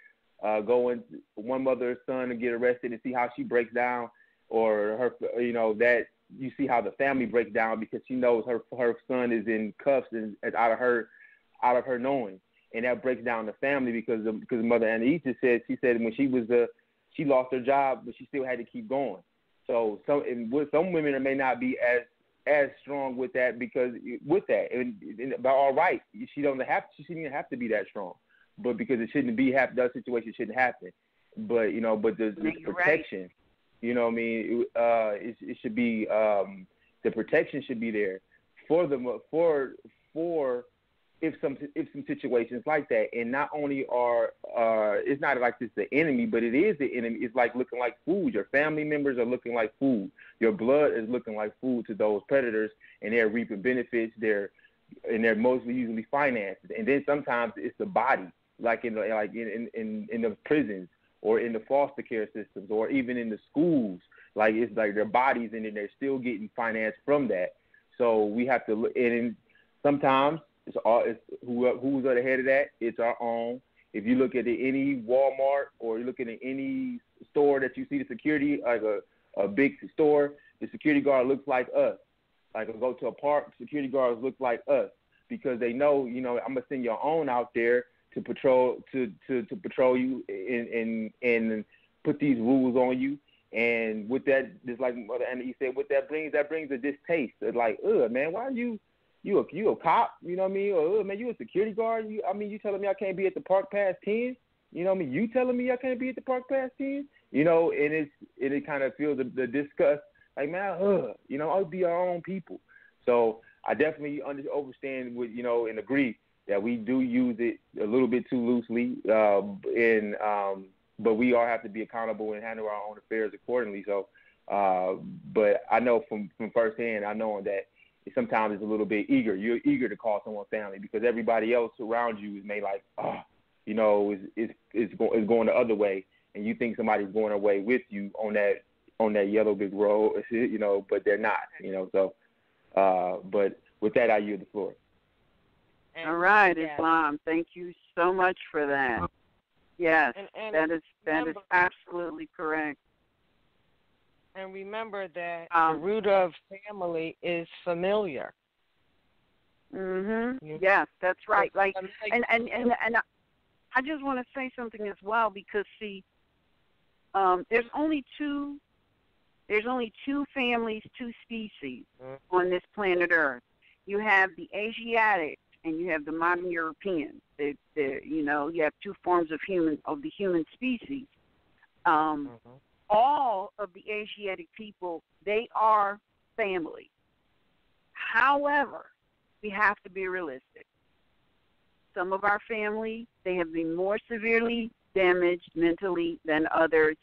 son to get arrested and see how she breaks down, or her, that you see how the family breaks down because she knows her son is in cuffs and out of her knowing, and that breaks down the family because Mother Anita said when she lost her job, but she still had to keep going. So some women may not be as strong with that but all right, she shouldn't have to be that strong, but because it shouldn't be that situation shouldn't happen. But the protection, right. What I mean, it should be the protection should be there for if some situations like that, and not only it's not like it's the enemy, but it is the enemy. It's like looking like food. Your family members are looking like food. Your blood is looking like food to those predators, and they're reaping benefits. They're mostly usually finances, and then sometimes it's the body, like in the prisons or in the foster care systems or even in the schools. Like it's like their bodies, and then they're still getting finance from that. So we have to look, and sometimes. It's who's at the head of that. It's our own. If you look at any Walmart or you look at any store that you see the security, like a big store, the security guard looks like us. Like go to a park, security guards look like us because they know, I'm gonna send your own out there to patrol patrol you and put these rules on you. And with that, just like Mother Annie said, what that brings a distaste. It's like, man, why are you? You a cop, you know what I mean? Or, man, you a security guard? You telling me I can't be at the park past 10? You know what I mean? You telling me I can't be at the park past 10? And it kind of feels the disgust. Like, man, I'll be our own people. So I definitely understand and agree that we do use it a little bit too loosely, but we all have to be accountable and handle our own affairs accordingly. So, but I know from firsthand, I know that sometimes it's a little bit eager. You're eager to call someone family because everybody else around you is made like, is going the other way, and you think somebody's going away with you on that yellow big road, but they're not, So, but with that, I yield the floor. All right, Islam. Thank you so much for that. Yes, and that is absolutely correct. And remember that the root of family is familiar. Mhm. Yes, that's right. Like, and I just want to say something as well because see, there's only two families, two species on this planet Earth. You have the Asiatic and you have the modern European. You have two forms of the human species. All of the Asiatic people, they are family. However, we have to be realistic. Some of our family, they have been more severely damaged mentally than others.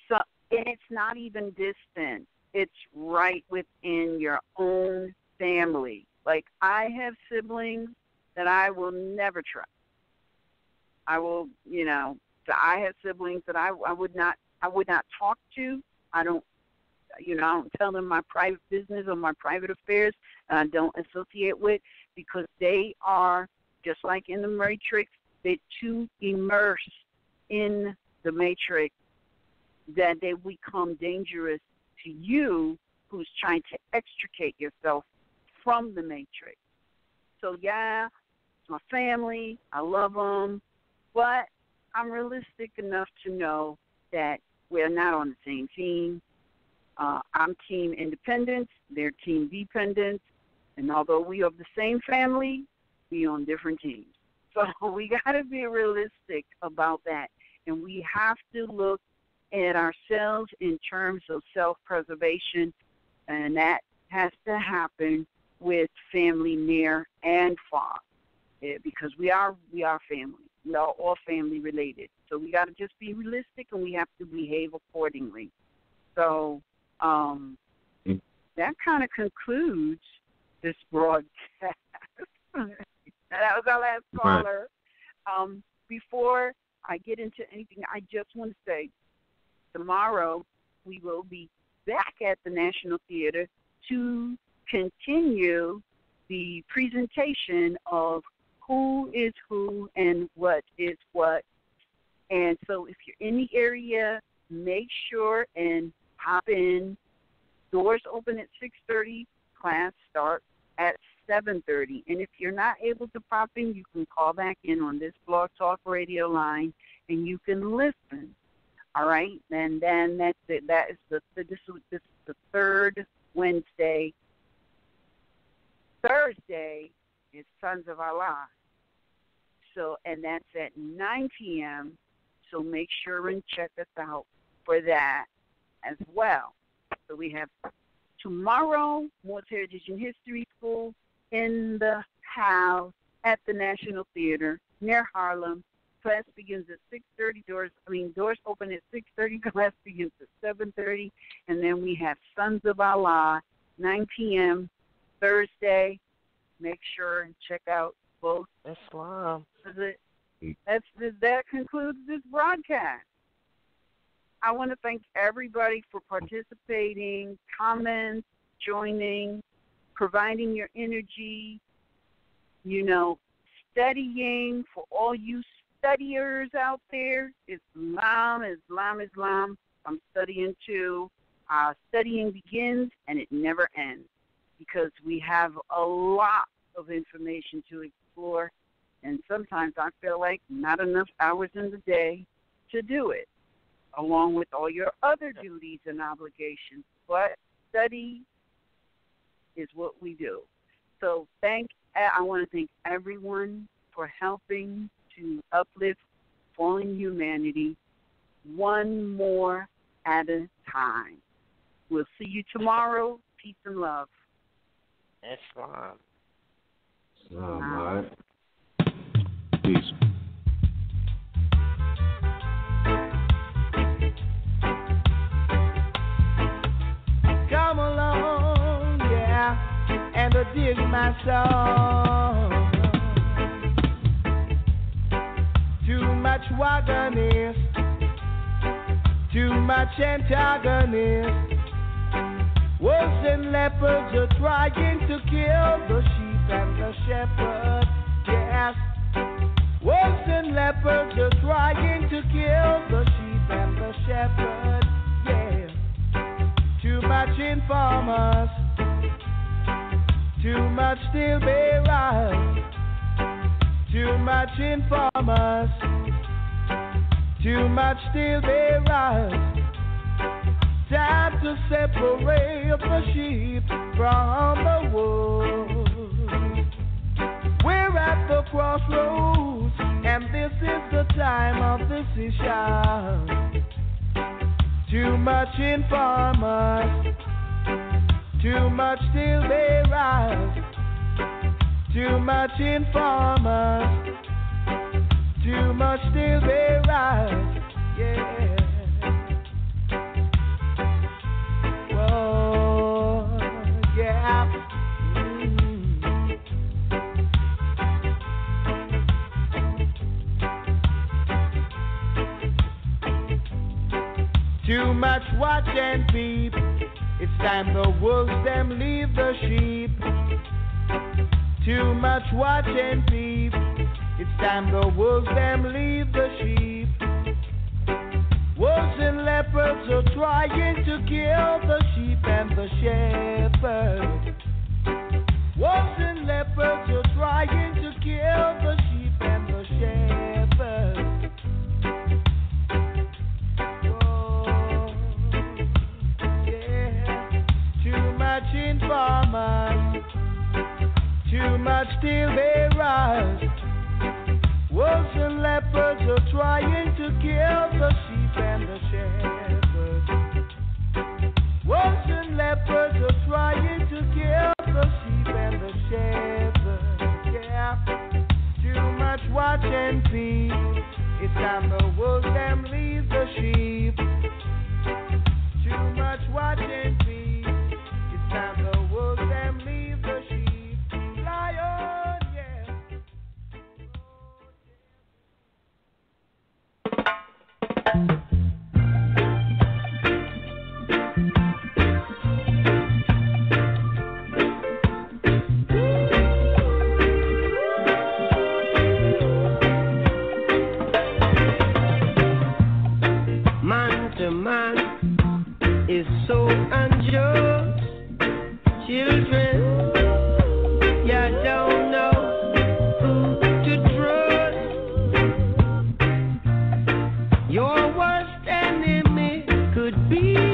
So, and it's not even distant. It's right within your own family. Like, I have siblings that I will never trust. I have siblings that I would not talk to. I don't tell them my private business or my private affairs, and I don't associate with, because they are, just like in the Matrix, they're too immersed in the Matrix that they become dangerous to you who's trying to extricate yourself from the Matrix. So, yeah, it's my family. I love them. But I'm realistic enough to know that we're not on the same team. I'm team independence. They're team dependence. And although we are of the same family, we on different teams. So we got to be realistic about that. And we have to look at ourselves in terms of self-preservation, and that has to happen with family near and far, because we are family. We are all family related. So we got to just be realistic, and we have to behave accordingly. So that kind of concludes this broadcast. That was our last caller. Before I get into anything, I just want to say tomorrow we will be back at the National Theater to continue the presentation of who is who and what is what. And so if you're in the area, make sure and hop in. Doors open at 6:30. Class starts at 7:30. And if you're not able to pop in, you can call back in on this Blog Talk Radio line, and you can listen. All right? And then that's it. This is the third Wednesday. Thursday is Sons of Allah. So, and that's at 9 p.m. So make sure and check us out for that as well. So we have tomorrow, Morse Heritage and History School in the house at the National Theater near Harlem. Class begins at 6:30. Doors open at 6:30. Class begins at 7:30. And then we have Sons of Allah, 9 p.m. Thursday. Make sure and check out both. Islam. That concludes this broadcast. I want to thank everybody for participating, comments, joining, providing your energy, studying. For all you studiers out there, Islam. I'm studying too. Studying begins and it never ends because we have a lot of information to explore, and sometimes I feel like not enough hours in the day to do it, along with all your other duties and obligations. But study is what we do. So I want to thank everyone for helping to uplift fallen humanity one more at a time. We'll see you tomorrow. Peace and love. Islam. All right. Peace. Come along, yeah, and dig my song. Too much wagonist, too much antagonist. Wolves and leopards are trying to kill the sheep and the shepherd, yes. Wolves and leopards are trying to kill the sheep and the shepherd, yeah. Too much informers, too much steel bearers. Too much informers, too much steel bearers. Time to separate the sheep from the wolves. We're at the crossroads, and this is the time of decision. Too much informers, too much steel bearers. Too much informers, too much steel bearers, yeah. Whoa, yeah. Too much watch and peep. It's time the wolves them leave the sheep. Too much watch and peep. It's time the wolves them leave the sheep. Wolves and leopards are trying to kill the sheep and the shepherd. Wolves and leopards are trying to kill the sheep and the shepherd. Oh, yeah. Too much informers, too much steel bearers. Wolves and leopards are trying to kill the sheep and the sheep. after man is so unjust. Children, you don't know who to trust. Your worst enemy could be